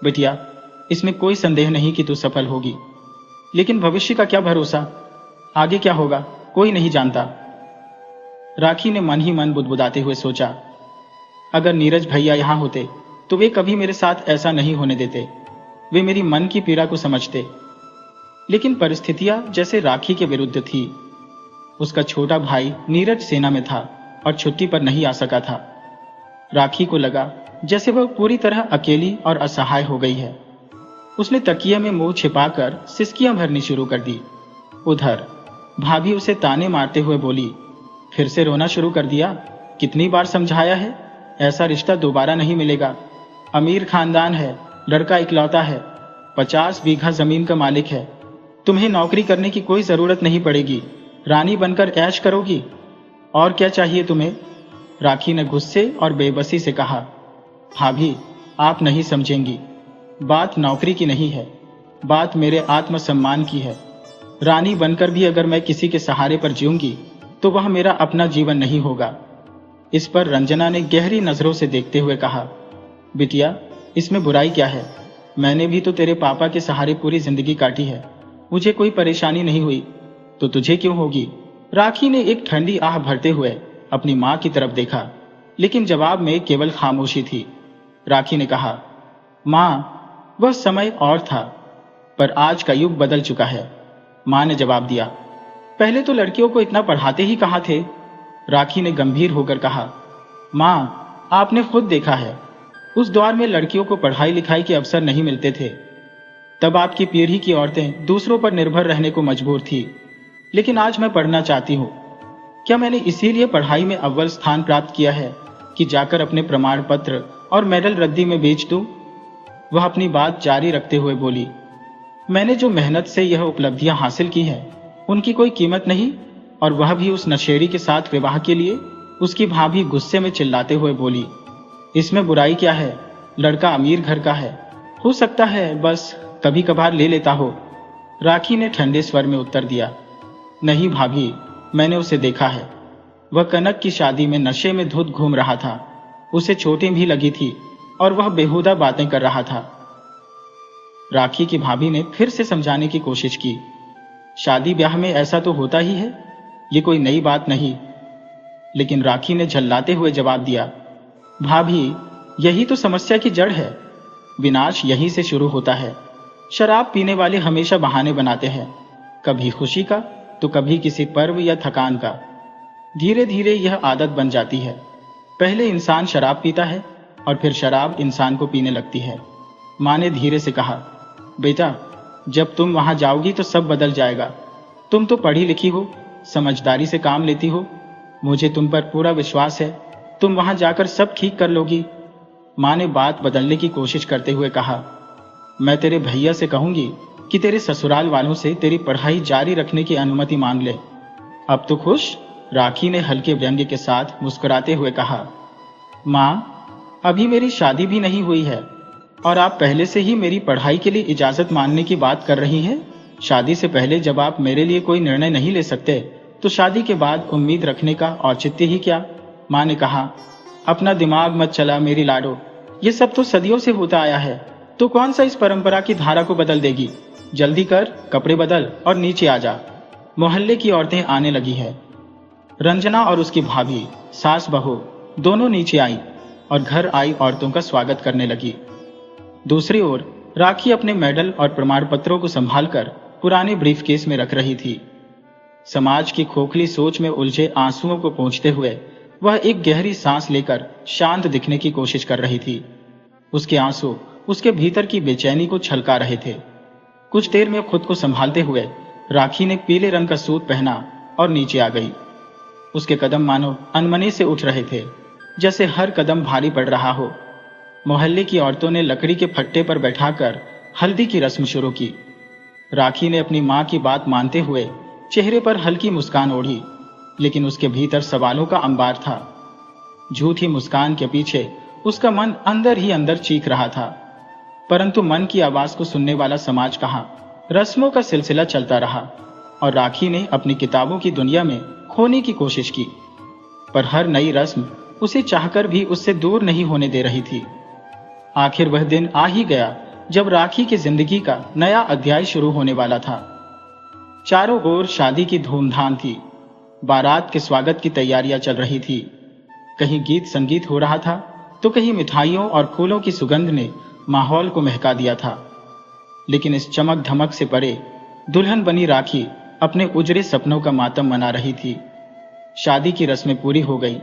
बिटिया, इसमें कोई संदेह नहीं कि तू सफल होगी, लेकिन भविष्य का क्या भरोसा? आगे क्या होगा कोई नहीं जानता। राखी ने मन ही मन बुदबुदाते हुए सोचा, अगर नीरज भैया यहां होते तो वे कभी मेरे साथ ऐसा नहीं होने देते। वे मेरी मन की पीड़ा को समझते। लेकिन परिस्थितियां जैसे राखी के विरुद्ध थी। उसका छोटा भाई नीरज सेना में था और छुट्टी पर नहीं आ सका था। राखी को लगा जैसे वह पूरी तरह अकेली और असहाय हो गई है। उसने तकिए में मुंह छिपाकर सिसकियां भरनी शुरू कर दी। उधर भाभी उसे ताने मारते हुए बोली, फिर से रोना शुरू कर दिया? कितनी बार समझाया है, ऐसा रिश्ता दोबारा नहीं मिलेगा। अमीर खानदान है, लड़का इकलौता है, 50 बीघा जमीन का मालिक है। तुम्हें नौकरी करने की कोई जरूरत नहीं पड़ेगी। रानी बनकर ऐश करोगी। और क्या चाहिए तुम्हें? राखी ने गुस्से और बेबसी से कहा, भाभी, आप नहीं समझेंगी। बात नौकरी की नहीं है, बात मेरे आत्मसम्मान की है। रानी बनकर भी अगर मैं किसी के सहारे पर जीऊंगी तो वह मेरा अपना जीवन नहीं होगा। इस पर रंजना ने गहरी नजरों से देखते हुए कहा, बिटिया, इसमें बुराई क्या है? मैंने भी तो तेरे पापा के सहारे पूरी जिंदगी काटी है। मुझे कोई परेशानी नहीं हुई तो तुझे क्यों होगी? राखी ने एक ठंडी आह भरते हुए अपनी मां की तरफ देखा, लेकिन जवाब में केवल खामोशी थी। राखी ने कहा, मां, वह समय और था, पर आज का युग बदल चुका है। मां ने जवाब दिया, पहले तो लड़कियों को इतना पढ़ाते ही कहाँ थे? राखी ने गंभीर होकर कहा, मां, आपने खुद देखा है, उस दौर में लड़कियों को पढ़ाई लिखाई के अवसर नहीं मिलते थे। तब आपकी पीढ़ी की औरतें दूसरों पर निर्भर रहने को मजबूर थी। लेकिन आज मैं पढ़ना चाहती हूँ। क्या मैंने इसीलिए पढ़ाई में अव्वल स्थान प्राप्त किया है कि जाकर अपने प्रमाण पत्र और मेडल रद्दी में बेच दूं? वह अपनी बात जारी रखते हुए बोली, मैंने जो मेहनत से यह उपलब्धियां हासिल की हैं, उनकी कोई कीमत नहीं, और वह भी उस नशेड़ी के साथ विवाह के लिए? उसकी भाभी गुस्से में चिल्लाते हुए बोली, इसमें बुराई क्या है? लड़का अमीर घर का है, हो सकता है बस कभी कभार ले लेता हो। राखी ने ठंडे स्वर में उत्तर दिया, नहीं भाभी, मैंने उसे देखा है। वह कनक की शादी में नशे में धुत घूम रहा था। उसे चोटें भी लगी थी और वह बेहुदा बातें कर रहा था। राखी की भाभी ने फिर से समझाने की कोशिश की, शादी ब्याह में ऐसा तो होता ही है, ये कोई नई बात नहीं। लेकिन राखी ने झल्लाते हुए जवाब दिया, भाभी, यही तो समस्या की जड़ है। विनाश यहीं से शुरू होता है। शराब पीने वाले हमेशा बहाने बनाते हैं, कभी खुशी का तो कभी किसी पर्व या थकान का। धीरे धीरे यह आदत बन जाती है। पहले इंसान शराब पीता है और फिर शराब इंसान को पीने लगती है। मां ने धीरे से कहा, बेटा, जब तुम वहां जाओगी तो सब बदल जाएगा। तुम तो पढ़ी लिखी हो, समझदारी से काम लेती हो। मुझे तुम पर पूरा विश्वास है, तुम वहां जाकर सब ठीक कर लोगी। मां ने बात बदलने की कोशिश करते हुए कहा, मैं तेरे भैया से कहूंगी कि तेरे ससुराल वालों से तेरी पढ़ाई जारी रखने की अनुमति मांग ले। अब तो खुश? राखी ने हल्के व्यंग्य के साथ मुस्कुराते हुए कहा, मां, अभी मेरी शादी भी नहीं हुई है और आप पहले से ही मेरी पढ़ाई के लिए इजाजत मांगने की बात कर रही हैं। शादी से पहले जब आप मेरे लिए कोई निर्णय नहीं ले सकते तो शादी के बाद उम्मीद रखने का औचित्य ही क्या? मां ने कहा, अपना दिमाग मत चला मेरी लाडो, ये सब तो सदियों से होता आया है, तो कौन सा इस परंपरा की धारा को बदल देगी? जल्दी कर, कपड़े बदल और नीचे आ जा। मोहल्ले की औरतें आने लगी है। रंजना और उसकी भाभी, सास बहू दोनों नीचे आई और घर आई औरतों का स्वागत करने लगी। दूसरी ओर राखी अपने मेडल और प्रमाण पत्रों को संभालकर पुराने ब्रीफकेस में रख रही थी। समाज की खोखली सोच में उलझे आंसुओं को पोंछते हुए वह एक गहरी सांस लेकर शांत दिखने की कोशिश कर रही थी। उसके आंसू उसके भीतर की बेचैनी को छलका रहे थे। कुछ देर में खुद को संभालते हुए राखी ने पीले रंग का सूट पहना और नीचे आ गई। उसके कदम मानो अनमने से उठ रहे थे, जैसे हर कदम भारी पड़ रहा हो। मोहल्ले की औरतों ने लकड़ी के फट्टे पर बैठाकर हल्दी की रस्म शुरू की। राखी ने अपनी मां की बात मानते हुए चेहरे पर हल्की मुस्कान ओढ़ी, लेकिन उसके भीतर सवालों का अंबार था। झूठी मुस्कान के पीछे उसका मन अंदर ही अंदर चीख रहा था, परंतु मन की आवाज को सुनने वाला समाज कहाँ। रस्मों का सिलसिला चलता रहा और राखी ने अपनी किताबों की दुनिया में खोने की कोशिश की, पर हर नई रस्म उसे चाहकर भी उससे दूर नहीं होने दे रही थी। आखिर वह दिन आ ही गया जब राखी की जिंदगी का नया अध्याय शुरू होने वाला था। चारों ओर शादी की धूमधाम थी। बारात के स्वागत की तैयारियां चल रही थी। कहीं गीत संगीत हो रहा था तो कहीं मिठाइयों और फूलों की सुगंध ने माहौल को महका दिया था। लेकिन इस चमक धमक से परे दुल्हन बनी राखी अपने उजड़े सपनों का मातम मना रही थी। शादी की रस्में पूरी हो गई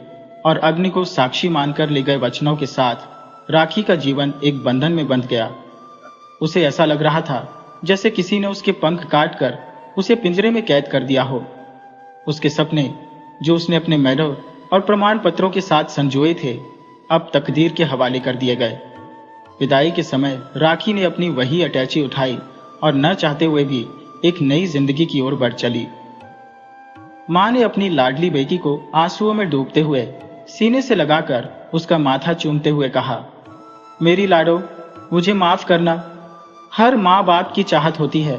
और अग्नि को साक्षी मानकर ले गए वचनों के साथ राखी का जीवन एक बंधन में बंध गया। उसे ऐसा लग रहा था जैसे किसी ने उसके पंख काटकर उसे पिंजरे में कैद कर दिया हो। उसके सपने जो उसने अपने मेडल और प्रमाण पत्रों के साथ संजोए थे, अब तकदीर के हवाले कर दिए गए। विदाई के समय राखी ने अपनी वही अटैची उठाई और न चाहते हुए भी एक नई जिंदगी की ओर बढ़ चली। मां ने अपनी लाडली बेटी को आंसुओं में डूबते हुए सीने से लगाकर उसका माथा चूमते हुए कहा, मेरी लाडो, मुझे माफ करना। हर माँ बाप की चाहत होती है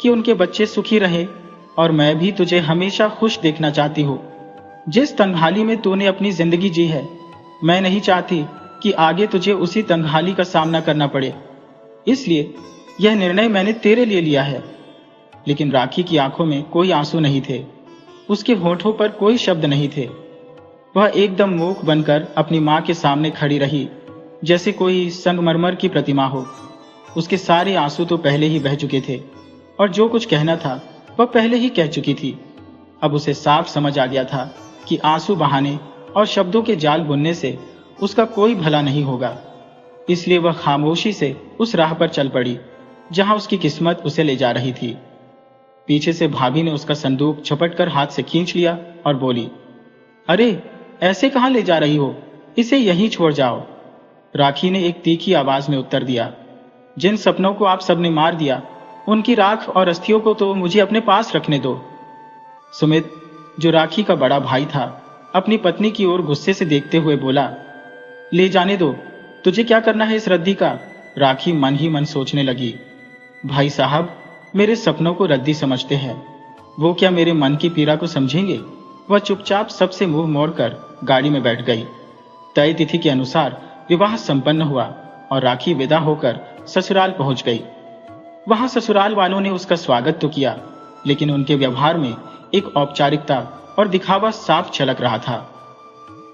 कि उनके बच्चे सुखी रहे और मैं भी तुझे हमेशा खुश देखना चाहती हूँ। जिस तंगहाली में तूने अपनी जिंदगी जी है, मैं नहीं चाहती कि आगे तुझे उसी तंगहाली का सामना करना पड़े। इसलिए यह निर्णय मैंने तेरे लिए लिया है। लेकिन राखी की आंखों में कोई आंसू नहीं थे, उसके होठों पर कोई शब्द नहीं थे। वह एकदम मूक बनकर अपनी मां के सामने खड़ी रही, जैसे कोई संगमरमर की प्रतिमा हो। उसके सारे आंसू तो पहले ही बह चुके थे और जो कुछ कहना था वह पहले ही कह चुकी थी। अब उसे साफ समझ आ गया था कि आंसू बहाने और शब्दों के जाल बुनने से उसका कोई भला नहीं होगा। इसलिए वह खामोशी से उस राह पर चल पड़ी जहां उसकी किस्मत उसे ले जा रही थी। पीछे से भाभी ने उसका संदूक झपटकर हाथ से खींच लिया और बोली, अरे ऐसे कहां ले जा रही हो, इसे यहीं छोड़ जाओ। राखी ने एक तीखी आवाज में उत्तर दिया, जिन सपनों को आप सबने मार दिया, उनकी राख और अस्थियों को तो मुझे अपने पास रखने दो। सुमित, जो राखी का बड़ा भाई था, अपनी पत्नी की ओर गुस्से से देखते हुए बोला, ले जाने दो, तुझे क्या करना है इस रद्दी का। राखी मन ही मन सोचने लगी, भाई साहब मेरे सपनों को रद्दी समझते हैं, वो क्या मेरे मन की पीड़ा को समझेंगे। वह चुपचाप सबसे मुंह मोड़कर गाड़ी में बैठ गई। तय तिथि के अनुसार विवाह संपन्न हुआ और राखी विदा होकर ससुराल पहुंच गई। वहां ससुराल वालों ने उसका स्वागत तो किया, लेकिन उनके व्यवहार में एक औपचारिकता और दिखावा साफ झलक रहा था।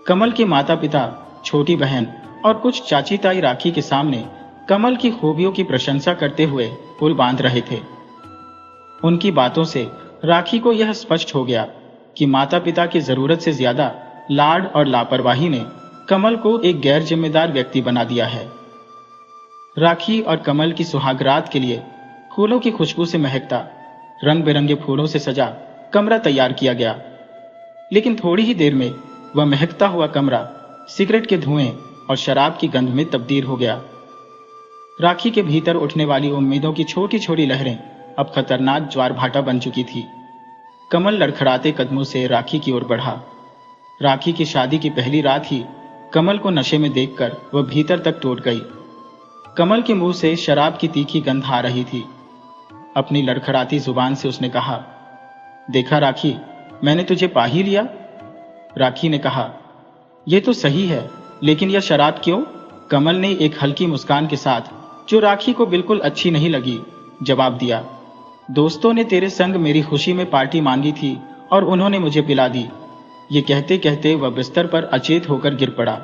कमल के माता पिता, छोटी बहन और कुछ चाची ताई राखी के सामने कमल की खूबियों की प्रशंसा करते हुए पुल बांध रहे थे। उनकी बातों से राखी को यह स्पष्ट हो गया कि माता पिता की जरूरत से ज्यादा लाड और लापरवाही ने कमल को एक गैर जिम्मेदार व्यक्ति बना दिया है। राखी और कमल की सुहागरात के लिए फूलों की खुशबू से महकता, रंग बिरंगे फूलों से सजा कमरा तैयार किया गया। लेकिन थोड़ी ही देर में वह महकता हुआ कमरा सिगरेट के धुएं और शराब की गंध में तब्दील हो गया। राखी के भीतर उठने वाली उम्मीदों की छोटी छोटी लहरें अब खतरनाक ज्वार भाटा बन चुकी थी। कमल लड़खड़ाते कदमों से राखी की ओर बढ़ा। राखी की शादी की पहली रात ही कमल को नशे में देखकर वह भीतर तक टूट गई। कमल के मुंह से शराब की तीखी गंध आ रही थी। अपनी लड़खड़ाती जुबान से उसने कहा, देखा राखी, मैंने तुझे पा ही लिया। राखी ने कहा, यह तो सही है, लेकिन यह शराब क्यों? कमल ने एक हल्की मुस्कान के साथ, जो राखी को बिल्कुल अच्छी नहीं लगी, जवाब दिया, दोस्तों ने तेरे संग मेरी खुशी में पार्टी मांगी थी और उन्होंने मुझे पिला दी। ये कहते कहते वह बिस्तर पर अचेत होकर गिर पड़ा।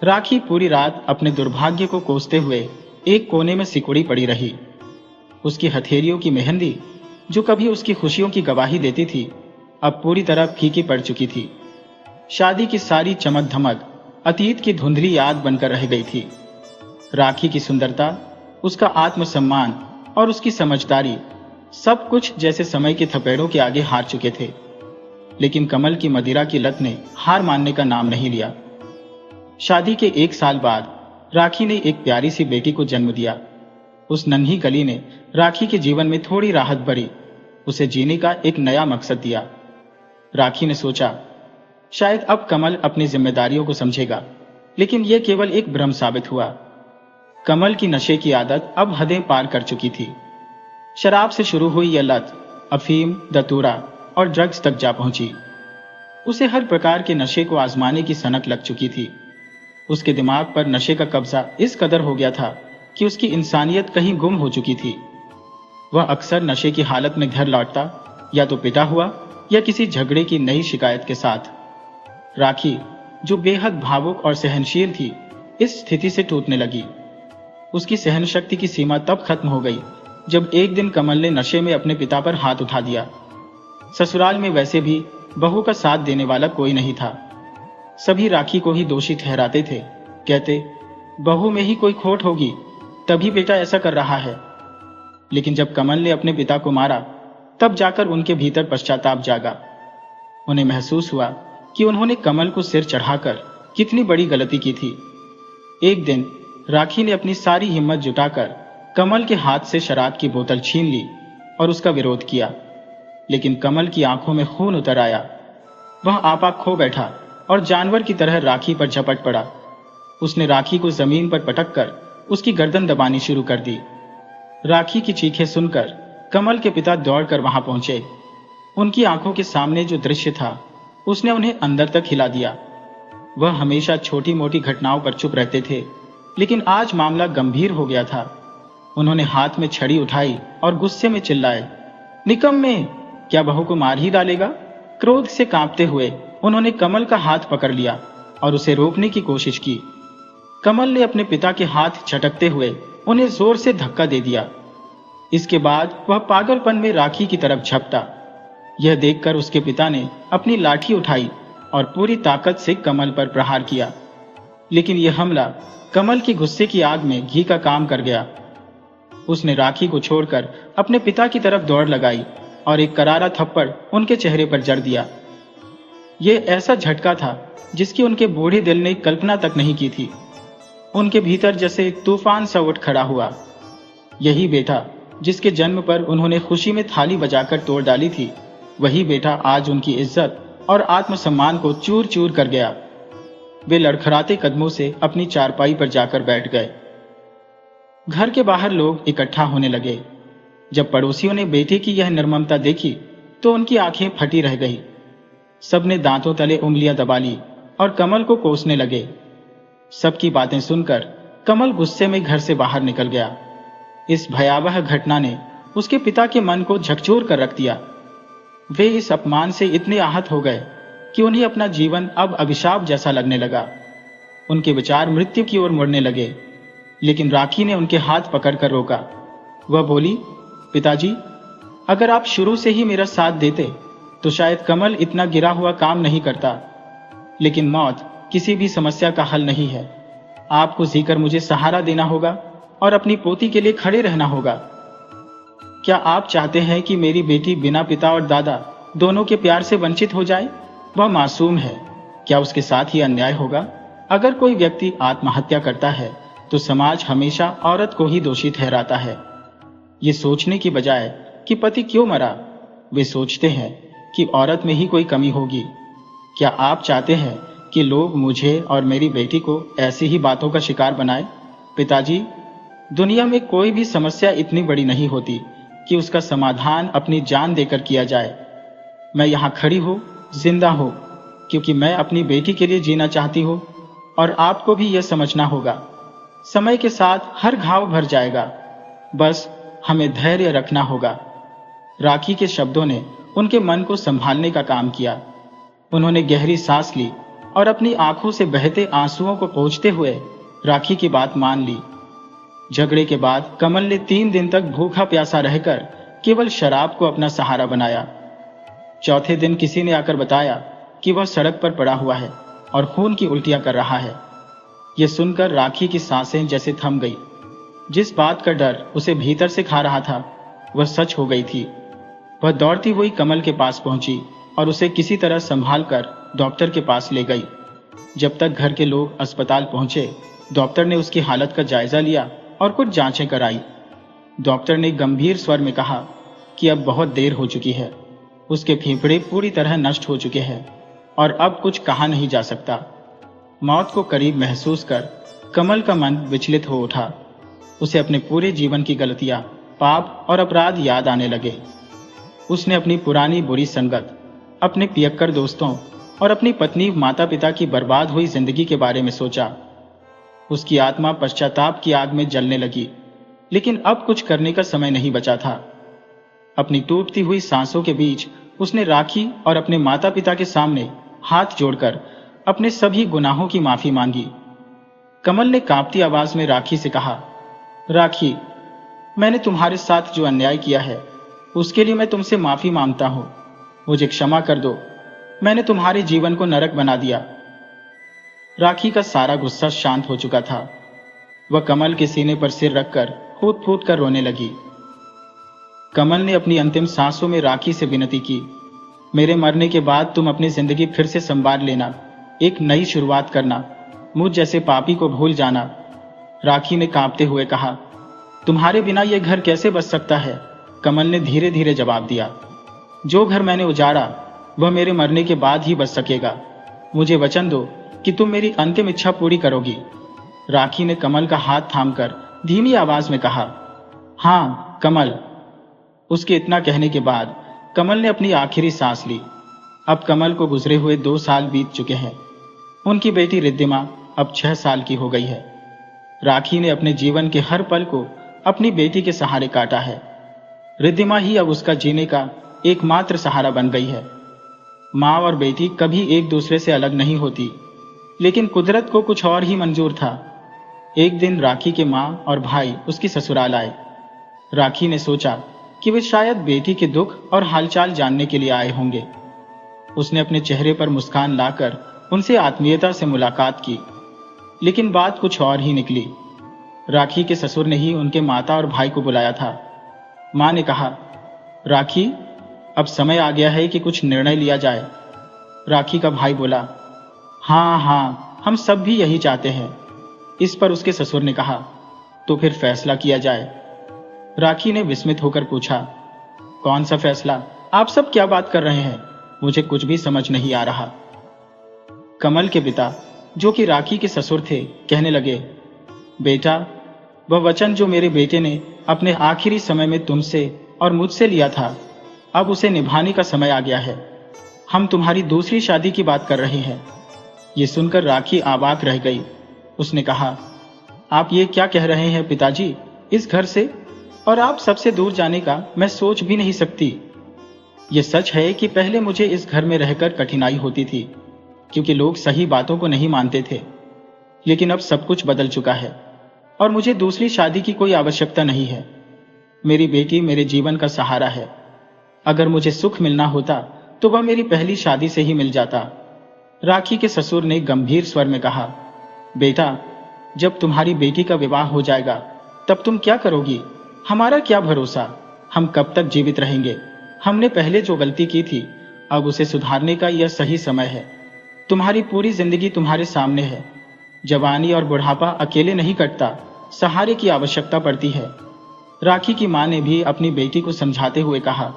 राखी पूरी रात अपने दुर्भाग्य को कोसते हुए एक कोने में सिकुड़ी पड़ी रही। उसकी हथेलियों की मेहंदी, जो कभी उसकी खुशियों की गवाही देती थी, अब पूरी तरह फीकी पड़ चुकी थी। शादी की सारी चमक धमक अतीत की धुंधली याद बनकर रह गई थी। राखी की सुंदरता, उसका आत्मसम्मान और उसकी समझदारी, सब कुछ जैसे समय के थपेड़ों के आगे हार चुके थे। लेकिन कमल की मदिरा की लत ने हार मानने का नाम नहीं लिया। शादी के 1 साल बाद राखी ने एक प्यारी सी बेटी को जन्म दिया। उस नन्ही कली ने राखी के जीवन में थोड़ी राहत भरी, उसे जीने का एक नया मकसद दिया। राखी ने सोचा, शायद अब कमल अपनी जिम्मेदारियों को समझेगा, लेकिन यह केवल एक भ्रम साबित हुआ। कमल की नशे की आदत अब हदें पार कर चुकी थी। शराब से शुरू हुई यह लत अफीम, दतूरा और ड्रग्स तक जा पहुंची। उसे हर प्रकार के नशे को आजमाने की सनक लग चुकी थी। उसके दिमाग पर नशे का कब्जा इस कदर हो गया था कि उसकी इंसानियत कहीं गुम हो चुकी थी। वह अक्सर नशे की हालत में घर लौटता, या तो पिटा हुआ या किसी झगड़े की नई शिकायत के साथ। राखी, जो बेहद भावुक और सहनशील थी, इस स्थिति से टूटने लगी। उसकी सहन शक्ति की सीमा तब खत्म हो गई जब एक दिन कमल ने नशे में अपने पिता पर हाथ उठा दिया। ससुराल में वैसे भी बहू का साथ देने वाला कोई नहीं था। सभी राखी को ही दोषी ठहराते थे, कहते, बहू में ही कोई खोट होगी, तभी बेटा ऐसा कर रहा है। लेकिन जब कमल ने अपने पिता को मारा, तब जाकर उनके भीतर पश्चाताप जागा। उन्हें महसूस हुआ कि उन्होंने कमल को सिर चढ़ाकर कितनी बड़ी गलती की थी। एक दिन राखी ने अपनी सारी हिम्मत जुटाकर कमल के हाथ से शराब की बोतल छीन ली और उसका विरोध किया। लेकिन कमल की आंखों में खून उतर आया। वह आपा खो बैठा और जानवर की तरह राखी पर झपट पड़ा। उसने राखी को जमीन पर पटककर उसकी गर्दन दबानी शुरू कर दी। राखी की चीखें सुनकर कमल के पिता दौड़कर वहां पहुंचे। उनकी आंखों के सामने जो दृश्य था, उसने उन्हें अंदर तक हिला दिया। वह हमेशा छोटी मोटी घटनाओं पर चुप रहते थे, लेकिन आज मामला गंभीर हो गया था। उन्होंने हाथ में छड़ी उठाई और गुस्से में चिल्लाए, निकम्मे, क्या बहू को मार ही डालेगा? क्रोध से कांपते हुए उन्होंने कमल का हाथ पकड़ लिया और उसे रोकने की कोशिश की। कमल ने अपने पिता के हाथ झटकते हुए उन्हें जोर से धक्का दे दिया। इसके बाद वह पागलपन में राखी की तरफ झपटा। यह देखकर उसके पिता ने अपनी लाठी उठाई और पूरी ताकत से कमल पर प्रहार किया। लेकिन यह हमला कमल की गुस्से की आग में घी का काम कर गया। उसने राखी को छोड़कर अपने पिता की तरफ दौड़ लगाई और एक करारा थप्पड़ उनके चेहरे पर जड़ दिया। यह ऐसा झटका था जिसकी उनके बूढ़े दिल ने कल्पना तक नहीं की थी। उनके भीतर जैसे तूफान सा उठ खड़ा हुआ। यही बेटा जिसके जन्म पर उन्होंने खुशी में थाली बजाकर तोड़ डाली थी, वही बेटा आज उनकी इज्जत और आत्मसम्मान को चूर चूर कर गया। वे लड़खड़ाते कदमों से अपनी चारपाई पर जाकर बैठ गए। घर के बाहर लोग इकट्ठा होने लगे। जब पड़ोसियों ने बेटे की यह निर्ममता देखी तो उनकी आंखें फटी रह गई। सबने दांतों तले उंगलियां दबा ली और कमल को कोसने लगे। सबकी बातें सुनकर कमल गुस्से में घर से बाहर निकल गया। इस भयावह घटना ने उसके पिता के मन को झकझोर कर रख दिया। वे इस अपमान से इतने आहत हो गए कि उन्हें अपना जीवन अब अभिशाप जैसा लगने लगा। उनके विचार मृत्यु की ओर मुड़ने लगे। लेकिन राखी ने उनके हाथ पकड़कर रोका। वह बोली, पिताजी, अगर आप शुरू से ही मेरा साथ देते तो शायद कमल इतना गिरा हुआ काम नहीं करता। लेकिन मौत किसी भी समस्या का हल नहीं है। आपको जीकर मुझे सहारा देना होगा और अपनी पोती के लिए खड़े रहना होगा। क्या आप चाहते हैं कि मेरी बेटी बिना पिता और दादा दोनों के प्यार से वंचित हो जाए? वह मासूम है। क्या उसके साथ ही अन्याय होगा? अगर कोई व्यक्ति आत्महत्या करता है तो समाज हमेशा औरत को ही दोषी ठहराता है। ये सोचने की बजाय कि पति क्यों मरा, वे सोचते हैं कि औरत में ही कोई कमी होगी। क्या आप चाहते हैं कि लोग मुझे और मेरी बेटी को ऐसी ही बातों का शिकार बनाए? पिताजी, दुनिया में कोई भी समस्या इतनी बड़ी नहीं होती कि उसका समाधान अपनी जान देकर किया जाए। मैं यहाँ खड़ी हूँ, जिंदा हूँ, क्योंकि मैं अपनी बेटी के लिए जीना चाहती हूँ। और आपको भी यह समझना होगा, समय के साथ हर घाव भर जाएगा। बस हमें धैर्य रखना होगा। राखी के शब्दों ने उनके मन को संभालने का काम किया। उन्होंने गहरी सांस ली और अपनी आंखों से बहते आंसुओं को पोंछते हुए राखी की बात मान ली। झगड़े के बाद कमल ने 3 दिन तक भूखा प्यासा रहकर केवल शराब को अपना सहारा बनाया। चौथे दिन किसी ने आकर बताया कि वह सड़क पर पड़ा हुआ है और खून की उल्टियां कर रहा है। यह सुनकर राखी की सांसें जैसे थम गई। जिस बात का डर उसे भीतर से खा रहा था वह सच हो गई थी। वह दौड़ती हुई कमल के पास पहुंची और उसे किसी तरह संभाल कर डॉक्टर के पास ले गई। जब तक घर के लोग अस्पताल पहुंचे, डॉक्टर ने उसकी हालत का जायजा लिया और कुछ जांचें कराई। डॉक्टर ने गंभीर स्वर में कहा कि अब बहुत देर हो चुकी है, उसके फेफड़े पूरी तरह नष्ट हो चुके हैं और अब कुछ कहा नहीं जा सकता। मौत को करीब महसूस कर कमल का मन विचलित हो उठा। उसे अपने पूरे जीवन की गलतियां, पाप और अपराध याद आने लगे। उसने अपनी पुरानी बुरी संगत, अपने पियक्कर दोस्तों और अपनी पत्नी माता पिता की बर्बाद हुई जिंदगी के बारे में सोचा। उसकी आत्मा पश्चाताप की आग में जलने लगी, लेकिन अब कुछ करने का समय नहीं बचा था। अपनी टूटती हुई सांसों के बीच उसने राखी और अपने माता पिता के सामने हाथ जोड़कर अपने सभी गुनाहों की माफी मांगी। कमल ने कांपती आवाज में राखी से कहा, राखी, मैंने तुम्हारे साथ जो अन्याय किया है उसके लिए मैं तुमसे माफी मांगता हूं। मुझे क्षमा कर दो। मैंने तुम्हारे जीवन को नरक बना दिया। राखी का सारा गुस्सा शांत हो चुका था। वह कमल के सीने पर सिर रखकर फूट फूट कर रोने लगी। कमल ने अपनी अंतिम सांसों में राखी से विनती की, मेरे मरने के बाद तुम अपनी जिंदगी फिर से संवार लेना, एक नई शुरुआत करना, मुझ जैसे पापी को भूल जाना। राखी ने कांपते हुए कहा, तुम्हारे बिना यह घर कैसे बच सकता है? कमल ने धीरे धीरे जवाब दिया, जो घर मैंने उजाड़ा वह मेरे मरने के बाद ही बच सकेगा। मुझे वचन दो कि तुम मेरी अंतिम इच्छा पूरी करोगी। राखी ने कमल का हाथ थामकर धीमी आवाज में कहा, हाँ कमल। उसके इतना कहने के बाद कमल ने अपनी आखिरी सांस ली। अब कमल को गुजरे हुए 2 साल बीत चुके हैं। उनकी बेटी रिद्धिमा अब 6 साल की हो गई है। राखी ने अपने जीवन के हर पल को अपनी बेटी के सहारे काटा है। रिद्धिमा ही अब उसका जीने का एकमात्र सहारा बन गई है। माँ और बेटी कभी एक दूसरे से अलग नहीं होती, लेकिन कुदरत को कुछ और ही मंजूर था। एक दिन राखी के माँ और भाई उसकी ससुराल आए। राखी ने सोचा कि वे शायद बेटी के दुख और हालचाल जानने के लिए आए होंगे। उसने अपने चेहरे पर मुस्कान लाकर उनसे आत्मीयता से मुलाकात की, लेकिन बात कुछ और ही निकली। राखी के ससुर ने ही उनके माता और भाई को बुलाया था। माँ ने कहा, राखी, अब समय आ गया है कि कुछ निर्णय लिया जाए। राखी का भाई बोला, हाँ हाँ, हम सब भी यही चाहते हैं। इस पर उसके ससुर ने कहा, तो फिर फैसला किया जाए। राखी ने विस्मित होकर पूछा, कौन सा फैसला? आप सब क्या बात कर रहे हैं? मुझे कुछ भी समझ नहीं आ रहा। कमल के पिता, जो कि राखी के ससुर थे, कहने लगे, बेटा, वह वचन जो मेरे बेटे ने अपने आखिरी समय में तुमसे और मुझसे लिया था, अब उसे निभाने का समय आ गया है। हम तुम्हारी दूसरी शादी की बात कर रहे हैं। ये सुनकर राखी अवाक रह गई। उसने कहा, आप ये क्या कह रहे हैं पिताजी? इस घर से और आप सबसे दूर जाने का मैं सोच भी नहीं सकती। ये सच है कि पहले मुझे इस घर में रहकर कठिनाई होती थी, क्योंकि लोग सही बातों को नहीं मानते थे। लेकिन अब सब कुछ बदल चुका है और मुझे दूसरी शादी की कोई आवश्यकता नहीं है। मेरी बेटी मेरे जीवन का सहारा है। अगर मुझे सुख मिलना होता तो वह मेरी पहली शादी से ही मिल जाता। राखी के ससुर ने गंभीर स्वर में कहा, बेटा, जब तुम्हारी बेटी का विवाह हो जाएगा तब तुम क्या करोगी? हमारा क्या भरोसा? हम कब तक जीवित रहेंगे? हमने पहले जो गलती की थी, अब उसे सुधारने का यह सही समय है। तुम्हारी पूरी जिंदगी तुम्हारे सामने है। जवानी और बुढ़ापा अकेले नहीं कटता, सहारे की आवश्यकता पड़ती है। राखी की मां ने भी अपनी बेटी को समझाते हुए कहा,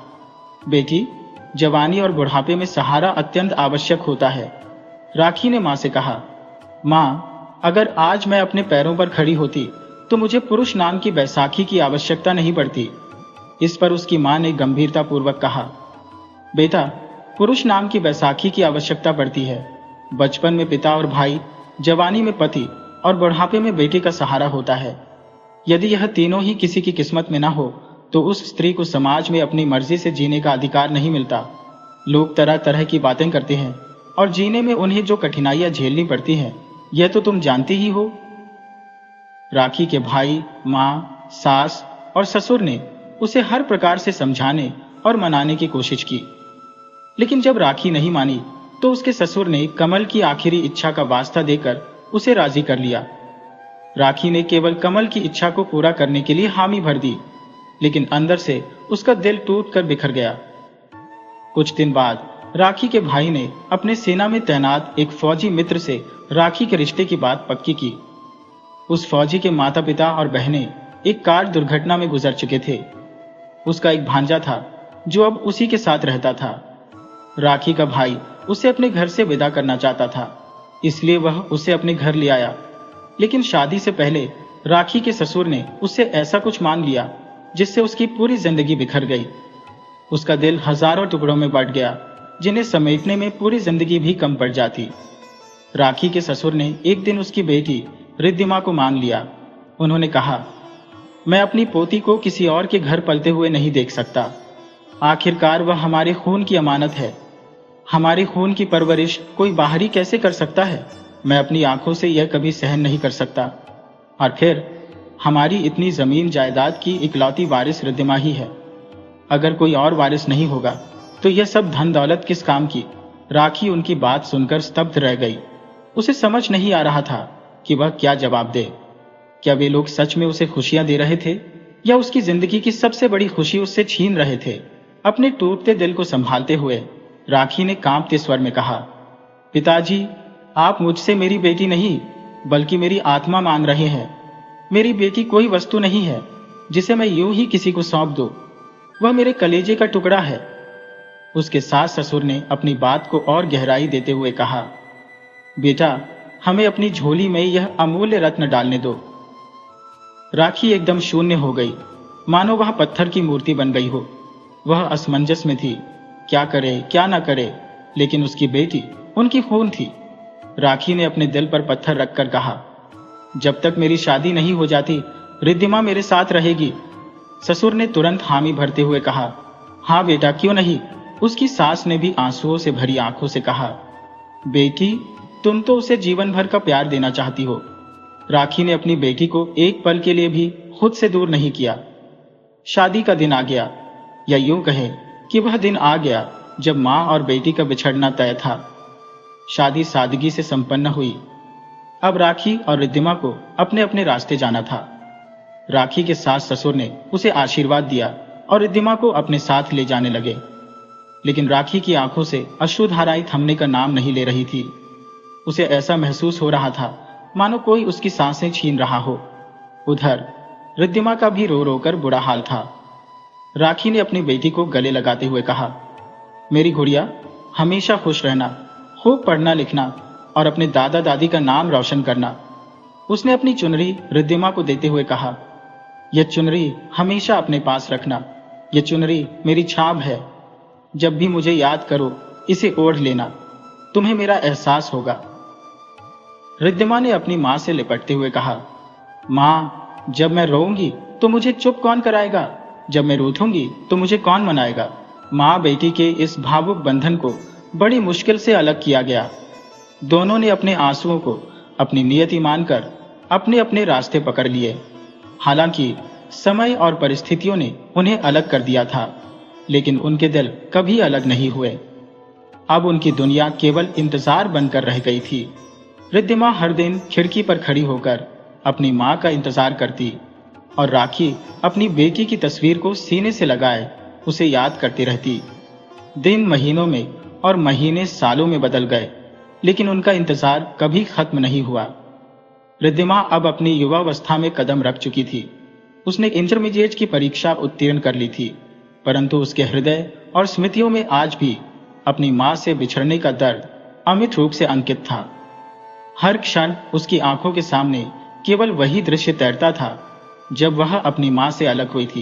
बेटी, जवानी और बुढ़ापे में सहारा अत्यंत आवश्यक होता है। राखी ने मां से कहा, मां, अगर आज मैं अपने पैरों पर खड़ी होती तो मुझे पुरुष नाम की बैसाखी की आवश्यकता नहीं पड़ती। इस पर उसकी मां ने गंभीरता पूर्वक कहा, बेटा, पुरुष नाम की बैसाखी की आवश्यकता पड़ती है। बचपन में पिता और भाई, जवानी में पति और बुढ़ापे में बेटे का सहारा होता है। यदि यह तीनों ही किसी की किस्मत में ना हो तो उस स्त्री को समाज में अपनी मर्जी से जीने का अधिकार नहीं मिलता। लोग तरह तरह की बातें करते हैं और जीने में उन्हें जो कठिनाइयां झेलनी पड़ती हैं, यह तो तुम जानती ही हो। राखी के भाई, माँ, सास और ससुर ने उसे हर प्रकार से समझाने और मनाने की कोशिश की, लेकिन जब राखी नहीं मानी तो उसके ससुर ने कमल की आखिरी इच्छा का वास्ता देकर उसे राजी कर लिया। राखी ने केवल कमल की इच्छा को पूरा करने के लिए हामी भर दी, लेकिन अंदर से उसका दिल टूटकर बिखर गया। कुछ दिन बाद राखी के भाई ने अपने सेना में तैनात एक फौजी मित्र से राखी के रिश्ते की बात पक्की की। उस फौजी के माता पिता और बहनें एक कार दुर्घटना में गुजर चुके थे। उसका एक भांजा था जो अब उसी के साथ रहता था। राखी का भाई उसे अपने घर से विदा करना चाहता था, इसलिए वह उसे अपने घर ले आया। लेकिन शादी से पहले राखी के ससुर ने उससे ऐसा कुछ मांग लिया जिससे उसकी पूरी जिंदगी बिखर गई। उसका दिल हजारों टुकड़ों में बंट गया, जिन्हें समेटने में पूरी जिंदगी भी कम पड़ जाती। राखी के ससुर ने एक दिन उसकी बेटी रिद्धिमा को मान लिया। उन्होंने कहा, मैं अपनी पोती को किसी और के घर पलते हुए नहीं देख सकता। आखिरकार वह हमारे खून की अमानत है। हमारे खून की परवरिश कोई बाहरी कैसे कर सकता है? मैं अपनी आंखों से यह कभी सहन नहीं कर सकता। और फिर हमारी इतनी जमीन जायदाद की इकलौती वारिस रिद्धिमा ही है। अगर कोई और वारिस नहीं होगा तो यह सब धन दौलत किस काम की? राखी उनकी बात सुनकर स्तब्ध रह गई। उसे समझ नहीं आ रहा था कि वह क्या जवाब दे। क्या वे लोग सच में उसे खुशियां दे रहे थे या उसकी जिंदगी की सबसे बड़ी खुशी उससे छीन रहे थे? अपने टूटते दिल को संभालते हुए राखी ने कांपते स्वर में कहा, पिताजी, आप मुझसे मेरी बेटी नहीं बल्कि मेरी आत्मा मांग रहे हैं। मेरी बेटी कोई वस्तु नहीं है जिसे मैं यूं ही किसी को सौंप दूं। वह मेरे कलेजे का टुकड़ा है। उसके सास ससुर ने अपनी बात को और गहराई देते हुए कहा, बेटा, हमें अपनी झोली में यह अमूल्य रत्न डालने दो। राखी एकदम शून्य हो गई, मानो वह पत्थर की मूर्ति बन गई हो। वह असमंजस में थी, क्या करे क्या न करे, लेकिन उसकी बेटी उनकी खून थी। राखी ने अपने दिल पर पत्थर रखकर कहा, जब तक मेरी शादी नहीं हो जाती रिद्धिमा मेरे साथ रहेगी। ससुर ने तुरंत हामी भरते हुए कहा, हाँ बेटा, क्यों नहीं। उसकी सास ने भी आंसुओं से भरी आंखों से कहा, बेटी, तुम तो उसे जीवन भर का प्यार देना चाहती हो। राखी ने अपनी बेटी को एक पल के लिए भी खुद से दूर नहीं किया। शादी का दिन आ गया, या यूं कहे कि वह दिन आ गया जब मां और बेटी का बिछड़ना तय था। शादी सादगी से संपन्न हुई। अब राखी और रिद्धिमा को अपने अपने रास्ते जाना था। राखी के सास ससुर ने उसे आशीर्वाद दिया और रिद्धिमा को अपने साथ ले जाने लगे, लेकिन राखी की आंखों से अश्रुधाराएं थमने का नाम नहीं ले रही थी। उसे ऐसा महसूस हो रहा था मानो कोई उसकी सांसें छीन रहा हो। उधर रिद्धिमा का भी रो रो कर बुरा हाल था। राखी ने अपनी बेटी को गले लगाते हुए कहा, मेरी गुड़िया, हमेशा खुश रहना, खूब पढ़ना लिखना और अपने दादा दादी का नाम रोशन करना। उसने अपनी चुनरी रिद्धिमा को देते हुए कहा, यह चुनरी हमेशा अपने पास रखना। यह चुनरी मेरी छाप है। जब भी मुझे याद करो इसे ओढ़ लेना, तुम्हें मेरा एहसास होगा। रिद्धिमा ने अपनी मां से लिपटते हुए कहा, मां, जब मैं रोऊंगी तो मुझे चुप कौन कराएगा? जब मैं रूठूंगी तो मुझे कौन मनाएगा? मां बेटी के इस भावुक बंधन को बड़ी मुश्किल से अलग किया गया। दोनों ने अपने आंसुओं को अपनी नियति मानकर अपने अपने रास्ते पकड़ लिए। हालांकि समय और परिस्थितियों ने उन्हें अलग कर दिया था, लेकिन उनके दिल कभी अलग नहीं हुए। अब उनकी दुनिया केवल इंतजार बनकर रह गई थी। रिद्धिमा हर दिन खिड़की पर खड़ी होकर अपनी मां का इंतजार करती और राखी अपनी बेटी की तस्वीर को सीने से लगाए उसे याद करती रहती। दिन महीनों में और महीने सालों में बदल गए, लेकिन उनका इंतजार कभी खत्म नहीं हुआ। रिद्धिमा अब अपनी युवावस्था में कदम रख चुकी थी। उसने इंटरमीडिएट की परीक्षा उत्तीर्ण कर ली थी, परंतु उसके हृदय और स्मृतियों में आज भी अपनी मां से बिछड़ने का दर्द अमिट रूप से अंकित था। हर क्षण उसकी आंखों के सामने केवल वही दृश्य तैरता था जब वह अपनी मां से अलग हुई थी।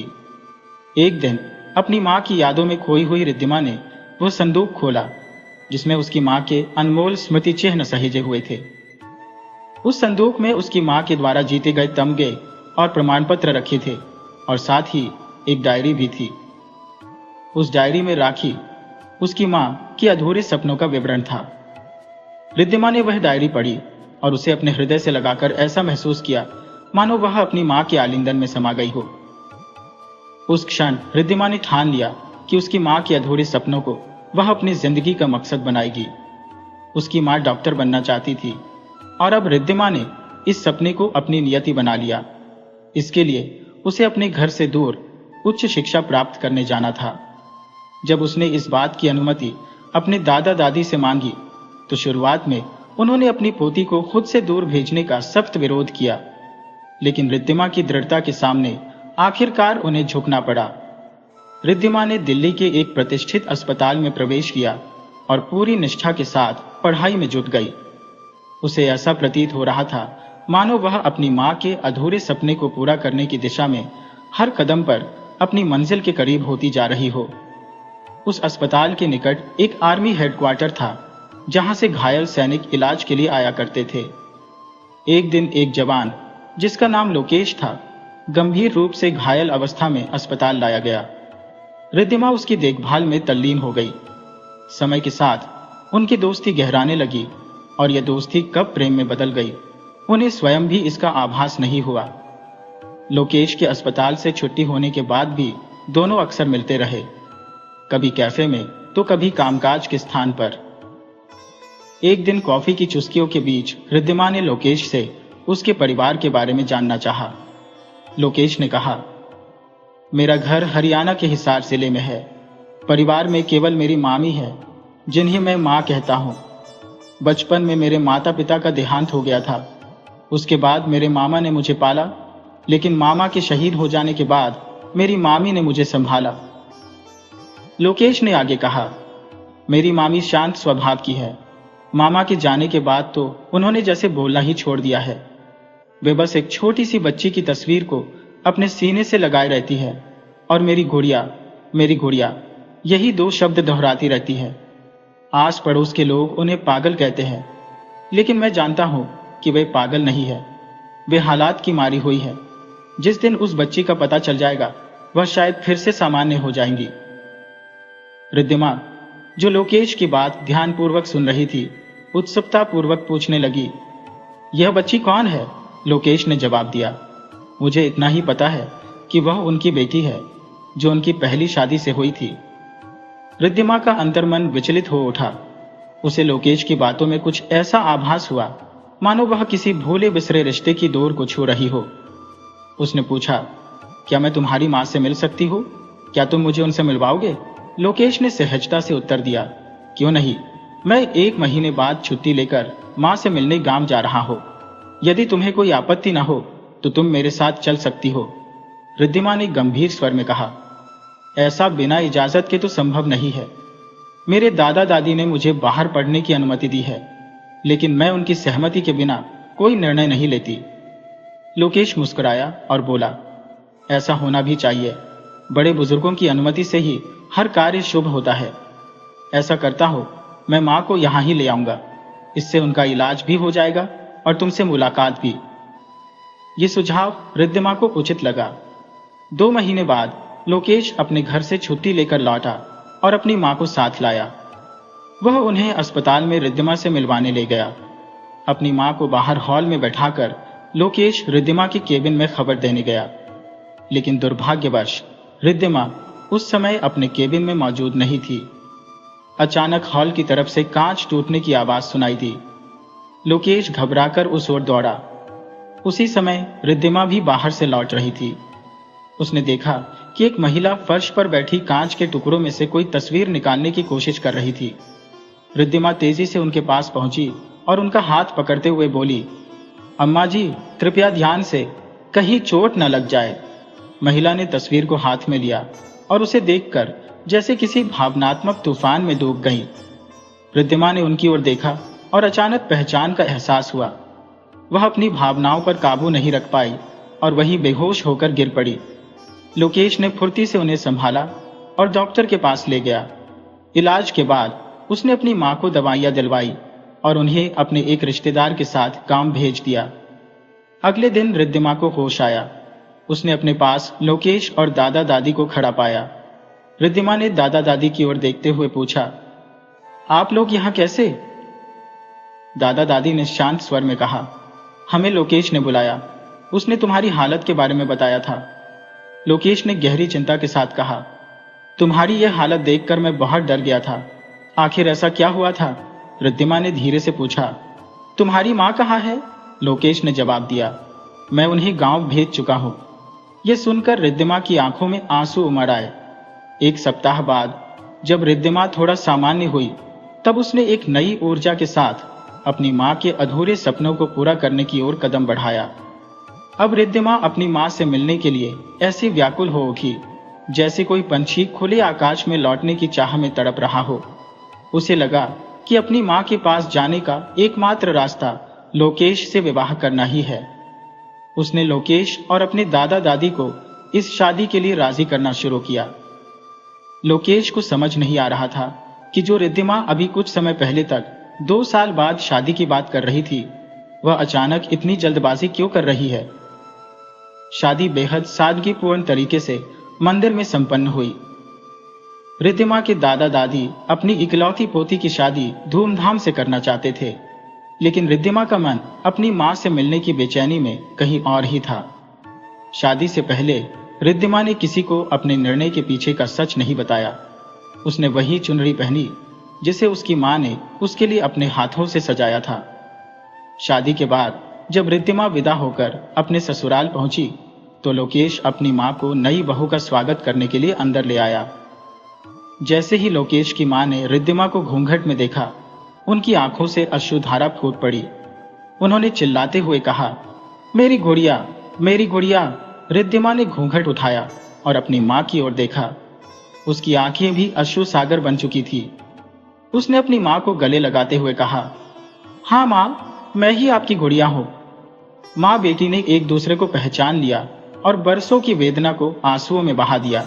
एक दिन अपनी मां की यादों में खोई हुई रिद्धिमा ने वह संदूक खोला जिसमें उसकी मां के अनमोल स्मृति चिन्ह सहेजे हुए थे। उस संदूक में उसकी मां के द्वारा जीते गए तमगे और प्रमाण पत्र रखे थे और साथ ही एक डायरी भी थी। उस डायरी में राखी उसकी मां के अधूरे सपनों का विवरण था। रिद्धिमा ने वह डायरी पढ़ी और उसे अपने हृदय से लगाकर ऐसा महसूस किया मानो वह अपनी मां के आलिंगन में समा गई हो। उस क्षण रिद्धिमा ने ठान लिया कि उसकी मां के अधूरे सपनों को वह अपनी जिंदगी का मकसद बनाएगी। उसकी मां डॉक्टर बनना चाहती थी और अब रिद्धिमा ने इस सपने को अपनी नियति बना लिया। इसके लिए उसे अपने घर से दूर उच्च शिक्षा प्राप्त करने जाना था। जब उसने इस बात की अनुमति अपने दादा दादी से मांगी तो शुरुआत में उन्होंने अपनी पोती को खुद से दूर भेजने का सख्त विरोध किया, लेकिन रिद्धिमा की दृढ़ता के सामने आखिरकार उन्हें झुकना पड़ा। रिद्धिमा ने दिल्ली के एक प्रतिष्ठित अस्पताल में प्रवेश किया और पूरी निष्ठा के साथ पढ़ाई में जुट गई। उसे ऐसा प्रतीत हो रहा था मानो वह अपनी मां के अधूरे सपने को पूरा करने की दिशा में हर कदम पर अपनी मंजिल के करीब होती जा रही हो। उस अस्पताल के निकट एक आर्मी हेडक्वार्टर था जहां से घायल सैनिक इलाज के लिए आया करते थे। एक दिन एक जवान जिसका नाम लोकेश था गंभीर रूप से घायल अवस्था में अस्पताल लाया गया। रिद्धिमा उसकी देखभाल में तल्लीन हो गई। समय के साथ उनकी दोस्ती गहराने लगी और यह दोस्ती कब प्रेम में बदल गई उन्हें स्वयं भी इसका आभास नहीं हुआ। लोकेश के अस्पताल से छुट्टी होने के बाद भी दोनों अक्सर मिलते रहे, कभी कैफे में तो कभी कामकाज के स्थान पर। एक दिन कॉफी की चुस्कियों के बीच रिद्धिमा ने लोकेश से उसके परिवार के बारे में जानना चाहा। लोकेश ने कहा, मेरा घर हरियाणा के हिसार जिले में है। परिवार में केवल मेरी मामी है जिन्हें मैं मां कहता हूं। बचपन में मेरे माता पिता का देहांत हो गया था। उसके बाद मेरे मामा ने मुझे पाला, लेकिन मामा के शहीद हो जाने के बाद मेरी मामी ने मुझे संभाला। लोकेश ने आगे कहा, मेरी मामी शांत स्वभाव की है। मामा के जाने के बाद तो उन्होंने जैसे बोलना ही छोड़ दिया है। वे बस एक छोटी सी बच्ची की तस्वीर को अपने सीने से लगाए रहती है और मेरी गुड़िया यही दो शब्द दोहराती रहती है। आस पड़ोस के लोग उन्हें पागल कहते हैं, लेकिन मैं जानता हूं कि वे पागल नहीं है, वे हालात की मारी हुई है। जिस दिन उस बच्ची का पता चल जाएगा वह शायद फिर से सामान्य हो जाएंगी। रिद्धिमा, जो लोकेश की बात ध्यानपूर्वक सुन रही थी, उत्सुकता पूर्वक पूछने लगी, यह बच्ची कौन है? लोकेश ने जवाब दिया, मुझे इतना ही पता है कि वह उनकी बेटी है जो उनकी पहली शादी से हुई थी। रिद्धिमा का अंतर्मन विचलित हो उठा। उसे लोकेश की बातों में कुछ ऐसा आभास हुआ मानो वह किसी भूले बिसरे रिश्ते की डोर को छू रही हो। उसने पूछा, क्या मैं तुम्हारी मां से मिल सकती हूँ? क्या तुम मुझे उनसे मिलवाओगे? लोकेश ने सहजता से उत्तर दिया, क्यों नहीं, मैं 1 महीने बाद छुट्टी लेकर मां से मिलने गांव जा रहा हूं। यदि तुम्हें कोई आपत्ति ना हो तो तुम मेरे साथ चल सकती हो। रिद्धिमा ने गंभीर स्वर में कहा, ऐसा बिना इजाजत के तो संभव नहीं है। मेरे दादा दादी ने मुझे बाहर पढ़ने की अनुमति दी है, लेकिन मैं उनकी सहमति के बिना कोई निर्णय नहीं लेती। लोकेश मुस्कुराया और बोला, ऐसा होना भी चाहिए। बड़े बुजुर्गों की अनुमति से ही हर कार्य शुभ होता है। ऐसा करता हो, मैं मां को यहां ही ले आऊंगा। इससे उनका इलाज भी हो जाएगा और तुमसे मुलाकात भी। ये सुझाव रिद्धिमा को उचित लगा। 2 महीने बाद लोकेश अपने घर से छुट्टी लेकर लौटा और अपनी मां को साथ लाया। वह उन्हें अस्पताल में रिद्धिमा से मिलवाने ले गया। अपनी मां को बाहर हॉल में बैठाकर लोकेश रिद्धिमा के केबिन में खबर देने गया, लेकिन दुर्भाग्यवश रिद्धिमा उस समय अपने केबिन में मौजूद नहीं थी। अचानक हॉल की तरफ से कांच टूटने की आवाज सुनाई दी। लोकेश घबराकर उस ओर दौड़ा। उसी समय रिद्धिमा भी बाहर से लौट रही थी। उसने देखा कि एक महिला फर्श पर बैठी कांच के टुकड़ों में से कोई तस्वीर निकालने की कोशिश कर रही थी। रिद्धिमा तेजी से उनके पास पहुंची और उनका हाथ पकड़ते हुए बोली, अम्मा जी, कृपया ध्यान से, कहीं चोट न लग जाए। महिला ने तस्वीर को हाथ में लिया और उसे देखकर जैसे किसी भावनात्मक तूफान में डूब गई। रिद्धिमा ने उनकी ओर देखा और अचानक पहचान का एहसास हुआ। वह अपनी भावनाओं पर काबू नहीं रख पाई और वहीं बेहोश होकर गिर पड़ी। लोकेश ने फुर्ती से उन्हें संभाला और डॉक्टर के पास ले गया। इलाज के बाद उसने अपनी मां को दवाइयां दिलवाई और उन्हें अपने एक रिश्तेदार के साथ गांव भेज दिया। अगले दिन रिद्धिमा को होश आया। उसने अपने पास लोकेश और दादा दादी को खड़ा पाया। रिद्धिमा ने दादा दादी की ओर देखते हुए पूछा, आप लोग यहाँ कैसे? दादा दादी ने शांत स्वर में कहा, हमें लोकेश ने बुलाया, उसने तुम्हारी हालत के बारे में बताया था। लोकेश ने गहरी चिंता के साथ कहा, तुम्हारी यह हालत देखकर मैं बहुत डर गया था। आखिर ऐसा क्या हुआ था? रिद्धिमा ने धीरे से पूछा। तुम्हारी माँ कहाँ है? लोकेश ने जवाब दिया, मैं उन्हें गांव भेज चुका हूं। यह सुनकर रिद्धिमा की आंखों में आंसू उमड़ आए। एक सप्ताह बाद जब रिद्धिमा थोड़ा सामान्य हुई, तब उसने एक नई ऊर्जा के साथ अपनी माँ के अधूरे सपनों को पूरा करने की ओर कदम बढ़ाया। अब रिद्धिमा अपनी माँ से मिलने के लिए ऐसी व्याकुल हो उठी जैसे कोई पंछी खुले आकाश में लौटने की चाह में तड़प रहा हो। उसे लगा कि अपनी माँ के पास जाने का एकमात्र रास्ता लोकेश से विवाह करना ही है। उसने लोकेश और अपने दादा दादी को इस शादी के लिए राजी करना शुरू किया। लोकेश को समझ नहीं आ रहा था कि जो रिद्धिमा अभी कुछ समय पहले तक 2 साल बाद शादी की बात कर रही थी, वह अचानक इतनी जल्दबाजी क्यों कर रही है। शादी बेहद सादगीपूर्ण तरीके से मंदिर में संपन्न हुई। रिद्धिमा के दादा दादी अपनी इकलौती पोती की शादी धूमधाम से करना चाहते थे, लेकिन रिद्धिमा का मन अपनी मां से मिलने की बेचैनी में कहीं और ही था। शादी से पहले रिद्धिमा ने किसी को अपने निर्णय के पीछे का सच नहीं बताया। उसने वही चुनरी पहनी जिसे उसकी मां ने उसके लिए अपने हाथों से सजाया था। शादी के बाद जब रिद्धिमा विदा होकर अपने ससुराल पहुंची, तो लोकेश अपनी मां को नई बहू का स्वागत करने के लिए अंदर ले आया। जैसे ही लोकेश की मां ने रिद्धिमा को घूंघट में देखा, उनकी आंखों से अश्रुधारा फूट पड़ी। उन्होंने चिल्लाते हुए कहा, मेरी गुड़िया, मेरी गुड़िया। रिद्धिमा ने घूंघट उठाया और अपनी मां की ओर देखा। उसकी आंखें भी अश्रु सागर बन चुकी थी। उसने अपनी मां को गले लगाते हुए कहा, हाँ मां, मैं ही आपकी गुड़िया हूं। मां बेटी ने एक दूसरे को पहचान लिया और बरसों की वेदना को आंसुओं में बहा दिया।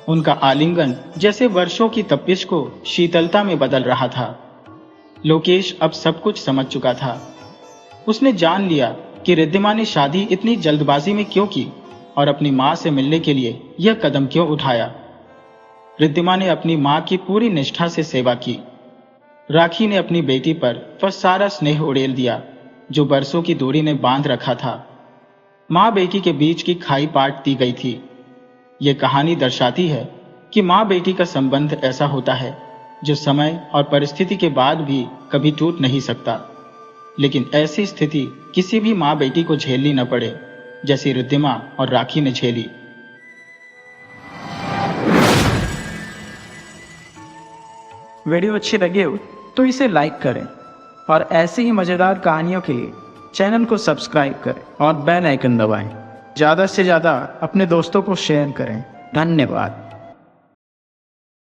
उनका आलिंगन जैसे वर्षों की तपिश को शीतलता में बदल रहा था। लोकेश अब सब कुछ समझ चुका था। उसने जान लिया कि रिद्धिमा ने शादी इतनी जल्दबाजी में क्यों की और अपनी मां से मिलने के लिए यह कदम क्यों उठाया। रिद्धिमा ने अपनी मां की पूरी निष्ठा से सेवा की। राखी ने अपनी बेटी पर वह सारा स्नेह उड़ेल दिया जो बरसों की दूरी ने बांध रखा था। मां बेटी के बीच की खाई पाट दी गई थी। यह कहानी दर्शाती है कि मां बेटी का संबंध ऐसा होता है जो समय और परिस्थिति के बाद भी कभी टूट नहीं सकता। लेकिन ऐसी स्थिति किसी भी मां बेटी को झेलनी न पड़े जैसी रिद्धिमा और राखी ने झेली। वीडियो अच्छी लगी हो तो इसे लाइक करें और ऐसी ही मज़ेदार कहानियों के लिए चैनल को सब्सक्राइब करें और बेल आइकन दबाएं। ज़्यादा से ज़्यादा अपने दोस्तों को शेयर करें। धन्यवाद।